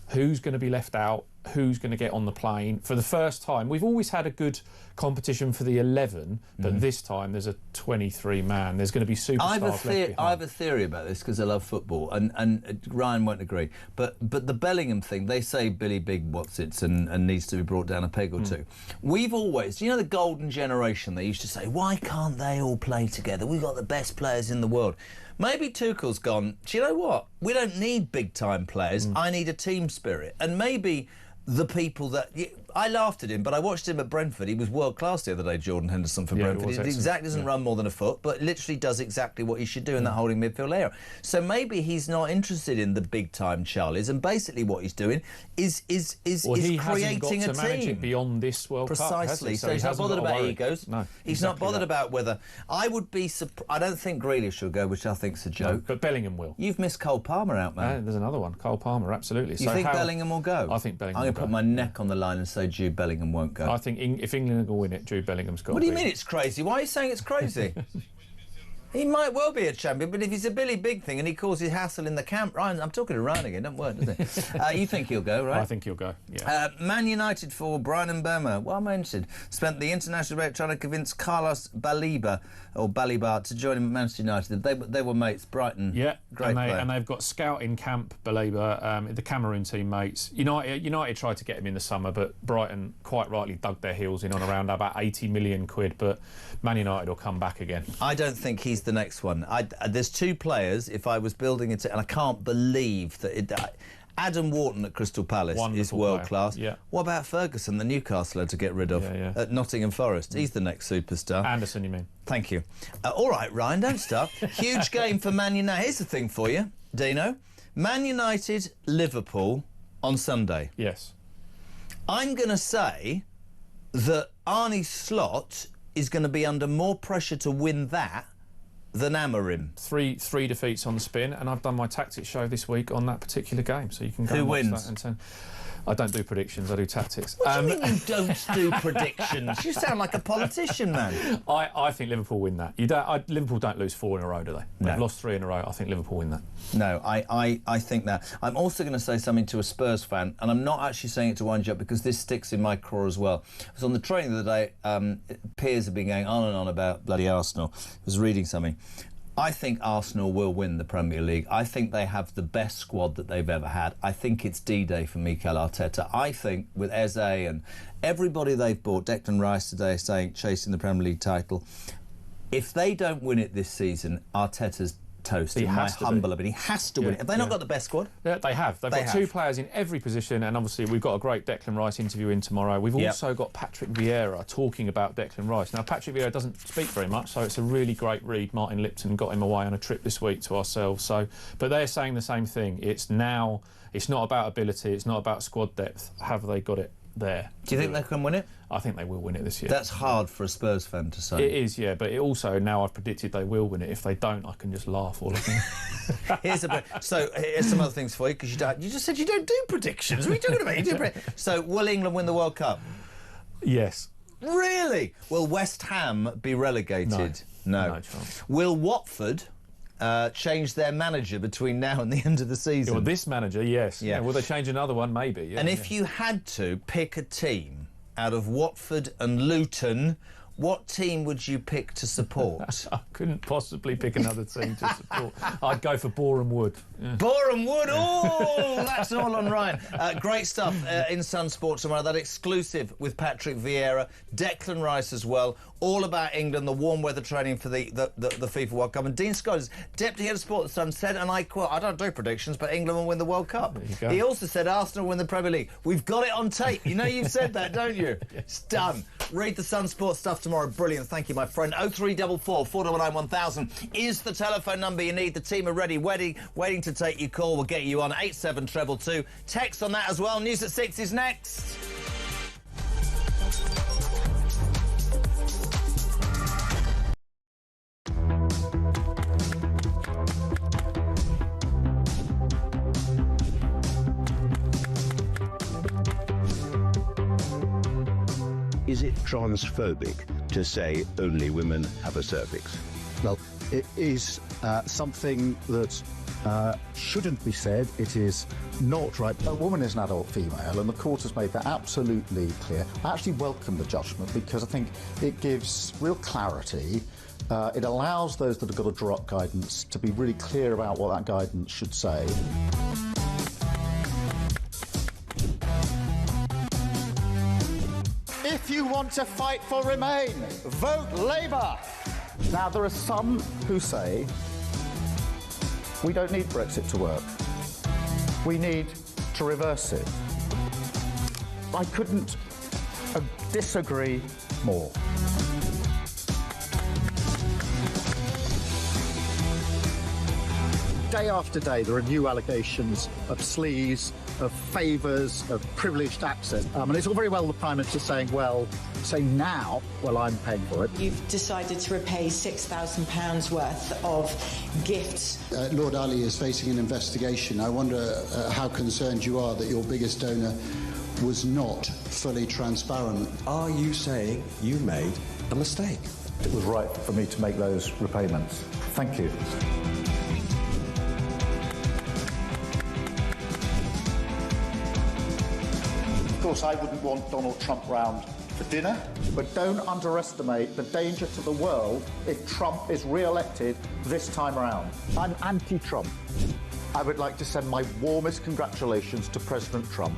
T: Who's going to be left out? Who's going to get on the plane? For the first time, we've always had a good competition for the 11, but this time there's a 23-man. There's going to be superstars left behind.
B: I have a theory about this because I love football, and Ryan won't agree. But the Bellingham thing, they say Billy Big what's-its and needs to be brought down a peg or two. We've always, the golden generation, they used to say, why can't they all play together? We've got the best players in the world. Maybe Tuchel's gone, do you know what? We don't need big-time players. I need a team spirit. And maybe the people that... I laughed at him, but I watched him at Brentford. He was world-class the other day, Jordan Henderson, for Brentford. He exactly doesn't run more than a foot, but literally does exactly what he should do in that holding midfield area. So maybe he's not interested in the big-time Charlies, and basically what he's doing is creating
T: hasn't got
B: a
T: to manage
B: team.
T: It beyond this World Cup,
B: Precisely. So he's not bothered about egos. No, he's not bothered about whether... I would be... I don't think Grealish will go, which I think's a joke.
T: No, but Bellingham will.
B: You've missed Cole Palmer out, man.
T: There's another one. Cole Palmer, absolutely.
B: You think Bellingham will go?
T: I think Bellingham
B: I'm going to put my neck on the line and say Jude Bellingham won't go.
T: I think if England are going to win it, Jude Bellingham's got to be.
B: What do you mean it's crazy? Why are you saying it's crazy? He might well be a champion, but if he's a Billy Big thing and he causes hassle in the camp... Ryan, I'm talking to Ryan again, don't work, does it? You think he'll go, right?
T: I think he'll go, yeah.
B: Man United for Brian and Burma. Well, I'm interested. Spent the international break trying to convince Carlos Baliba to join him at Manchester United. They were mates, Brighton.
T: Yeah,
B: great player.
T: And they've got scout in camp, Baliba, the Cameroon teammates. United tried to get him in the summer, but Brighton quite rightly dug their heels in on around about 80 million quid, but Man United will come back again.
B: I don't think he's the next one. There's 2 players, if I was building it, and I can't believe that Adam Wharton at Crystal Palace is world class.
T: Yeah.
B: What about Ferguson, the Newcastle to get rid of at Nottingham Forest? He's the next superstar.
T: Anderson, you mean?
B: Thank you. All right, Ryan, don't start. Huge game for Man United. Here's the thing for you, Dino. Man United, Liverpool on Sunday.
T: Yes.
B: I'm going to say that Arne Slot is going to be under more pressure to win that than Amorim.
T: Three defeats on the spin, and I've done my tactics show this week on that particular game, so you can go and watch that. And I don't do predictions, I do tactics.
B: What do you mean you don't do predictions? You sound like a politician, man.
T: I think Liverpool win that. Liverpool don't lose 4 in a row, do they? They've lost 3 in a row. I think Liverpool win that.
B: No, I think that. I'm also going to say something to a Spurs fan, and I'm not actually saying it to wind you up because this sticks in my craw as well. I was on the train the other day. Piers have been going on and on about bloody Arsenal. I was reading something. I think Arsenal will win the Premier League. I think they have the best squad that they've ever had. I think it's D-Day for Mikel Arteta. I think with Eze and everybody they've bought, Declan Rice today saying chasing the Premier League title, if they don't win it this season, Arteta's toast, in my humble opinion. He has to win it. Have they not got the best squad?
T: Yeah, they have. They've got 2 players in every position, and obviously we've got a great Declan Rice interview in tomorrow. We've also got Patrick Vieira talking about Declan Rice. Now, Patrick Vieira doesn't speak very much, so it's a really great read. Martin Lipton got him away on a trip this week to ourselves. But they're saying the same thing. It's not about ability, it's not about squad depth. Have they got it there?
B: Do you think they can win it?
T: I think they will win it this year.
B: That's hard for a Spurs fan to say.
T: It is, yeah, but it also, now I've predicted they will win it. If they don't, I can just laugh all of them.
B: Here's some other things for you, because you just said you don't do predictions. What are you talking about? You do So, will England win the World Cup?
T: Yes.
B: Really? Will West Ham be relegated? No.
T: No chance.
B: Will Watford change their manager between now and the end of the season?
T: Well, this manager, yes.
B: Yeah.
T: Will they change another one? Maybe. Yeah,
B: and if you had to pick a team out of Watford and Luton, what team would you pick to support?
T: I couldn't possibly pick another team to support. I'd go for Boreham Wood. Yeah.
B: Boreham Wood, oh, that's all on right. Great stuff in Sun Sport tomorrow. That exclusive with Patrick Vieira, Declan Rice as well. All about England, the warm weather training for the FIFA World Cup. And Dean Scott, Deputy Head of Sport at the Sun, said, and I quote, I don't do predictions, but England will win the World Cup. He also said Arsenal will win the Premier League. We've got it on tape. You know you've said that, don't you? It's done. Read the Sun Sport stuff tomorrow. Brilliant. Thank you, my friend. 0344 499 1000 is the telephone number you need. The team are ready, waiting to take your call. We'll get you on 87222. Text on that as well. News at 6 is next.
H: Is it transphobic to say only women have a cervix?
M: Well, it is something that shouldn't be said. It is not right. A woman is an adult female, and the court has made that absolutely clear. I actually welcome the judgment because I think it gives real clarity. It allows those that have got to draw up guidance to be really clear about what that guidance should say. If you want to fight for Remain, vote Labour. Now, there are some who say we don't need Brexit to work. We need to reverse it. I couldn't disagree more. Day after day, there are new allegations of sleaze, of favours, of privileged access. And it's all very well the Prime Minister saying, well, say now, well, I'm paying for it.
N: You've decided to repay £6,000 worth of gifts.
O: Lord Ali is facing an investigation. I wonder how concerned you are that your biggest donor was not fully transparent.
P: Are you saying you made a mistake?
M: It was right for me to make those repayments. Thank you. Of course, I wouldn't want Donald Trump round for dinner, but don't underestimate the danger to the world if Trump is re-elected this time around. I'm anti-Trump. I would like to send my warmest congratulations to President Trump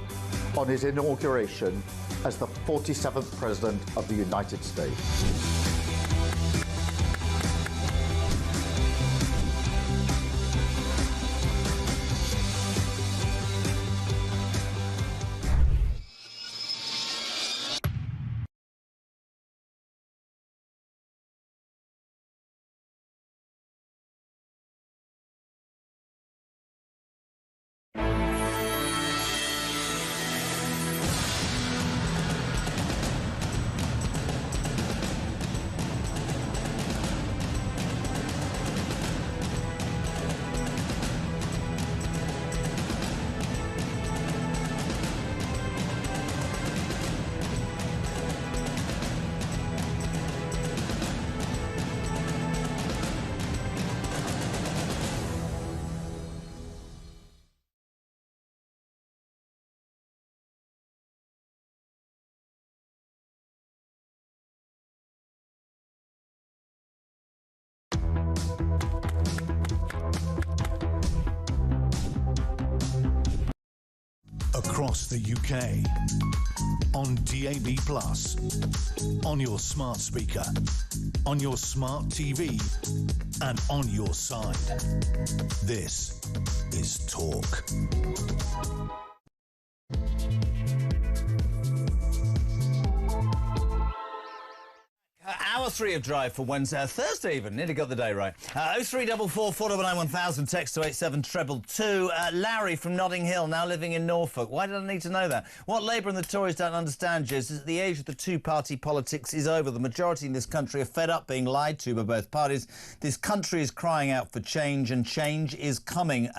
M: on his inauguration as the 47th President of the United States.
A: Across the UK, on DAB+, on your smart speaker, on your smart TV, and on your side. This is Talk.
B: Hour 3 of Drive for Wednesday, Thursday even, nearly got the day right. 0344 499 1000, text to 87222. Larry from Notting Hill, now living in Norfolk. Why did I need to know that? What Labour and the Tories don't understand, Jez, is that the age of the two-party politics is over. The majority in this country are fed up being lied to by both parties. This country is crying out for change, and change is coming.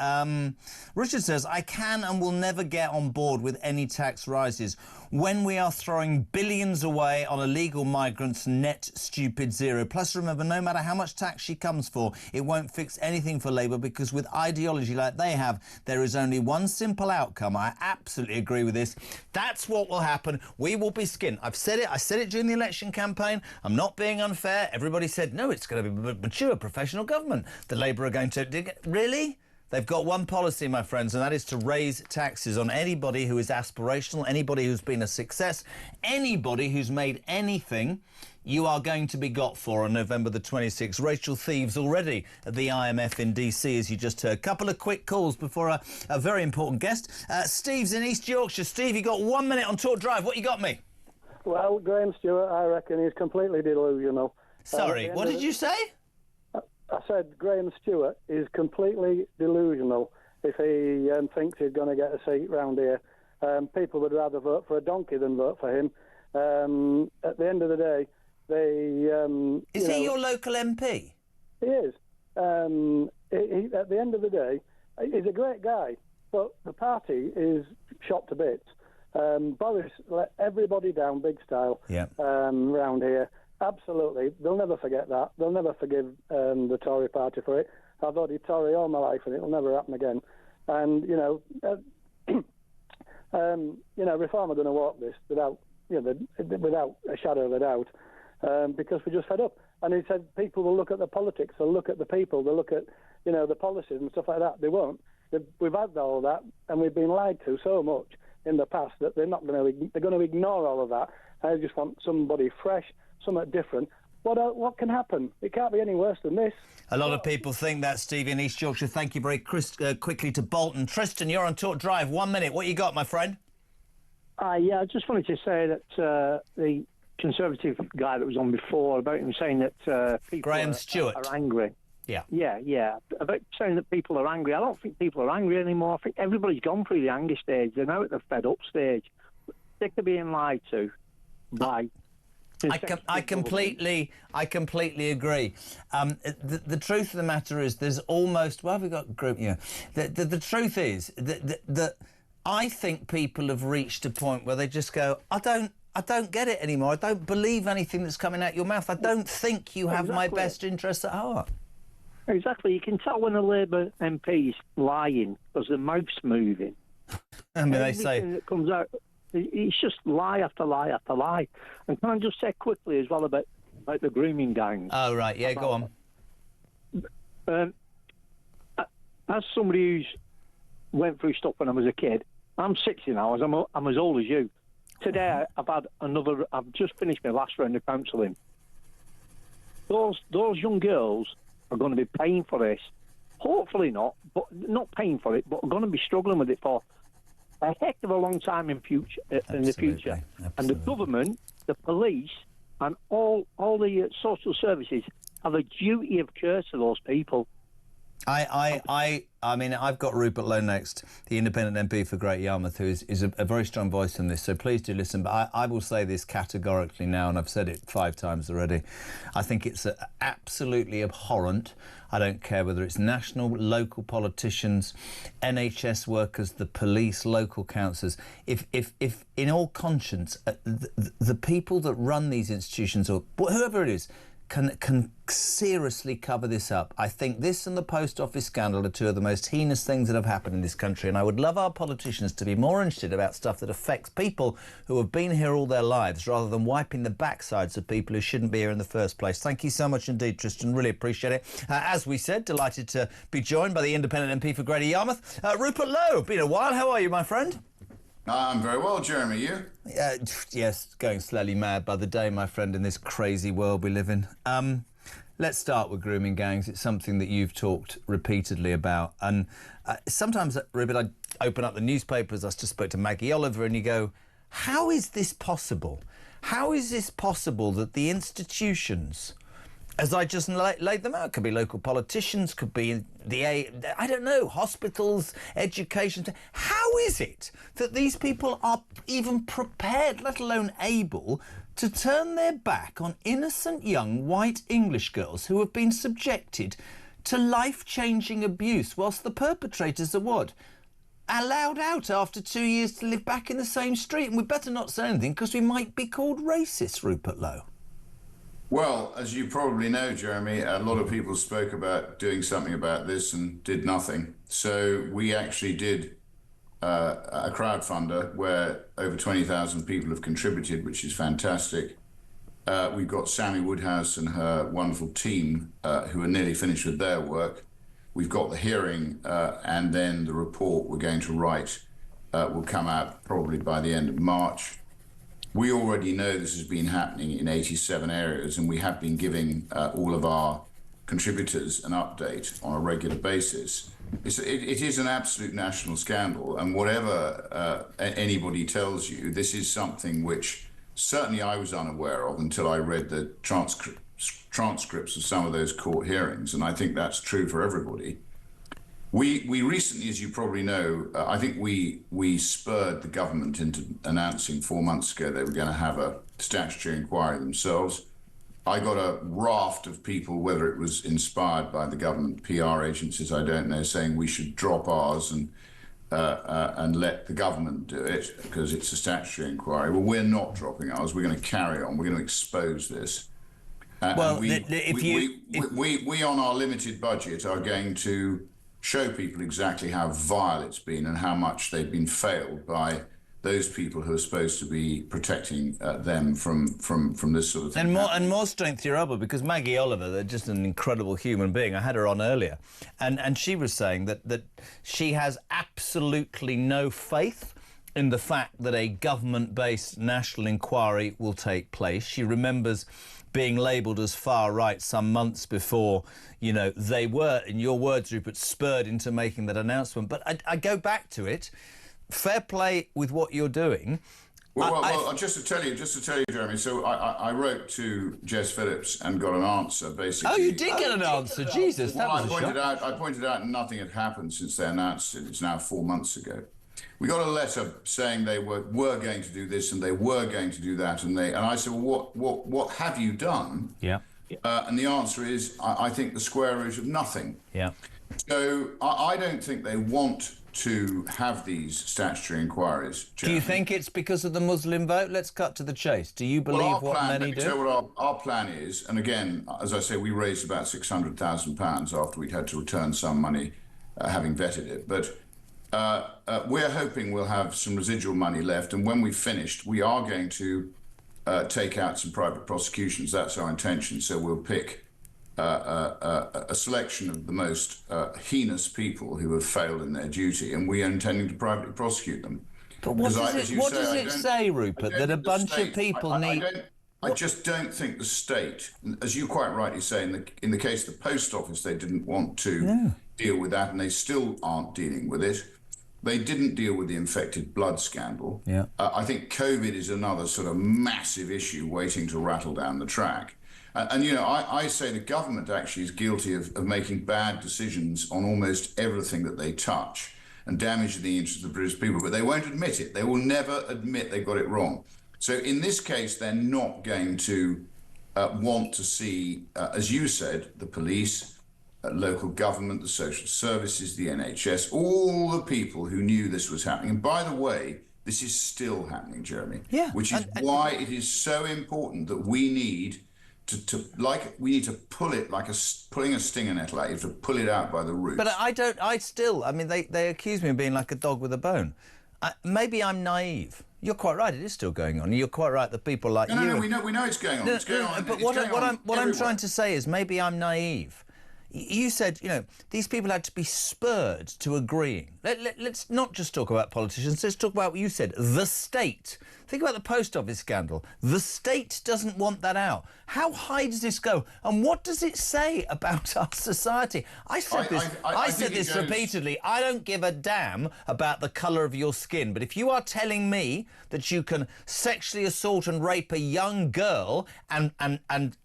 B: Richard says, I can and will never get on board with any tax rises when we are throwing billions away on illegal migrants, net students. stupid zero. Plus, remember, no matter how much tax she comes for, it won't fix anything for Labour, because with ideology like they have, there is only one simple outcome. I absolutely agree with this. That's what will happen. We will be skinned. I've said it. I said it during the election campaign. I'm not being unfair. Everybody said, no, it's going to be a mature, professional government. The Labour are going to... Really? They've got one policy, my friends, and that is to raise taxes on anybody who is aspirational, anybody who's been a success, anybody who's made anything. You are going to be got for on November the 26th. Rachel Thieves already at the IMF in DC, as you just heard. Couple of quick calls before a very important guest. Steve's in East Yorkshire. Steve, you got 1 minute on Talk Drive. What you got me?
U: Well, Graham Stewart, I reckon, is completely delusional.
B: Sorry, what did you say?
U: I said Graham Stewart is completely delusional if he thinks he's going to get a seat round here. People would rather vote for a donkey than vote for him. At the end of the day, Is
B: he your local MP?
U: He is. At the end of the day, he's a great guy, but the party is shot to bits. Boris let everybody down big style round here. Absolutely. They'll never forget that. They'll never forgive the Tory party for it. I've voted Tory all my life and it'll never happen again. And, Reform are going to walk this without a shadow of a doubt, because we're just fed up. And he said people will look at the politics, they'll look at the people, they'll look at, the policies and stuff like that. They won't. We've had all that and we've been lied to so much in the past that they're going to ignore all of that. I just want somebody fresh, something different. What can happen? It can't be any worse than this.
B: A lot of people think that, Steve, in East Yorkshire. Thank you very quickly to Bolton. Tristan, you're on Talk Drive. 1 minute. What you got, my friend?
V: I just wanted to say that the Conservative guy that was on before, about him saying that people
B: Graham Stewart
V: are angry.
B: Yeah.
V: Yeah. About saying that people are angry. I don't think people are angry anymore. I think everybody's gone through the anger stage. They're now at the fed up stage. Sick of being lied to by...
B: I completely agree. The truth of the matter is, there's almost... Well, we've got group... Yeah. The truth is that I think people have reached a point where they just go, I don't get it anymore. I don't believe anything that's coming out your mouth. I don't think you have my best interests at heart.
V: Exactly. You can tell when a Labour MP is lying because the mouth's moving.
B: I mean, they say...
V: that comes out... It's just lie after lie after lie. And can I just say quickly as well about the grooming gangs?
B: Oh, right, yeah, go
V: on. As somebody who's went through stuff when I was a kid, I'm 60 now, I'm as old as you. Today I've just finished my last round of counselling. Those young girls are going to be paying for this. Hopefully not, but not paying for it, but are going to be struggling with it for a heck of a long time in the future.
B: Absolutely.
V: And the government, the police, and all the social services have a duty of care to those people.
B: I mean, I've got Rupert Lowe next, the independent MP for Great Yarmouth, who is a very strong voice in this, so please do listen. But I will say this categorically now, and I've said it 5 times already. I think it's absolutely abhorrent. I don't care whether it's national, local politicians, NHS workers, the police, local councillors. If in all conscience, the people that run these institutions, or whoever it is, can seriously cover this up. I think this and the post office scandal are 2 of the most heinous things that have happened in this country, and I would love our politicians to be more interested about stuff that affects people who have been here all their lives, rather than wiping the backsides of people who shouldn't be here in the first place. Thank you so much indeed, Tristan. Really appreciate it. As we said, delighted to be joined by the independent MP for Greater Yarmouth, Rupert Lowe. Been a while. How are you, my friend?
W: I'm very well, Jeremy. You?
B: Yes, going slowly mad by the day, my friend, in this crazy world we live in. Let's start with grooming gangs. It's something that you've talked repeatedly about. And sometimes, Rupert, I open up the newspapers. I just spoke to Maggie Oliver, and you go, how is this possible? How is this possible that the institutions, as I just laid them out, could be local politicians, could be I don't know, hospitals, education. How is it that these people are even prepared, let alone able, to turn their back on innocent young white English girls who have been subjected to life-changing abuse, whilst the perpetrators are what? Allowed out after 2 years to live back in the same street? And we better not say anything, because we might be called racist, Rupert Lowe.
W: Well, as you probably know, Jeremy, a lot of people spoke about doing something about this and did nothing. So we actually did a crowdfunder where over 20,000 people have contributed, which is fantastic. We've got Sammy Woodhouse and her wonderful team who are nearly finished with their work. We've got the hearing and then the report we're going to write will come out probably by the end of March. We already know this has been happening in 87 areas, and we have been giving all of our contributors an update on a regular basis. It is an absolute national scandal, and whatever anybody tells you, this is something which certainly I was unaware of until I read the transcripts of some of those court hearings, and I think that's true for everybody. We recently, as you probably know, I think we spurred the government into announcing 4 months ago they were going to have a statutory inquiry themselves. I got a raft of people, whether it was inspired by the government PR agencies, I don't know, saying we should drop ours and let the government do it because it's a statutory inquiry. Well, we're not dropping ours. We're going to carry on. We're going to expose this.
B: Well,
W: we on our limited budget are going to show people exactly how vile it's been and how much they've been failed by those people who are supposed to be protecting them from this sort of thing.
B: And more strength to your elbow, because Maggie Oliver, they're just an incredible human being. I had her on earlier, and she was saying that she has absolutely no faith in the fact that a government-based national inquiry will take place. She remembers being labelled as far right some months before, you know, they were, in your words, Rupert, spurred into making that announcement. But I go back to it. Fair play with what you're doing.
W: Well, just to tell you, Jeremy. So I wrote to Jess Phillips and got an answer, basically.
B: Oh, you did get an answer, Jesus!
W: Well,
B: that was
W: I pointed out nothing had happened since they announced it. It's now 4 months ago. We got a letter saying they were going to do this and they were going to do that, and I said, well, what have you done?
B: Yeah.
W: And the answer is, I think the square root of nothing.
B: Yeah.
W: So I don't think they want to have these statutory inquiries.
B: Do you think it's because of the Muslim vote? Let's cut to the chase. Do you believe what many do?
W: What our plan is, and again, as I say, we raised about £600,000 after we'd had to return some money, having vetted it. But we're hoping we'll have some residual money left, and when we've finished, we are going to take out some private prosecutions. That's our intention. So we'll pick a selection of the most heinous people who have failed in their duty, and we are intending to privately prosecute them.
B: But what does it say, Rupert, that a bunch of people need...
W: I just don't think the state, as you quite rightly say, in the case of the post office, they didn't want to deal with that, and they still aren't dealing with it. They didn't deal with the infected blood scandal.
B: Yeah.
W: I think COVID is another sort of massive issue waiting to rattle down the track. And you know, I say the government actually is guilty of making bad decisions on almost everything that they touch and damaging the interests of the British people, but they won't admit it. They will never admit they got it wrong. So in this case, they're not going to want to see, as you said, the police, local government, the social services, the NHS, all the people who knew this was happening. And by the way, this is still happening, Jeremy.
B: Yeah.
W: Which is why it is so important that we need we need to pull it like pulling a stinger nettle out. You have to pull it out by the roots.
B: But I mean, they accuse me of being like a dog with a bone. Maybe I'm naive. You're quite right. It is still going on. You're quite right that people like you...
W: No, we know it's going on. It's going on.
B: But what I'm trying to say is maybe I'm naive. You said, you know, these people had to be spurred to agreeing. Let's not just talk about politicians. Let's talk about what you said, the state. Think about the post office scandal. The state doesn't want that out. How high does this go? And what does it say about our society? I said this repeatedly. I don't give a damn about the colour of your skin. But if you are telling me that you can sexually assault and rape a young girl and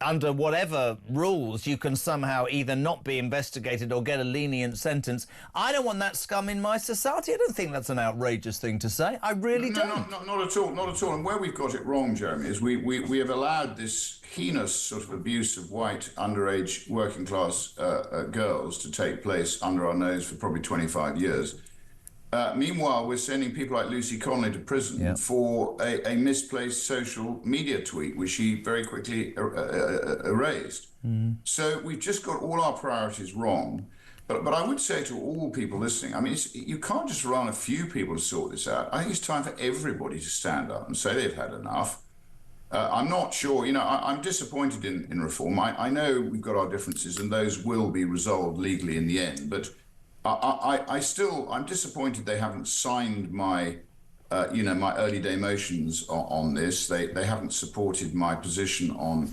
B: under whatever rules you can somehow either not be investigated or get a lenient sentence, I don't want that scum in my society. I don't think that's an outrageous thing to say. I really don't.
W: Not at all. Not at all. And where we've got it wrong, Jeremy, is we have allowed this heinous sort of abuse of white underage working class girls to take place under our nose for probably 25 years. Meanwhile, we're sending people like Lucy Connolly to prison for a misplaced social media tweet, which she very quickly erased. So we've just got all our priorities wrong. But I would say to all people listening, I mean, you can't just rely on a few people to sort this out. I think it's time for everybody to stand up and say they've had enough. I'm not sure, I'm disappointed in reform. I know we've got our differences and those will be resolved legally in the end, but I'm disappointed they haven't signed my, my early day motions on this. They haven't supported my position on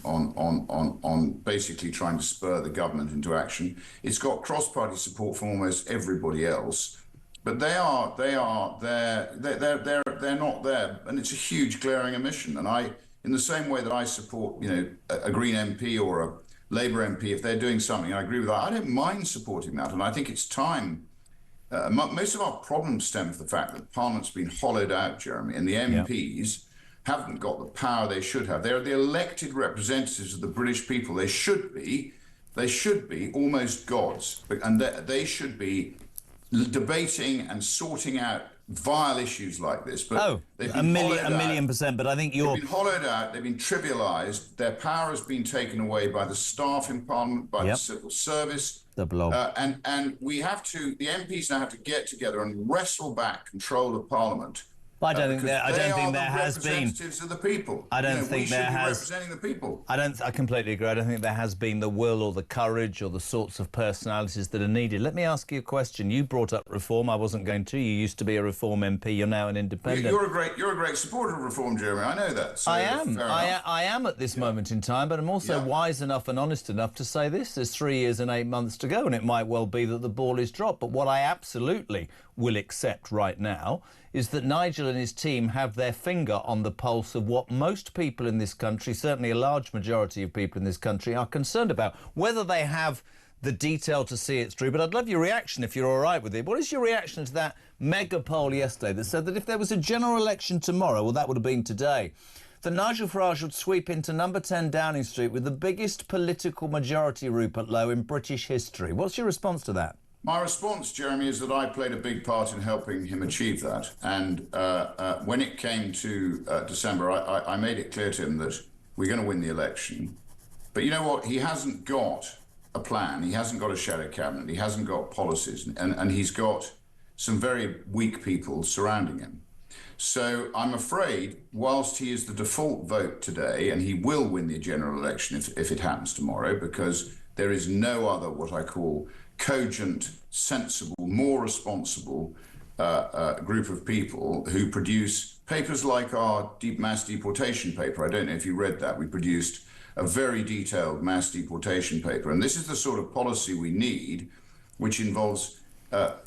W: basically trying to spur the government into action. It's got cross-party support from almost everybody else, but they're not there, and it's a huge glaring omission. And in the same way that I support, a Green MP or a Labour MP, if they're doing something, I agree with that. I don't mind supporting that, and I think it's time. Most of our problems stem from the fact that Parliament's been hollowed out, Jeremy, and the MPs haven't got the power they should have. They're the elected representatives of the British people. They should be almost gods, and they should be debating and sorting out vile issues like this. But they've been
B: a million %. But I think
W: they've been hollowed out. They've been trivialised. Their power has been taken away by the staff in Parliament, by the civil service.
B: The blob.
W: And we have to. The MPs now have to get together and wrestle back control of Parliament.
B: I don't think there has been.
W: Representatives of the people.
B: I don't think there has.
W: Representing the people.
B: I completely agree. I don't think there has been the will or the courage or the sorts of personalities that are needed. Let me ask you a question. You brought up reform. I wasn't going to. You used to be a Reform MP. You're now an independent.
W: You're a great supporter of reform, Jeremy. I know that. So
B: I am. I am at this moment in time, but I'm also wise enough and honest enough to say this: there's 3 years and 8 months to go, and it might well be that the ball is dropped. But what I absolutely will accept right now is that Nigel and his team have their finger on the pulse of what most people in this country, certainly a large majority of people in this country, are concerned about. Whether they have the detail to see it through, but I'd love your reaction if you're all right with it. What is your reaction to that mega poll yesterday that said that if there was a general election tomorrow, well, that would have been today, that Nigel Farage would sweep into number 10 Downing Street with the biggest political majority, Rupert Lowe, in British history? What's your response to that?
W: My response, Jeremy, is that I played a big part in helping him achieve that. And when it came to December, I made it clear to him that we're going to win the election. But you know what? He hasn't got a plan. He hasn't got a shadow cabinet. He hasn't got policies. And he's got some very weak people surrounding him. So I'm afraid, whilst he is the default vote today, and he will win the general election if it happens tomorrow, because there is no other what I call cogent, sensible, more responsible group of people who produce papers like our mass deportation paper. I don't know if you read that. We produced a very detailed mass deportation paper. And this is the sort of policy we need, which involves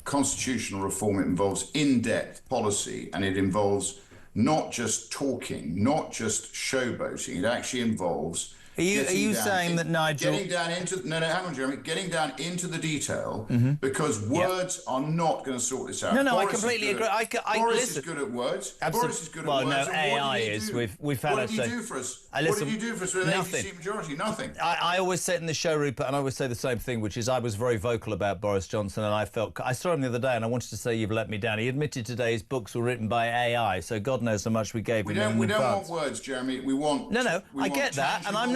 W: constitutional reform. It involves in-depth policy, and it involves not just talking, not just showboating. It actually involves...
B: Are you saying that Nigel...
W: Getting down into... No, hang on, Jeremy. Getting down into the detail, because words are not going to sort this out.
B: No,
W: Boris
B: I completely agree.
W: Boris is good at words. Boris is good at words.
B: Well, no, AI is. We've had
W: what did he do for us? What did he do for us with an APC majority? Nothing.
B: I always say it in the show, Rupert, and I always say the same thing, which is I was very vocal about Boris Johnson, and I saw him the other day, and I wanted to say you've let me down. He admitted today his books were written by AI, so God knows how much we gave him.
W: We don't want words, Jeremy. We want...
B: No, I get that, and I'm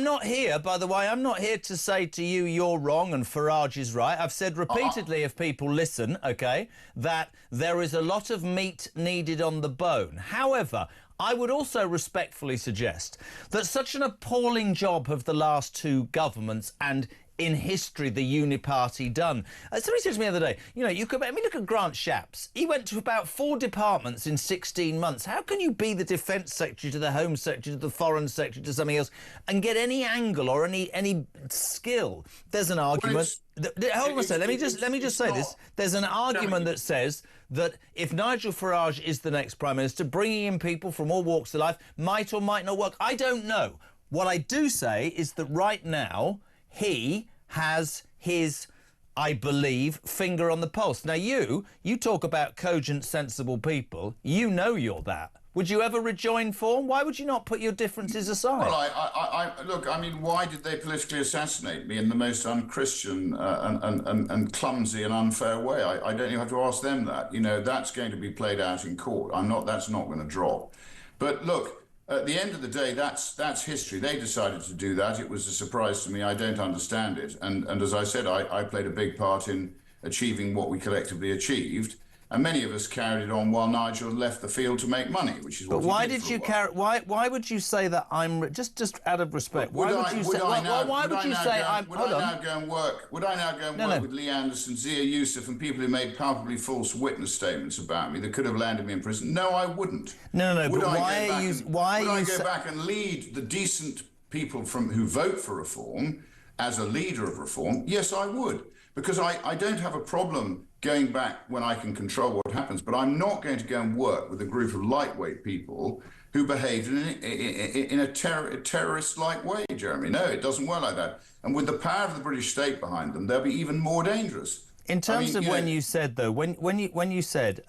B: not here, by the way, I'm not here to say to you you're wrong and Farage is right. I've said repeatedly, if people listen, OK, that there is a lot of meat needed on the bone. However, I would also respectfully suggest that such an appalling job have the last two governments and in history the Uniparty done. Somebody said to me the other day, look at Grant Shapps. He went to about 4 departments in 16 months. How can you be the Defence Secretary to the Home Secretary to the Foreign Secretary to something else and get any angle or any skill? There's an argument... Hold on a second. Let me just say this. There's an argument that says that if Nigel Farage is the next Prime Minister, bringing in people from all walks of life might or might not work. I don't know. What I do say is that right now... he has his, I believe, finger on the pulse. Now, you talk about cogent, sensible people. You know you're that. Would you ever rejoin form? Why would you not put your differences aside?
W: Well, look, I mean, why did they politically assassinate me in the most unchristian and clumsy and unfair way? I don't even have to ask them that. You know, that's going to be played out in court. That's not going to drop. But look, at the end of the day, that's history. They decided to do that. It was a surprise to me. I don't understand it. And as I said, I played a big part in achieving what we collectively achieved. And many of us carried it on while Nigel left the field to make money, which is what.
B: But why did you carry? Why would you say that I'm just out of respect? Why would you say? Why would you say I'm?
W: Would I now go and work? Would I now go and work with Lee Anderson, Zia Yusuf, and people who made palpably false witness statements about me that could have landed me in prison? No, I wouldn't.
B: No.
W: Would
B: but
W: I
B: why
W: would I go back and lead the decent people who vote for reform as a leader of reform? Yes, I would, because I don't have a problem going back when I can control what happens, but I'm not going to go and work with a group of lightweight people who behaved in a terrorist-like way, Jeremy. No, it doesn't work like that. And with the power of the British state behind them, they'll be even more dangerous.
B: In terms of when you said, though, when you said,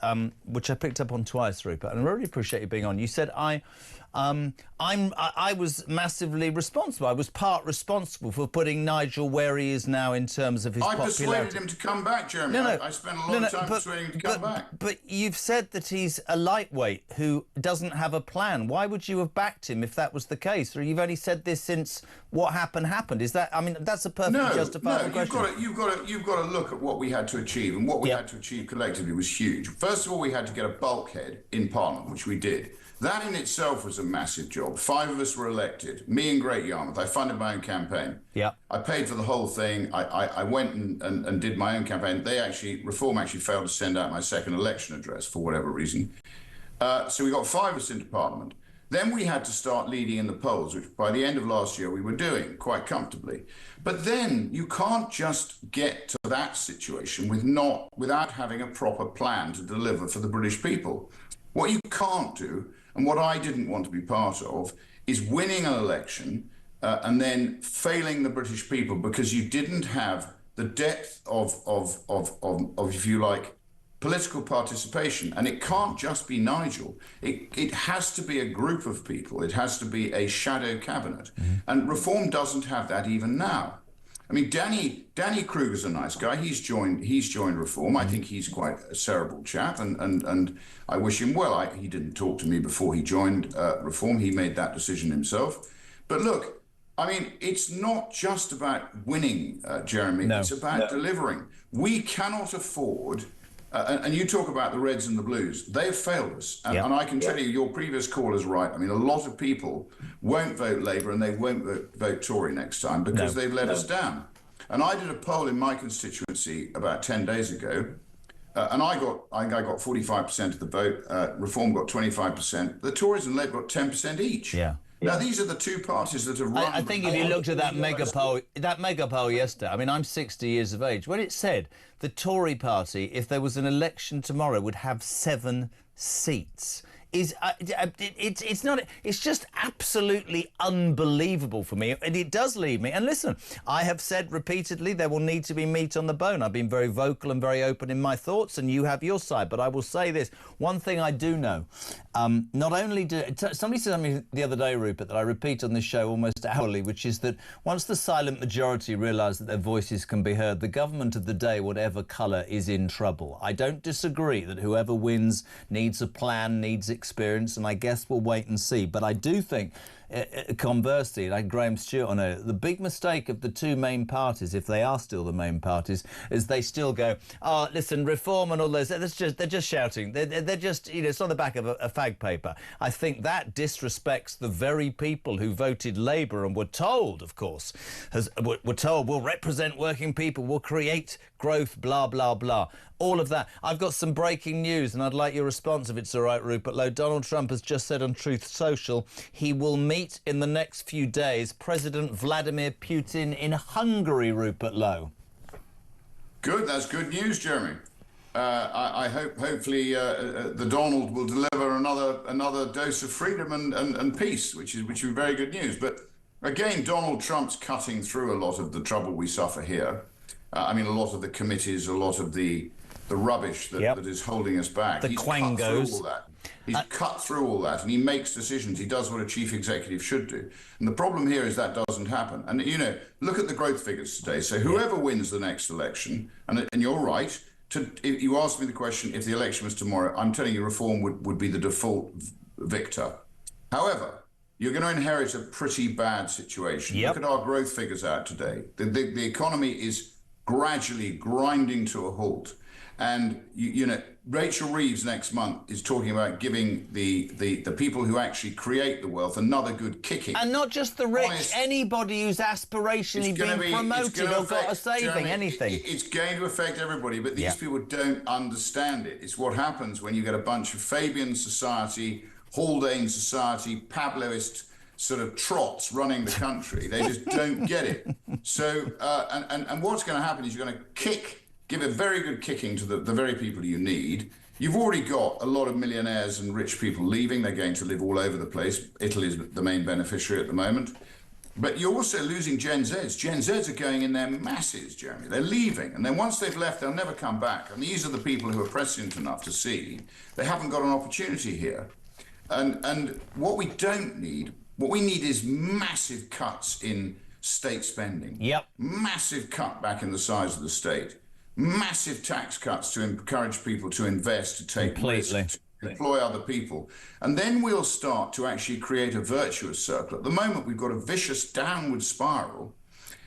B: which I picked up on twice, Rupert, and I really appreciate you being on, you said, I was massively responsible. I was part responsible for putting Nigel where he is now in terms of his popularity.
W: I persuaded him to come back, Jeremy. I spent a lot of time persuading him to come back.
B: But you've said that he's a lightweight who doesn't have a plan. Why would you have backed him if that was the case? Or you've only said this since what happened. Is that? I mean, that's a perfectly justifiable question.
W: You've got to look at what we had to achieve, and what we had to achieve collectively was huge. First of all, we had to get a bulkhead in Parliament, which we did. That in itself was a massive job. 5 of us were elected, me and Great Yarmouth. I funded my own campaign.
B: Yeah.
W: I paid for the whole thing. I went and did my own campaign. Reform actually failed to send out my second election address for whatever reason. So we got 5 of us into Parliament. Then we had to start leading in the polls, which by the end of last year we were doing quite comfortably. But then you can't just get to that situation without having a proper plan to deliver for the British people. What you can't do, and what I didn't want to be part of, is winning an election and then failing the British people because you didn't have the depth of if you like, political participation. And it can't just be Nigel. It has to be a group of people. It has to be a shadow cabinet. And Reform doesn't have that even now. I mean, Danny Kruger's a nice guy. He's joined Reform. I think he's quite a cerebral chap, and I wish him well. He didn't talk to me before he joined Reform. He made that decision himself. But look, I mean, it's not just about winning, Jeremy. No. It's about delivering. We cannot afford. And you talk about the Reds and the Blues. They've failed us. And I can tell you, your previous call is right. I mean, a lot of people won't vote Labour and they won't vote Tory next time because they've let us down. And I did a poll in my constituency about 10 days ago, and I got 45% of the vote. Reform got 25%. The Tories and Labour got 10% each.
B: Yeah.
W: Now, these are the two parties that have run...
B: I think if you looked at that mega poll yesterday, I mean, I'm 60 years of age, when it said the Tory party, if there was an election tomorrow, would have 7 seats, it's just absolutely unbelievable for me, and it does leave me. And listen, I have said repeatedly there will need to be meat on the bone. I've been very vocal and very open in my thoughts, and you have your side. But I will say this, one thing I do know, not only somebody said something the other day, Rupert, that I repeat on this show almost hourly, which is that once the silent majority realise that their voices can be heard, the government of the day, whatever colour, is in trouble. I don't disagree that whoever wins needs a plan, needs experience, and I guess we'll wait and see. But I do think, conversely, like Graham Stewart on it, the big mistake of the two main parties, if they are still the main parties, is they still go, oh, listen, Reform and all those, they're just shouting. They're just, it's on the back of a fag paper. I think that disrespects the very people who voted Labour and were told, of course, were told we'll represent working people, we'll create growth, blah, blah, blah. All of that. I've got some breaking news, and I'd like your response if it's all right, Rupert Lowe. Donald Trump has just said on Truth Social he will meet in the next few days President Vladimir Putin in Hungary, Rupert Lowe.
W: Good, that's good news, Jeremy. I hope, hopefully, the Donald will deliver another dose of freedom and peace, which is very good news. But again, Donald Trump's cutting through a lot of the trouble we suffer here. I mean, a lot of the committees, a lot of the the rubbish that is holding us back.
B: The
W: He's
B: quangos.
W: cut through all that. He's cut through all that, and he makes decisions. He does what a chief executive should do. And the problem here is that doesn't happen. And, you know, look at the growth figures today. So whoever wins the next election, and you're right, if you asked me the question, if the election was tomorrow, I'm telling you reform would be the default victor. However, you're going to inherit a pretty bad situation. Look at our growth figures out today. The economy is gradually grinding to a halt. And, you know, Rachel Reeves next month is talking about giving the people who actually create the wealth another good kicking.
B: And not just the rich, anybody who's aspirationally being promoted or got a saving,
W: Jeremy,
B: anything.
W: It's going to affect everybody, but these people don't understand it. It's what happens when you get a bunch of Fabian Society, Haldane Society, Pabloist sort of trots running the country. They just don't get it. So, and what's going to happen is you're going to give a very good kicking to the very people you need. You've already got a lot of millionaires and rich people leaving. They're going to live all over the place. Italy's the main beneficiary at the moment. But you're also losing Gen Zs. Gen Zs are going in their masses, Jeremy. They're leaving. And then once they've left, they'll never come back. And these are the people who are prescient enough to see they haven't got an opportunity here. And what we don't need, what we need is massive cuts in state spending. Massive cut back in the size of the state. Massive tax cuts to encourage people to invest, to take risks, to employ other people. And then we'll start to actually create a virtuous circle. At the moment, we've got a vicious downward spiral,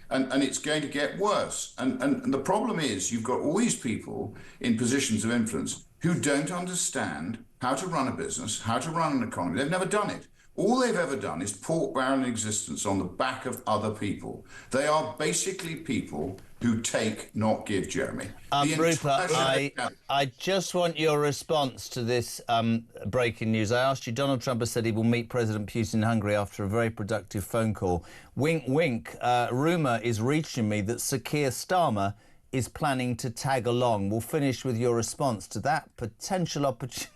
W: and it's going to get worse. And the problem is you've got all these people in positions of influence who don't understand how to run a business, how to run an economy. They've never done it. All they've ever done is pork barrel existence on the back of other people. They are basically people who take, not give, Jeremy.
B: Rupert, I just want your response to this breaking news. I asked you, Donald Trump has said he will meet President Putin in Hungary after a very productive phone call. Wink, wink. Rumour is reaching me that Sir Keir Starmer is planning to tag along. We'll finish with your response to that potential opportunity.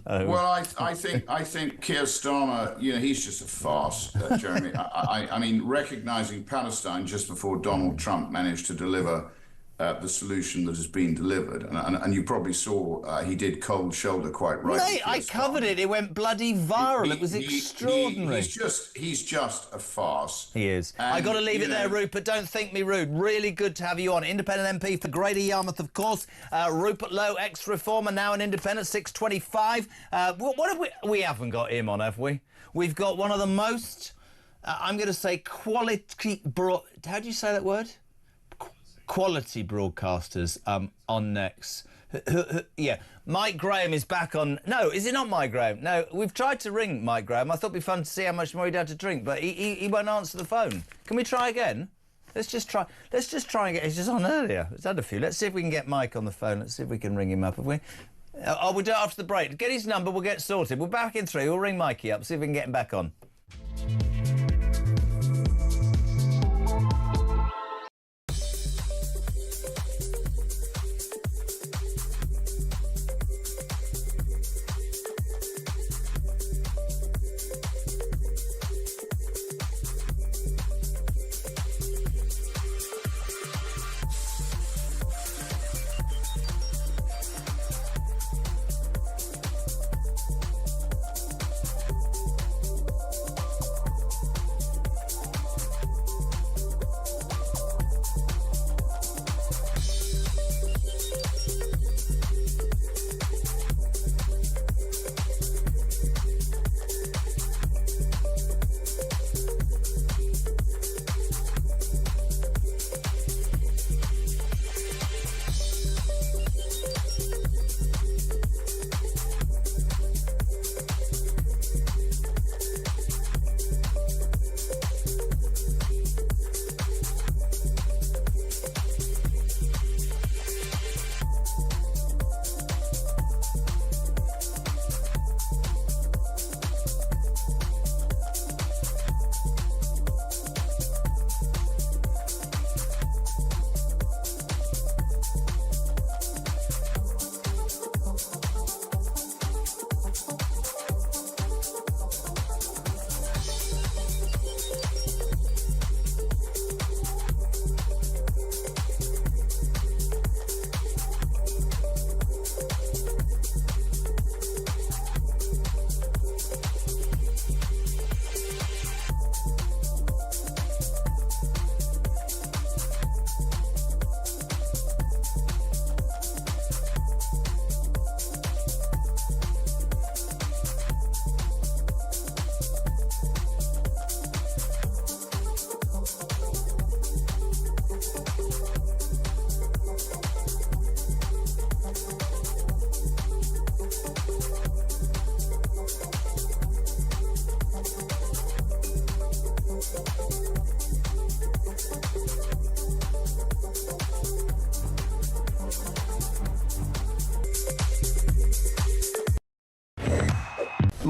W: Well, I think Keir Starmer, you know, he's just a farce, Jeremy. I mean, recognising Palestine just before Donald Trump managed to deliver the solution that has been delivered, and you probably saw he did cold shoulder quite right.
B: Mate, I covered it. It went bloody viral. It was extraordinary.
W: He's just a farce.
B: He is.
W: And,
B: I got to leave it there, Rupert. Don't think me rude. Really good to have you on. Independent MP for Greater Yarmouth, of course. Rupert Lowe, ex-reformer, now an independent, 625. What have we haven't got him on, have we? We've got one of the most, I'm going to say, quality. How do you say that word? Quality broadcasters on next. Yeah, Mike Graham is back on. No, is it not Mike Graham? No, we've tried to ring Mike Graham. I thought it'd be fun to see how much more he'd had to drink, but he won't answer the phone. Can we try again? Let's just try and get. He's just on earlier. It's had a few. Let's see if we can get Mike on the phone. Let's see if we can ring him up. Have we? We'll do it after the break. Get his number. We'll get sorted. We're back in 3. We'll ring Mikey up. See if we can get him back on.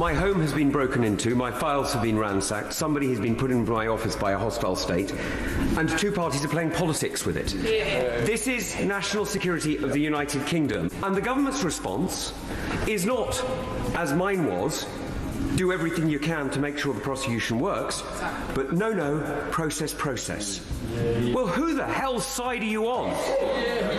C: My home has been broken into, my files have been ransacked, somebody has been put into my office by a hostile state, and two parties are playing politics with it. Yeah. This is national security of the United Kingdom, and the government's response is not, as mine was, do everything you can to make sure the prosecution works, but no, process. Well, who the hell's side are you on?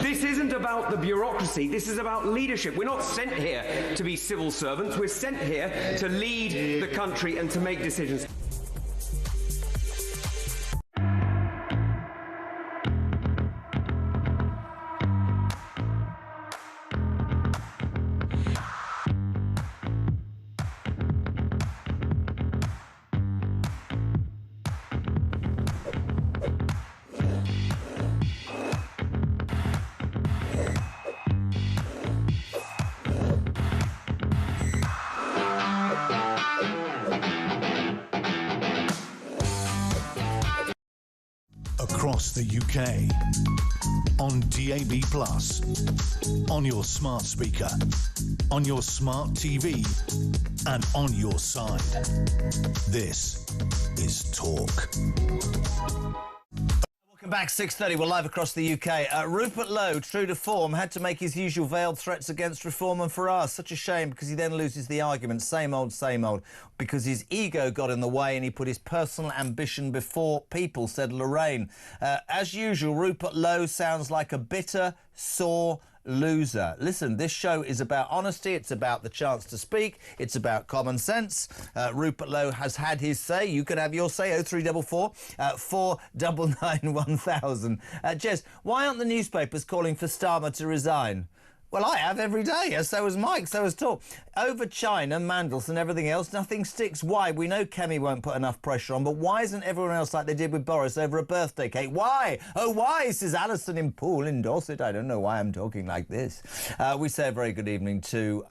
C: This isn't about the bureaucracy, this is about leadership. We're not sent here to be civil servants, we're sent here to lead the country and to make decisions.
A: Across the UK, on DAB+, on your smart speaker, on your smart TV, and on your side. This is Talk.
B: Welcome back, 6:30. We're live across the UK. Rupert Lowe, true to form, had to make his usual veiled threats against reform and Farage. Such a shame because he then loses the argument. Same old, because his ego got in the way and he put his personal ambition before people, said Lorraine. As usual, Rupert Lowe sounds like a bitter, sore loser. Listen, this show is about honesty, it's about the chance to speak, it's about common sense. Rupert Lowe has had his say. You can have your say. 0344 499 1000. Jez, why aren't the newspapers calling for Starmer to resign? Well, I have every day. So has Mike, so has Talk. Over China, Mandelson, everything else, nothing sticks. Why? We know Kemi won't put enough pressure on, but why isn't everyone else like they did with Boris over a birthday cake? Why? Oh, why? Says Alison in Poole in Dorset. I don't know why I'm talking like this. We say a very good evening to...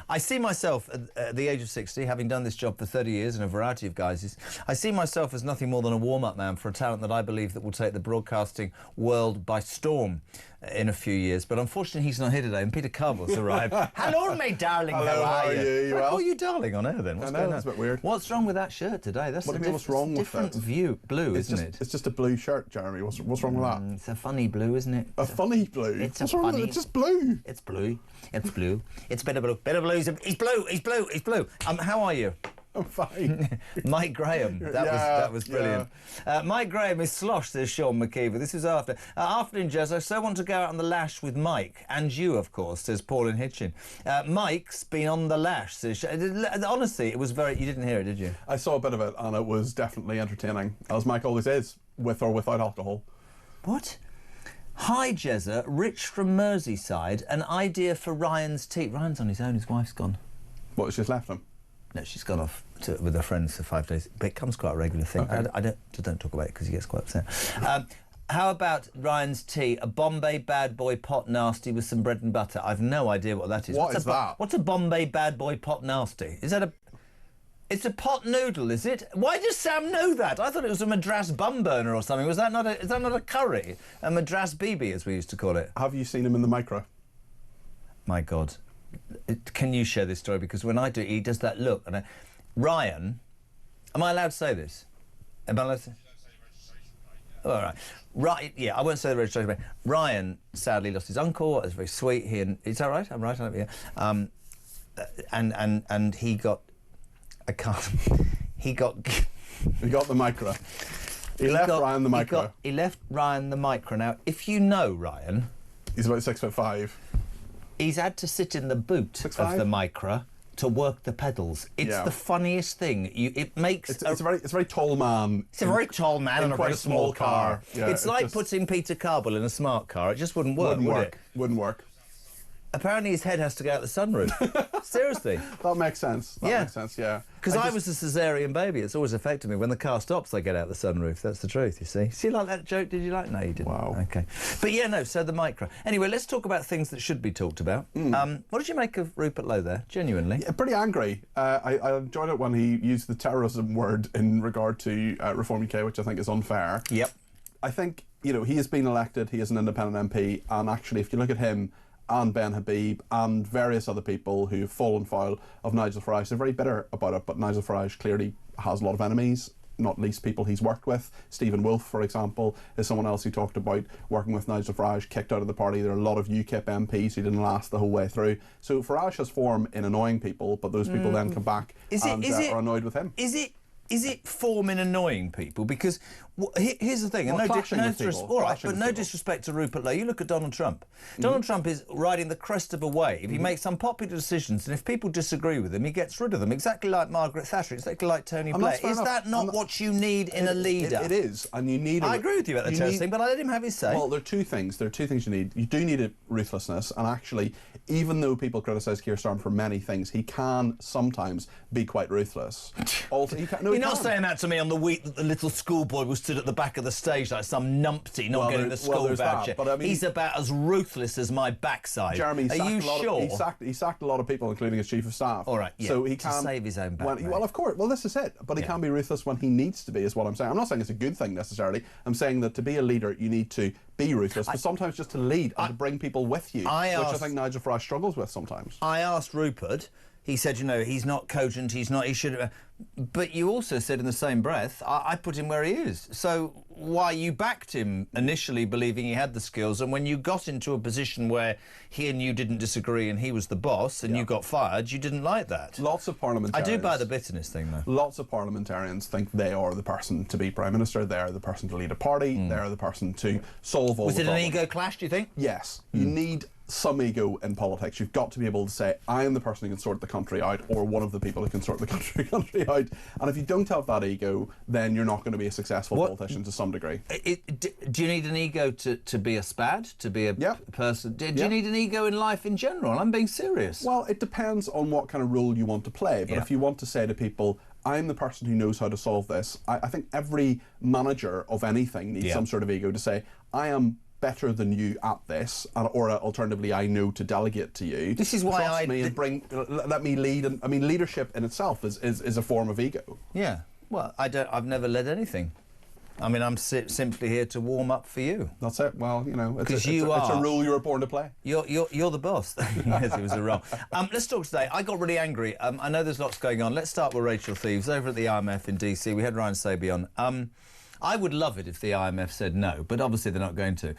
B: I see myself at the age of 60, having done this job for 30 years in a variety of guises, I see myself as nothing more than a warm-up man for a talent that I believe that will take the broadcasting world by storm in a few years, but unfortunately he's not here today, and Peter Carville's arrived. Hello, my darling.
E: Hello,
B: how are you?
E: You well?
B: Why are you darling on air then? What's going on?
E: That's a bit weird.
B: What's wrong with that shirt today? That's
E: what do you mean? What's wrong with
B: different view, blue, isn't it?
E: It's just a blue shirt, Jeremy. What's wrong with that?
B: It's a funny blue, isn't it?
E: A funny blue.
B: What's wrong with it?
E: It's just blue.
B: It's blue. It's blue. It's better blue. Better blue. He's blue. He's blue. He's blue. How are you?
E: I'm fine.
B: Mike Graham, that was brilliant. Yeah. Mike Graham is slosh, says Sean McKeever. This is after. Afternoon, Jez, I so want to go out on the lash with Mike. And you, of course, says Paul in Hitchin. Mike's been on the lash, says... Honestly, it was very... You didn't hear it, did you?
E: I saw a bit of it, and it was definitely entertaining, as Mike always is, with or without alcohol.
B: What? Hi, Jezza. Rich from Merseyside. An idea for Ryan's tea. Ryan's on his own. His wife's gone.
E: What, she's left him?
B: No, she's gone off with her friends for 5 days. But it becomes quite a regular thing. Okay. I don't talk about it because he gets quite upset. How about Ryan's tea? A Bombay Bad Boy pot nasty with some bread and butter. I've no idea what that is.
E: What's that?
B: What's a Bombay Bad Boy pot nasty? Is that a... It's a pot noodle, is it? Why does Sam know that? I thought it was a Madras bum burner or something. Is that not a curry? A Madras BB, as we used to call it.
E: Have you seen him in the micro?
B: My God. Can you share this story? Because when I do, he does that look. And Ryan, am I allowed to say this? Am I allowed to say? Oh, all right. Right, yeah, I won't say the registration, but Ryan sadly lost his uncle. It was very sweet. Is that right? I'm right, yeah. And he got... I can't... He got
E: the micro. He left Ryan the micro.
B: He left Ryan the micro. Now, if you know Ryan...
E: He's about 6'5".
B: He's had to sit in the boot of the micro to work the pedals. It's the funniest thing. It makes...
E: It's a very tall man.
B: It's a very tall man in a very small car.
E: Yeah,
B: it's like putting Peter Carville in a smart car. It just wouldn't work, would it?
E: Wouldn't work.
B: Apparently his head has to go out the sunroof. Seriously.
E: That makes sense. That makes sense, yeah.
B: Because I was a caesarean baby. It's always affected me. When the car stops, I get out the sunroof. That's the truth, you see. See, like that joke, did you like? No, you didn't.
E: Wow.
B: OK. But yeah, no, so the micro. Anyway, let's talk about things that should be talked about. What did you make of Rupert Lowe there, genuinely?
E: Yeah, pretty angry. I enjoyed it when he used the terrorism word in regard to Reform UK, which I think is unfair.
B: Yep.
E: I think, you know, he has been elected, he is an independent MP, and actually, if you look at him and Ben Habib and various other people who've fallen foul of Nigel Farage. They're very bitter about it, but Nigel Farage clearly has a lot of enemies, not least people he's worked with. Stephen Wolfe, for example, is someone else who talked about working with Nigel Farage, kicked out of the party. There are a lot of UKIP MPs who didn't last the whole way through. So Farage has form in annoying people, but those people then come back and are annoyed with him.
D: Is it form in annoying people? Because here's the thing, and
E: Well,
D: no
E: clashing
D: disrespect to Rupert Lowe. You look at Donald Trump. Donald Trump is riding the crest of a wave. He makes unpopular decisions, and if people disagree with him, he gets rid of them. Exactly like Margaret Thatcher, exactly like Tony Blair. Is that not what you need in a leader?
E: It is, and you need.
D: I agree with you about the terrorist thing, but I let him have his say.
E: Well, there are two things. There are two things you need. You do need a ruthlessness, and actually, even though people criticise Keir Starmer for many things, he can sometimes be quite ruthless. Also,
D: You're not saying that to me on the week that the little schoolboy was stood at the back of the stage like some numpty not getting the school voucher.
E: But I mean,
D: he's about as ruthless as my backside.
E: Jeremy,
D: are you sure?
E: He sacked a lot of people, including his chief of staff.
D: All right, yeah,
E: so he
D: to
E: can
D: save his own back.
E: Well, of course. Well, this is it. But he can be ruthless when he needs to be, is what I'm saying. I'm not saying it's a good thing necessarily. I'm saying that to be a leader, you need to be ruthless, but sometimes just to lead and to bring people with you, which I think Nigel Farage struggles with sometimes.
D: I asked Rupert. He said, he's not cogent, he should... But you also said in the same breath, I put him where he is. So why you backed him initially believing he had the skills, and when you got into a position where he and you didn't disagree and he was the boss and you got fired, you didn't like that.
E: Lots of parliamentarians...
D: I do buy the bitterness thing, though.
E: Lots of parliamentarians think they are the person to be Prime Minister, they're the person to lead a party, they're the person to solve all the problems.
D: Was it an ego clash, do you think?
E: Yes. You need some ego in politics. You've got to be able to say, I am the person who can sort the country out, or one of the people who can sort the country out. And if you don't have that ego, then you're not going to be a successful politician to some degree.
D: Do you need an ego to be a spad, to be a person? Do you need an ego in life in general? I'm being serious.
E: Well, it depends on what kind of role you want to play. But if you want to say to people, I'm the person who knows how to solve this, I think every manager of anything needs some sort of ego to say, I am better than you at this, or alternatively, I know to delegate to you.
D: This is why
E: Trust me and let me lead. And I mean, leadership in itself is a form of ego.
D: Yeah. Well, I've never led anything. I mean, I'm simply here to warm up for you.
E: That's it. Well, it's a role you were born to play.
D: You're the boss. Yes, it was a role. Let's talk today. I got really angry. I know there's lots going on. Let's start with Rachel Thieves over at the IMF in DC. We had Ryan Saby on. I would love it if the IMF said no, but obviously they're not going to.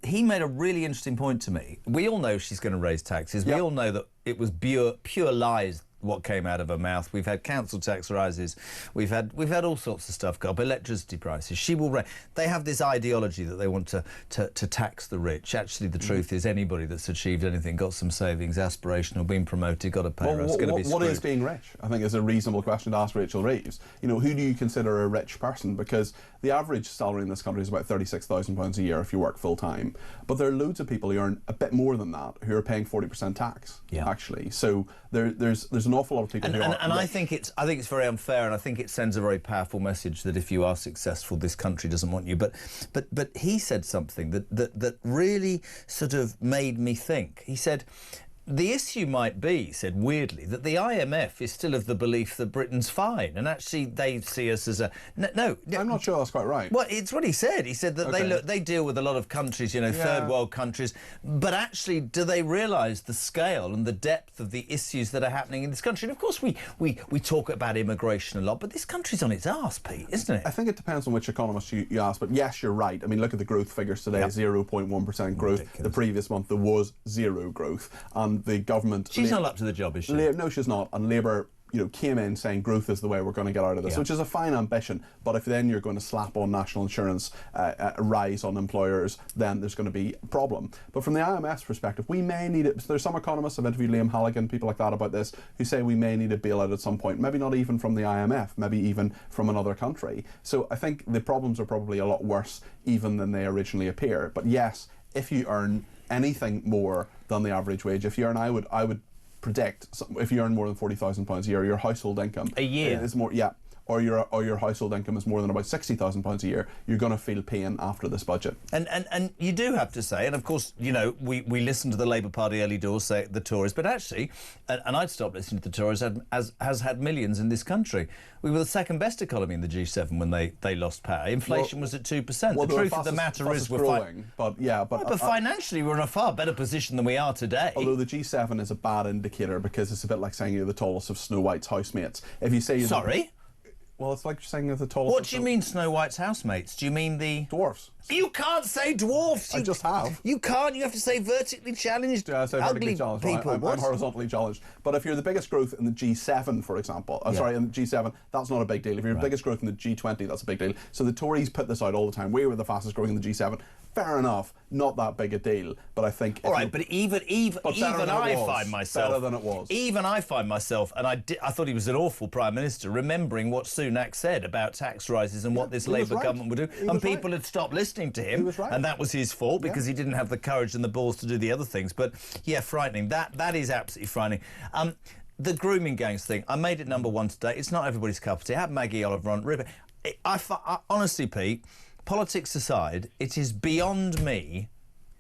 D: He made a really interesting point to me. We all know she's going to raise taxes. We all know that it was pure lies what came out of her mouth. We've had council tax rises. We've had all sorts of stuff go up. Electricity prices. She will raise. They have this ideology that they want to tax the rich. Actually, the truth is anybody that's achieved anything, got some savings, aspirational, been promoted, got a pay rise, going to be screwed.
E: What is being rich? I think is a reasonable question to ask Rachel Reeves. Who do you consider a rich person? Because the average salary in this country is about £36,000 a year if you work full time. But there are loads of people who earn a bit more than that who are paying 40% tax. Actually, so there's an awful lot of people who are
D: and I think it's very unfair, and I think it sends a very powerful message that if you are successful, this country doesn't want you. But he said something that really sort of made me think. He said, the issue might be, he said weirdly, that the IMF is still of the belief that Britain's fine, and actually they see us as a... No.
E: I'm not sure that's quite right.
D: Well, it's what he said. He said that they deal with a lot of countries, third world countries, but actually do they realise the scale and the depth of the issues that are happening in this country? And of course we talk about immigration a lot, but this country's on its arse, Pete, isn't it?
E: I think it depends on which economist you ask, but yes, you're right. I mean, look at the growth figures today, 0.1% growth. Ridiculous. The previous month there was zero growth. And the government...
D: She's not up to the job, is she?
E: No, she's not. And Labour, came in saying growth is the way we're going to get out of this, which is a fine ambition. But if then you're going to slap on national insurance, rise on employers, then there's going to be a problem. But from the IMF's perspective, we may need it. There's some economists, I've interviewed Liam Halligan, people like that about this, who say we may need a bailout at some point. Maybe not even from the IMF, maybe even from another country. So I think the problems are probably a lot worse even than they originally appear. But yes, if you earn anything more than the average wage, if you earn, I would predict, if you earn more than £40,000 a year, your household income
D: a year
E: is more, or your household income is more than about £60,000 a year, you're going to feel pain after this budget.
D: And you do have to say, and of course, you know, we listened to the Labour Party early doors say the Tories, but actually, and I'd stopped listening to the Tories, has had millions in this country. We were the second best economy in the G7 when they lost power. Inflation was at 2%.
E: Well,
D: the truth of the matter is we're
E: growing, but
D: financially we're in a far better position than we are today.
E: Although the G7 is a bad indicator because it's a bit like saying you're the tallest of Snow White's housemates. If you say
D: Sorry?
E: Well, it's like saying you're the tallest.
D: What do you mean Snow White's housemates? Do you mean the
E: dwarfs?
D: You can't say dwarfs.
E: I just have.
D: You can't. You have to say vertically challenged.
E: Yeah, I say
D: ugly
E: vertically challenged.
D: people.
E: I'm horizontally challenged. But if you're the biggest growth in the G7, for example, sorry, in the G7, that's not a big deal. If you're the biggest growth in the G20, that's a big deal. So the Tories put this out all the time. We were the fastest growing in the G7. Fair enough, not that big a deal. But I think
D: all right. But even I find myself
E: better than it was.
D: Even I find myself, and I thought he was an awful prime minister, remembering what Sunak said about tax rises and what this Labour government would do, and people had stopped listening to him.
E: He was right.
D: And that was his fault because he didn't have the courage and the balls to do the other things. But yeah, frightening. That is absolutely frightening. The grooming gangs thing, I made it number one today. It's not everybody's cup of tea. I had Maggie Oliver on. I honestly, Pete, politics aside, it is beyond me,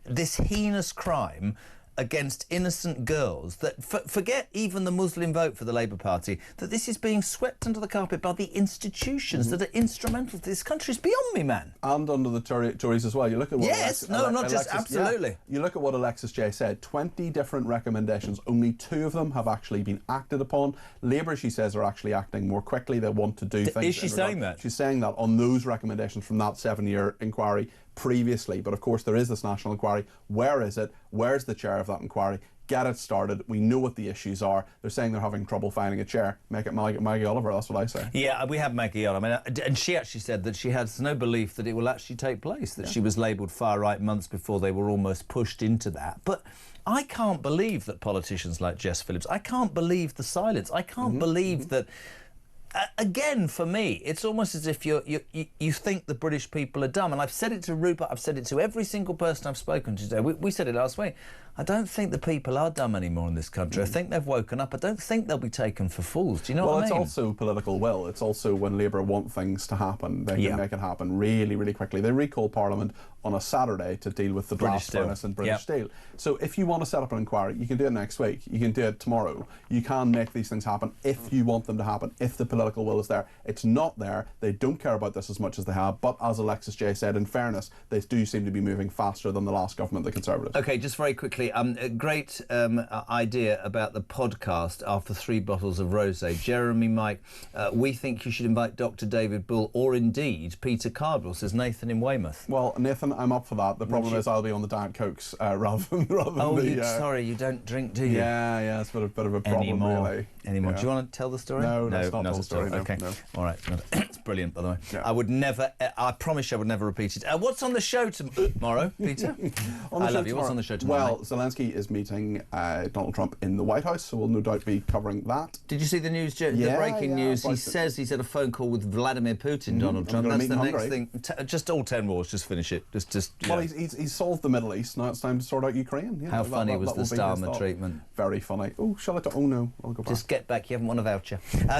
D: this heinous crime against innocent girls, that forget even the Muslim vote for the Labour Party, that this is being swept under the carpet by the institutions that are instrumental to this country. Is beyond me, man.
E: And under the Tories as well. You look at what
D: absolutely.
E: You look at what Alexis Jay said. 20 different recommendations. Only 2 of them have actually been acted upon. Labour, she says, are actually acting more quickly. They want to do things.
D: Is she saying that?
E: She's saying that on those recommendations from that 7-year inquiry previously. But of course there is this national inquiry. Where is it? Where's the chair of that inquiry? Get it started. We know what the issues are. They're saying they're having trouble finding a chair. Make it Maggie Oliver. That's what I say.
D: Yeah, we have Maggie Oliver. And she actually said that she has no belief that it will actually take place, that she was labelled far-right months before they were almost pushed into that. But I can't believe that politicians like Jess Phillips, I can't believe the silence. I can't believe that... Again, for me, it's almost as if you think the British people are dumb. And I've said it to Rupert, I've said it to every single person I've spoken to today. We said it last week. I don't think the people are dumb anymore in this country. I think they've woken up. I don't think they'll be taken for fools. Do you know what I mean?
E: Well, it's also political will. It's also when Labour want things to happen, they can make it happen really, really quickly. They recalled Parliament on a Saturday to deal with the blast furnace and British Steel. So if you want to set up an inquiry, you can do it next week. You can do it tomorrow. You can make these things happen if you want them to happen, if the political will is there. It's not there. They don't care about this as much as they have. But as Alexis Jay said, in fairness, they do seem to be moving faster than the last government, the Conservatives.
D: OK, just very quickly, a great idea about the podcast after 3 bottles of rosé. Jeremy, Mike, we think you should invite Dr. David Bull or indeed Peter Cardwell, says Nathan in Weymouth.
E: Well, Nathan, I'm up for that. The problem is I'll be on the Diet Cokes rather than
D: sorry, you don't drink, do you?
E: Yeah, it's a bit of a problem, really.
D: Anymore. Do you want to tell the story?
E: No, that's not the story.
D: OK,
E: no.
D: All right. It's brilliant, by the way. Yeah. I would never, I promise you I would never repeat it. What's on the show tomorrow, Peter? I love you. What's on the show tomorrow?
E: Well, Zelensky is meeting Donald Trump in the White House, so we'll no doubt be covering that.
D: Did you see the news, the breaking news? He says he's had a phone call with Vladimir Putin, Donald Trump. That's the next thing. Just all 10 wars, just finish it.
E: Well, he's solved the Middle East, now it's time to sort out Ukraine.
D: Yeah, How funny was the Starmer treatment?
E: Very funny. Oh, shall I? Oh no, I'll go back.
D: Just get back, you haven't won a voucher.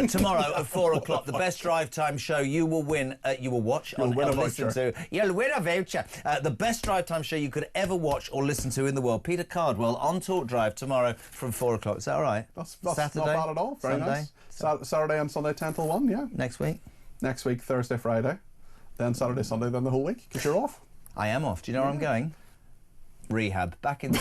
D: Tomorrow at 4 o'clock, the best drive time show you will win, you will watch
E: You'll win a
D: voucher. The best drive time show you could ever watch or listen to in the world. Peter Cardwell on Talk Drive tomorrow from 4 o'clock. Is that all right?
E: That's Saturday, not bad at all. Very
D: Sunday.
E: Nice. Saturday and Sunday 10 till 1, yeah.
D: Next week?
E: Next week, Thursday, Friday. Then Saturday, Sunday, then the whole week, because you're off.
D: I am off. Do you know where I'm going? Rehab. Back in 3.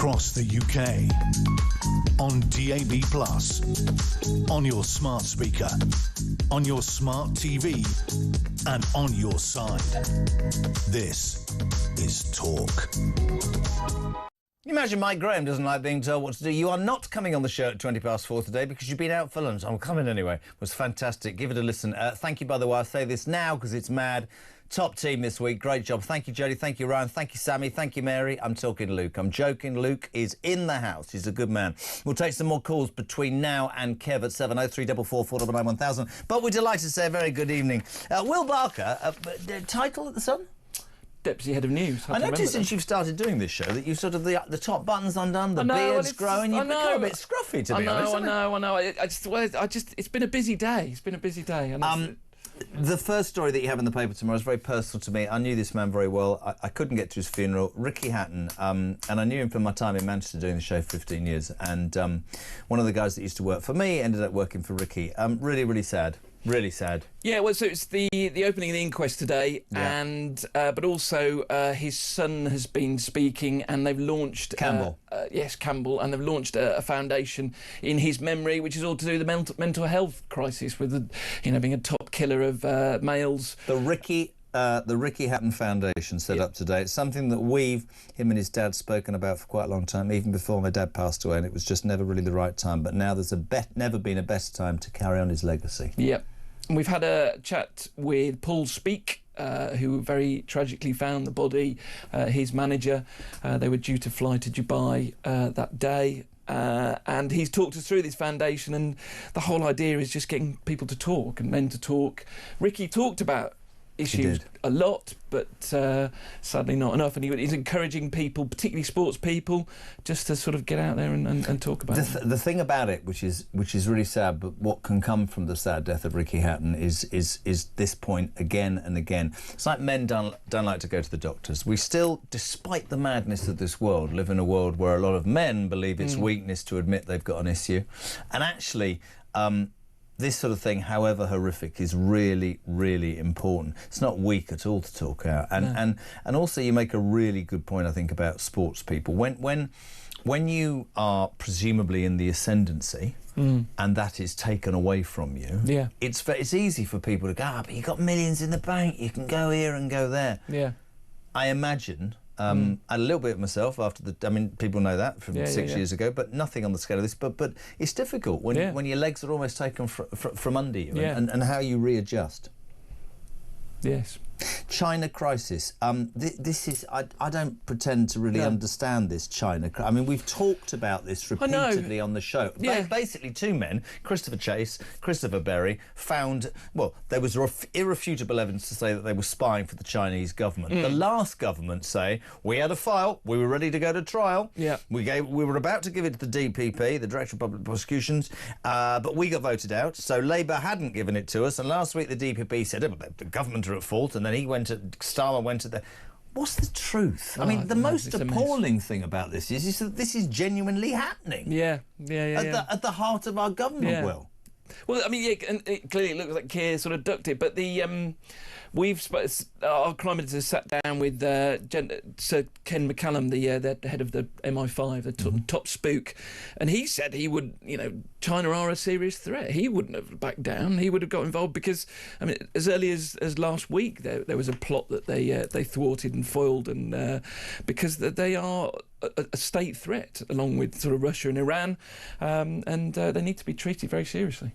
A: across the UK. On DAB+, on your smart speaker, on your smart TV, and on your side. This is Talk.
D: You imagine Mike Graham doesn't like being told what to do. You are not coming on the show at 4:20 today because you've been out for lunch. I'm coming anyway. It was fantastic. Give it a listen. Thank you, by the way. I say this now because it's mad. Top team this week. Great job. Thank you, Jodie. Thank you, Ryan. Thank you, Sammy. Thank you, Mary. I'm talking Luke. I'm joking. Luke is in the house. He's a good man. We'll take some more calls between now and Kev at 70344 499 1000. But we're delighted to say a very good evening. Will Barker, title at the Sun?
F: Deputy Head of News.
D: I noticed since you've started doing this show that you sort of the top button's undone, the beard's growing. You've become a bit scruffy, to be honest.
F: I know. It's been a busy day. And
D: the first story that you have in the paper tomorrow is very personal to me. I knew this man very well. I couldn't get to his funeral. Ricky Hatton, and I knew him from my time in Manchester doing the show for 15 years. And one of the guys that used to work for me ended up working for Ricky. Really, really sad. Really sad.
F: Yeah, well, so it's the opening of the inquest today, and but also his son has been speaking, and they've launched
D: Campbell.
F: Yes, Campbell, and they've launched a foundation in his memory, which is all to do with the mental health crisis, with being a top killer of males.
D: The Ricky Hatton Foundation set up today. It's something that him and his dad, spoken about for quite a long time, even before my dad passed away, and it was just never really the right time. But now there's never been a better time to carry on his legacy.
F: Yep. And we've had a chat with Paul Speak, who very tragically found the body, his manager. They were due to fly to Dubai that day. And he's talked us through this foundation, and the whole idea is just getting people to talk and men to talk. Ricky talked about issues a lot, but sadly not enough, and he's encouraging people, particularly sports people, just to sort of get out there and talk about it.
D: The thing about it, which is really sad, but what can come from the sad death of Ricky Hatton is this point again and again. It's like men don't like to go to the doctors. We still, despite the madness of this world, live in a world where a lot of men believe it's weakness to admit they've got an issue, and actually this sort of thing, however horrific, is really, really important. It's not weak at all to talk out. And also you make a really good point, I think, about sports people. When you are presumably in the ascendancy and that is taken away from you, it's easy for people to go, but you've got millions in the bank, you can go here and go there.
F: Yeah.
D: I imagine... I had a little bit of myself after people know that from 6 years ago, but nothing on the scale of this. But it's difficult when your legs are almost taken from under you, and how you readjust.
F: Yes.
D: China crisis. This is. I don't pretend to really understand this China. I mean, we've talked about this repeatedly on the show.
F: Yeah.
D: Basically, two men, Christopher Chase, Christopher Berry, found. Well, there was irrefutable evidence to say that they were spying for the Chinese government. The last government say we had a file, we were ready to go to trial.
F: Yeah.
D: We were about to give it to the DPP, the Director of Public Prosecutions, but we got voted out. So Labour hadn't given it to us, and last week the DPP said, the government are at fault, and then Starmer went to the... What's the truth? I mean, the most appalling thing about this is that this is genuinely happening.
F: Yeah.
D: At the heart of our government, Will.
F: Well, I mean, and clearly it looks like Keir sort of ducked it, but our crime editor sat down with Sir Ken McCallum, the head of the MI5, the top spook, and he said he would, China are a serious threat. He wouldn't have backed down. He would have got involved because, I mean, as early as last week, there was a plot that they thwarted and foiled, and because they are a state threat along with sort of Russia and Iran, and they need to be treated very seriously.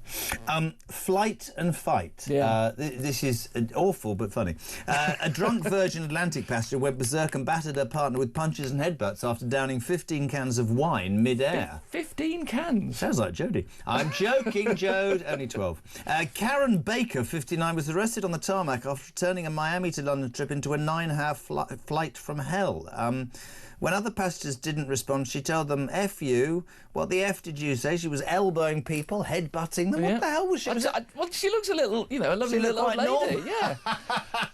D: Flight and fight. This is awful but funny. A drunk Virgin Atlantic passenger went berserk and battered her partner with punches and headbutts after downing 15 cans of wine mid-air.
F: 15 cans?
D: Sounds like Jodie. I'm joking, Jode. Only 12. Karen Baker, 59, was arrested on the tarmac after returning a Miami to London trip into a 9-hour flight from hell. When other passengers didn't respond, she told them, F you. What the F did you say? She was elbowing people, head-butting them. What the hell was she?
F: Well, she looks a little, a lovely little old lady.
D: Normal.
F: Yeah.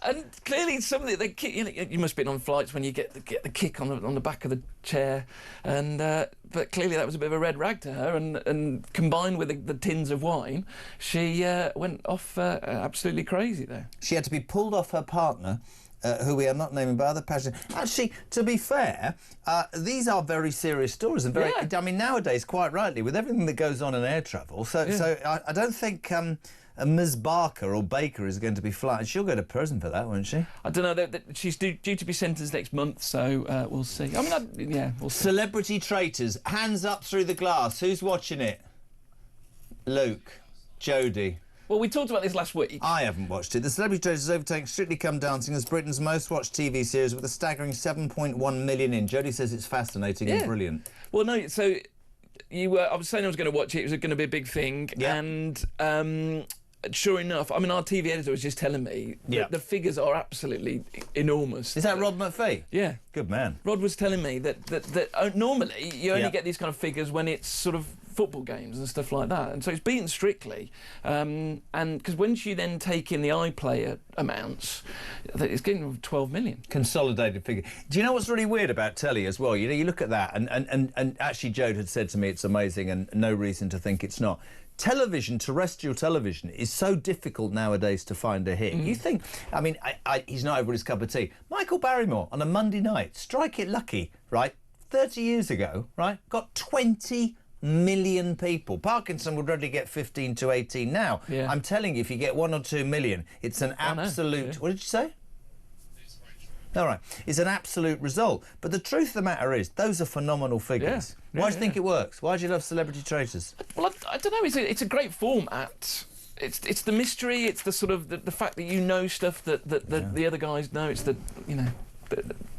F: And clearly, something they kick. You must have been on flights when you get the kick on the back of the chair, and but clearly that was a bit of a red rag to her. And combined with the tins of wine, she went off absolutely crazy there.
D: She had to be pulled off her partner. Who we are not naming by other passengers. Actually, to be fair, these are very serious stories and very. I mean, nowadays, quite rightly, with everything that goes on in air travel. So I don't think Ms. Barker or Baker is going to be flying. She'll go to prison for that, won't she?
F: I don't know. She's due to be sentenced next month, so we'll see. I mean, we'll see.
D: Celebrity traitors. Hands up through the glass. Who's watching it? Luke, Jodie.
F: Well, we talked about this last week.
D: I haven't watched it. The Celebrity Traitors has overtaken Strictly Come Dancing as Britain's most-watched TV series with a staggering 7.1 million in. Jodie says it's fascinating and brilliant.
F: Well, no, so I was saying I was going to watch it. It was going to be a big thing.
D: Yeah.
F: And sure enough, I mean, our TV editor was just telling me that the figures are absolutely enormous.
D: Is that Rod McPhee?
F: Yeah.
D: Good man.
F: Rod was telling me that normally you only get these kind of figures when it's sort of football games and stuff like that, and so it's beaten Strictly, and because once you then take in the iPlayer amounts, it's getting 12 million.
D: Consolidated figure. Do you know what's really weird about telly as well? You know, you look at that, and actually Jode had said to me it's amazing and no reason to think it's not. Television, terrestrial television, is so difficult nowadays to find a hit. You think, I mean, he's not everybody's cup of tea. Michael Barrymore on a Monday night, strike it lucky, right? 30 years ago, right? Got 20 million people. Parkinson would readily get 15 to 18 now.
F: Yeah.
D: I'm telling you, if you get 1 or 2 million, it's an absolute... What did you say? All right. It's an absolute result. But the truth of the matter is, those are phenomenal figures. Why do you think it works? Why do you love Celebrity Traitors?
F: Well, I don't know. It's a great format. It's the mystery. It's the sort of the fact that you know stuff that the other guys know. It's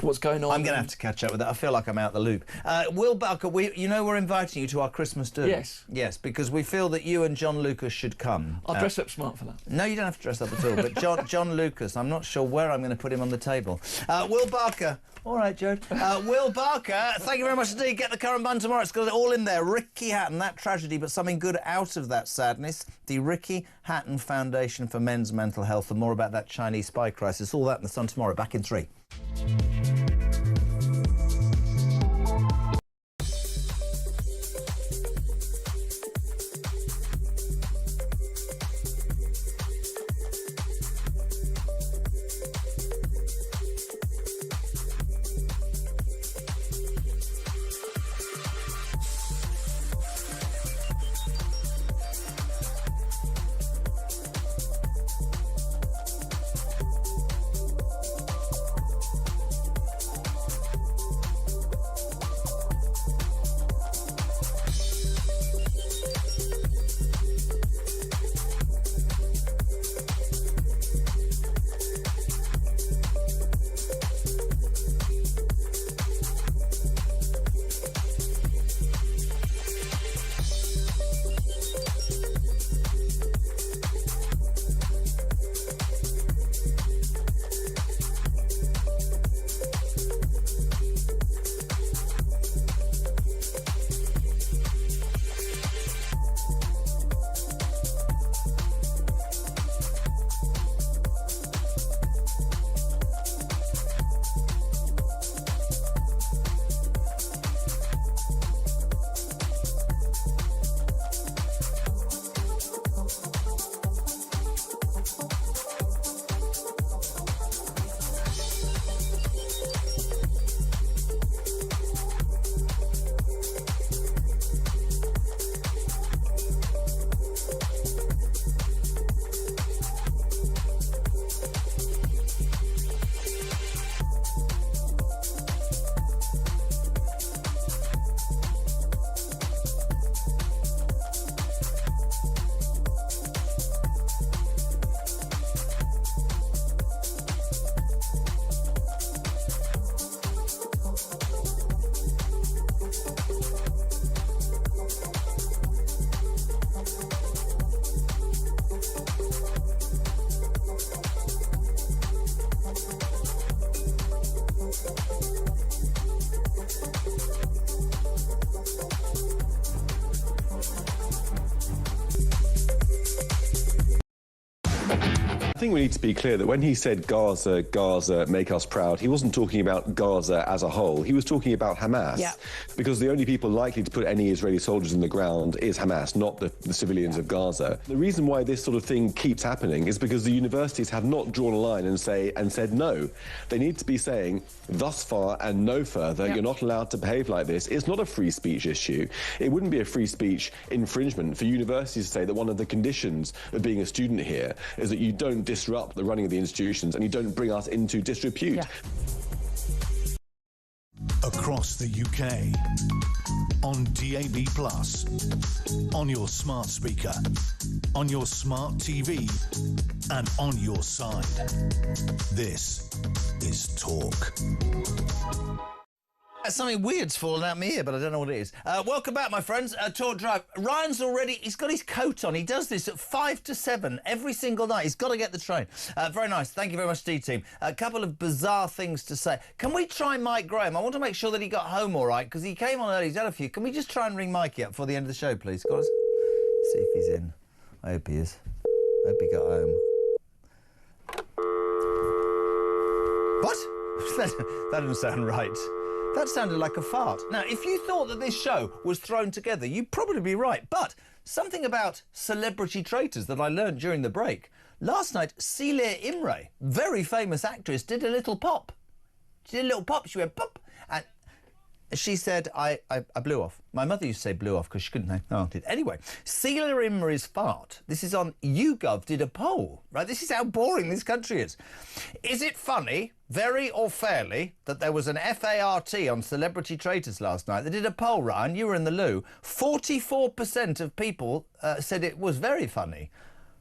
F: what's going on.
D: I'm going to have to catch up with that. I feel like I'm out the loop. Will Barker, we're inviting you to our Christmas do.
F: Yes.
D: Yes, because we feel that you and John Lucas should come.
F: I'll dress up smart for that.
D: No, you don't have to dress up at all. But John Lucas, I'm not sure where I'm going to put him on the table. Will Barker. All right, Jode. Will Barker, thank you very much indeed. Get the current bun tomorrow. It's got it all in there. Ricky Hatton, that tragedy, but something good out of that sadness. The Ricky Hatton Foundation for Men's Mental Health. And more about that Chinese spy crisis. All that in the Sun tomorrow. Back in 3.
G: think we need to be clear that when he said Gaza, Gaza, make us proud, he wasn't talking about Gaza as a whole. He was talking about Hamas.
I: Yeah.
G: Because the only people likely to put any Israeli soldiers in the ground is Hamas, not the civilians of Gaza. The reason why this sort of thing keeps happening is because the universities have not drawn a line and said no. They need to be saying thus far and no further. You're not allowed to behave like this. It's not a free speech issue. It wouldn't be a free speech infringement for universities to say that one of the conditions of being a student here is that you don't disrupt the running of the institutions and you don't bring us into disrepute.
A: Yeah. Across the UK, on DAB+, on your smart speaker, on your smart TV, and on your side. This is Talk.
D: Something weird's fallen out my ear, but I don't know what it is. Welcome back, my friends. Talk Drive. Ryan's already... He's got his coat on. He does this at 5 to 7 every single night. He's got to get the train. Very nice. Thank you very much, Steve-team. A couple of bizarre things to say. Can we try Mike Graham? I want to make sure that he got home all right, because he came on early. He's had a few. Can we just try and ring Mikey up before the end of the show, please? Got us? See if he's in. I hope he is. I hope he got home. What? That doesn't sound right. That sounded like a fart. Now, if you thought that this show was thrown together, you'd probably be right. But something about celebrity traitors that I learned during the break. Last night, Celia Imre, very famous actress, did a little pop. She did a little pop. She went pop. And she said, I blew off. My mother used to say blew off because she couldn't know. No, I did. Anyway, Celia Imre's fart. This is on YouGov did a poll, right? This is how boring this country is. Is it funny, very or fairly, that there was an FART on celebrity traitors last night? They did a poll, Ryan. You were in the loo. 44% of people said it was very funny.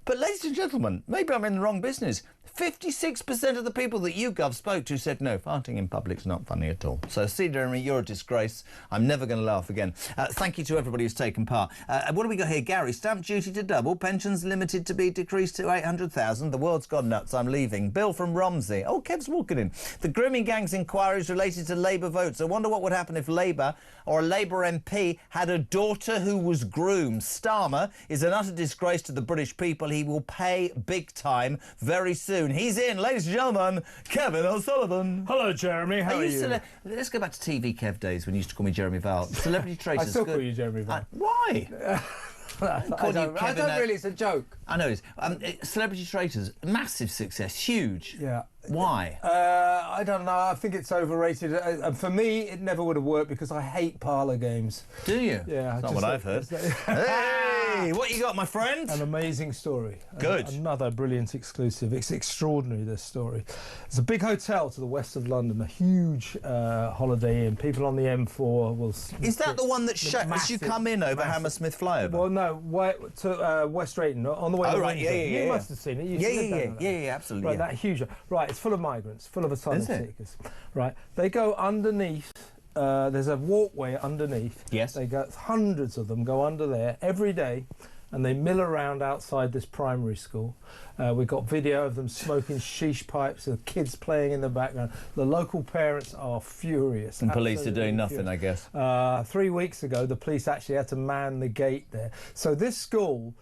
D: But ladies and gentlemen, maybe I'm in the wrong business. 56% of the people that YouGov spoke to said, no, farting in public's not funny at all. So, Celia Imre, you're a disgrace. I'm never going to laugh again. Thank you to everybody who's taken part. What do we got here? Gary, stamp duty to double, pensions limited to be decreased to 800,000. The world's gone nuts, I'm leaving. Bill from Romsey. Oh, Kev's walking in. The grooming gang's inquiries related to Labour votes. I wonder what would happen if Labour or a Labour MP had a daughter who was groomed. Starmer is an utter disgrace to the British people. He will pay big time very soon. He's in, ladies and gentlemen, Kevin O'Sullivan.
J: Hello, Jeremy. How are you?
D: Let's go back to TV Kev days when you used to call me Jeremy Vale. Celebrity traitors.
J: I still call you Jeremy Vale.
D: Why?
J: I don't really. It's a joke.
D: I know it is. Celebrity traitors, massive success, huge.
J: Yeah.
D: Why?
J: I don't know. I think it's overrated. And for me, it never would have worked because I hate parlour games.
D: Do you?
J: Yeah.
D: That's not what I've heard. Hey, what you got, my friend?
J: An amazing story.
D: Good.
J: Another brilliant exclusive. It's extraordinary, this story. It's a big hotel to the west of London, a huge Holiday Inn. People on the M4 will...
D: Is that the one that as you come in over Hammersmith flyover?
J: Well, no, to West Drayton, on the way to Windsor.
D: Yeah.
J: You must have seen it.
D: Yeah, absolutely.
J: Right, that huge... Right, it's full of migrants, full of asylum seekers. Right, they go underneath... there's a walkway underneath.
D: Yes.
J: They go, hundreds of them go under there every day, and they mill around outside this primary school. We've got video of them smoking sheesh pipes and kids playing in the background. The local parents are furious.
D: And police are doing nothing, I guess.
J: 3 weeks ago, the police actually had to man the gate there. So this school...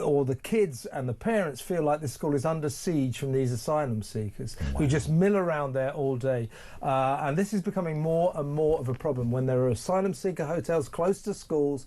J: or the kids and the parents feel like this school is under siege from these asylum seekers who just mill around there all day. And this is becoming more and more of a problem when there are asylum seeker hotels close to schools.